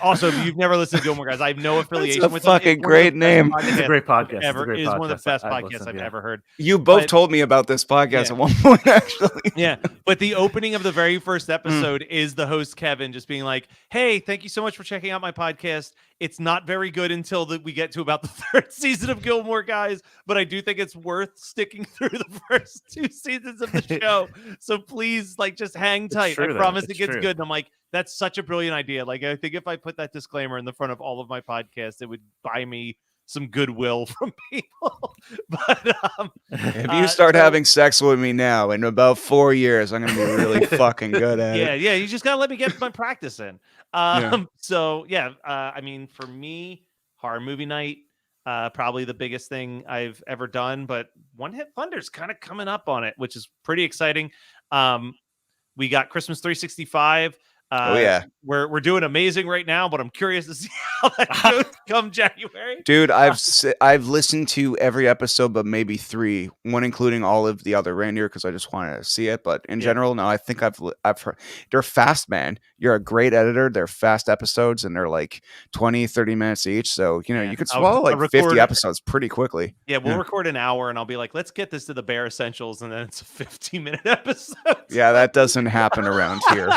Also, if you've never listened to Gilmore Guys, I have no affiliation with them. Fucking great name. It's a great podcast. It is one of the best podcasts I've ever heard. You both told me about this podcast at one point, actually. Yeah, but the opening of the very first episode is the host, Kevin, just being like, hey, thank you so much for checking out my podcast. It's not very good until we get to about the 3rd season of Gilmore Guys, but I do think it's worth sticking through the first 2 seasons of the show. So please, just hang tight. I promise it gets good. And I'm like, that's such a brilliant idea. Like, I think if I put that disclaimer in the front of all of my podcasts, it would buy me some goodwill from people. But if you start having sex with me now, in about 4 years, I'm going to be really fucking good at it. Yeah. You just got to let me get my practice in. So I mean, for me, horror movie night, probably the biggest thing I've ever done, but One Hit Wonder's kind of coming up on it, which is pretty exciting. We got Christmas 365. We're doing amazing right now, but I'm curious to see how that goes come January. Dude, I've listened to every episode, but maybe 3, one including all of the other reindeer because I just wanted to see it. But in general, no, I think I've heard they're fast, man. You're a great editor. They're fast episodes, and they're like 20, 30 minutes each. So you could swallow 50 episodes pretty quickly. Yeah, we'll record an hour, and I'll be like, let's get this to the bare essentials, and then it's a 15-minute episode. Yeah, that doesn't happen around here.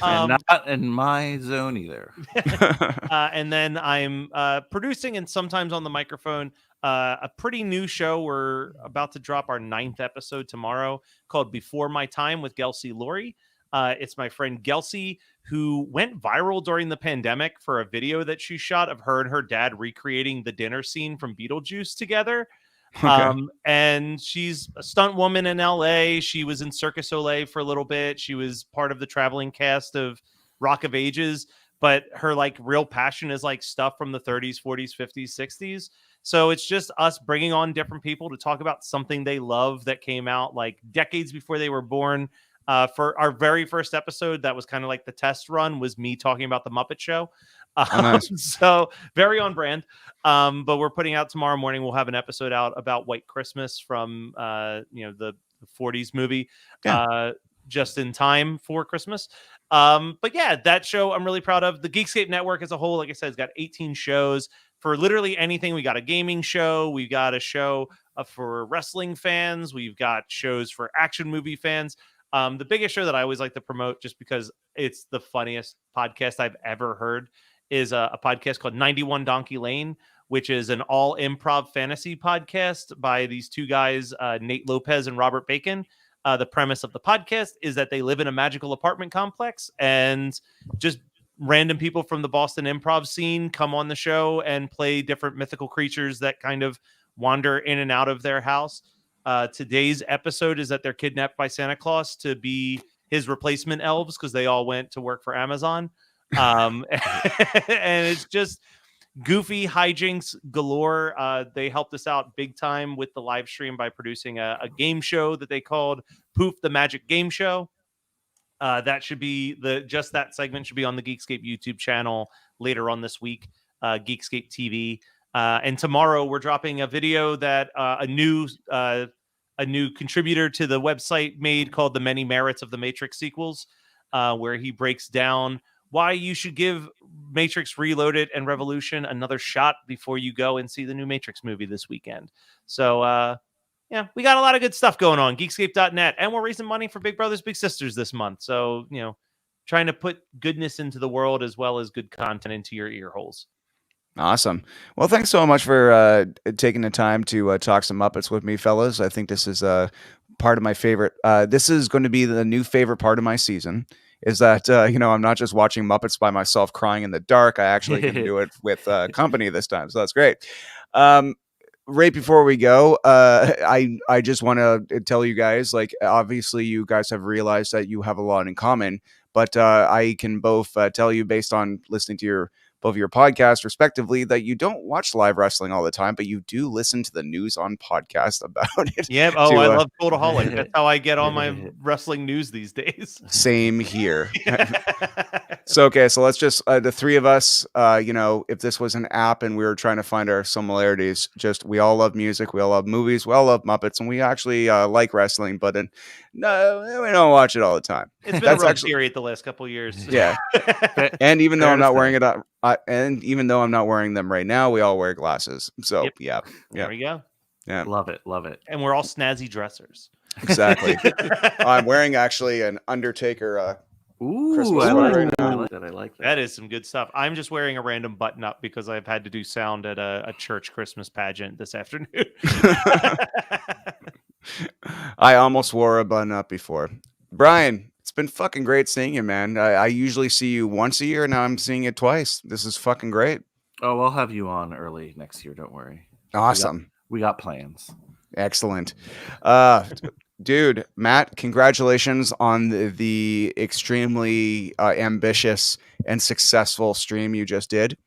And not in my zone either. And then I'm producing and sometimes on the microphone a pretty new show. We're about to drop our 9th episode tomorrow called Before My Time with Gelsey Laurie. It's my friend Gelsey, who went viral during the pandemic for a video that she shot of her and her dad recreating the dinner scene from Beetlejuice together. Okay. And she's a stunt woman in LA. She was in Circus Olay for a little bit. She was part of the traveling cast of Rock of Ages, but her real passion is stuff from the 30s, 40s, 50s, 60s. So it's just us bringing on different people to talk about something they love that came out decades before they were born. For our very first episode, that was kind of the test run, was me talking about the Muppet Show. Nice. So very on brand. But we're putting out tomorrow morning. We'll have an episode out about White Christmas from the 40s movie, just in time for Christmas. But yeah, that show I'm really proud of. The Geekscape Network as a whole, like I said, has got 18 shows for literally anything. We got a gaming show. We've got a show for wrestling fans. We've got shows for action movie fans. The biggest show that I always like to promote, just because it's the funniest podcast I've ever heard, is a podcast called 91 Donkey Lane, which is an all improv fantasy podcast by these two guys, Nate Lopez and Robert Bacon. The premise of the podcast is that they live in a magical apartment complex, and just random people from the Boston improv scene come on the show and play different mythical creatures that kind of wander in and out of their house. Today's episode is that they're kidnapped by Santa Claus to be his replacement elves because they all went to work for Amazon. And it's just goofy hijinks galore. They helped us out big time with the live stream by producing a game show that they called Poof the Magic Game Show. That should be that segment should be on the Geekscape YouTube channel later on this week, Geekscape TV. And tomorrow we're dropping a video that a new contributor to the website made called The Many Merits of the Matrix Sequels, where he breaks down why you should give Matrix Reloaded and Revolution another shot before you go and see the new Matrix movie this weekend. So, yeah, we got a lot of good stuff going on, geekscape.net, and we're raising money for Big Brothers Big Sisters this month. So, trying to put goodness into the world as well as good content into your ear holes. Awesome. Well, thanks so much for taking the time to talk some Muppets with me, fellas. I think this is part of my favorite. This is going to be the new favorite part of my season. Is that I'm not just watching Muppets by myself crying in the dark. I actually can do it with company this time, so that's great. Right before we go, I just want to tell you guys, like, obviously you guys have realized that you have a lot in common, but I can both tell you based on listening to both of your podcasts respectively that you don't watch live wrestling all the time, but you do listen to the news on podcast about it. Yeah. Oh, I love Cultaholic. That's how I get all my wrestling news these days. Same here. So let's just the three of us, if this was an app and we were trying to find our similarities, we all love music, we all love movies, we all love Muppets, and we actually like wrestling, but no, we don't watch it all the time. It's been a rough period the last couple of years. Yeah. And even though I'm not wearing it, and even though I'm not wearing them right now, we all wear glasses. So yeah. There we go. Yeah. Love it. And we're all snazzy dressers. Exactly. I'm wearing actually an Undertaker Christmas I like right that. now. I like that. That is some good stuff. I'm just wearing a random button up because I've had to do sound at a church Christmas pageant this afternoon. I almost wore a button up before. Brian, it's been fucking great seeing you, man. I usually see you once a year. Now I'm seeing you twice. This is fucking great. Oh, I'll have you on early next year. Don't worry. Awesome. We got plans. Excellent. Dude, Matt, congratulations on the extremely ambitious and successful stream you just did.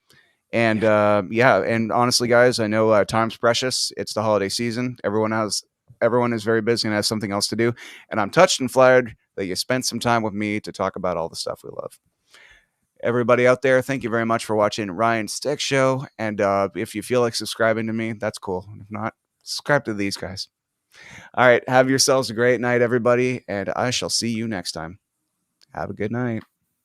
And and honestly, guys, I know time's precious. It's the holiday season. Everyone is very busy and has something else to do. And I'm touched and flattered that you spent some time with me to talk about all the stuff we love. Everybody out there, thank you very much for watching Ryan's Stick Show. And if you feel like subscribing to me, that's cool. If not, subscribe to these guys. All right. Have yourselves a great night, everybody. And I shall see you next time. Have a good night.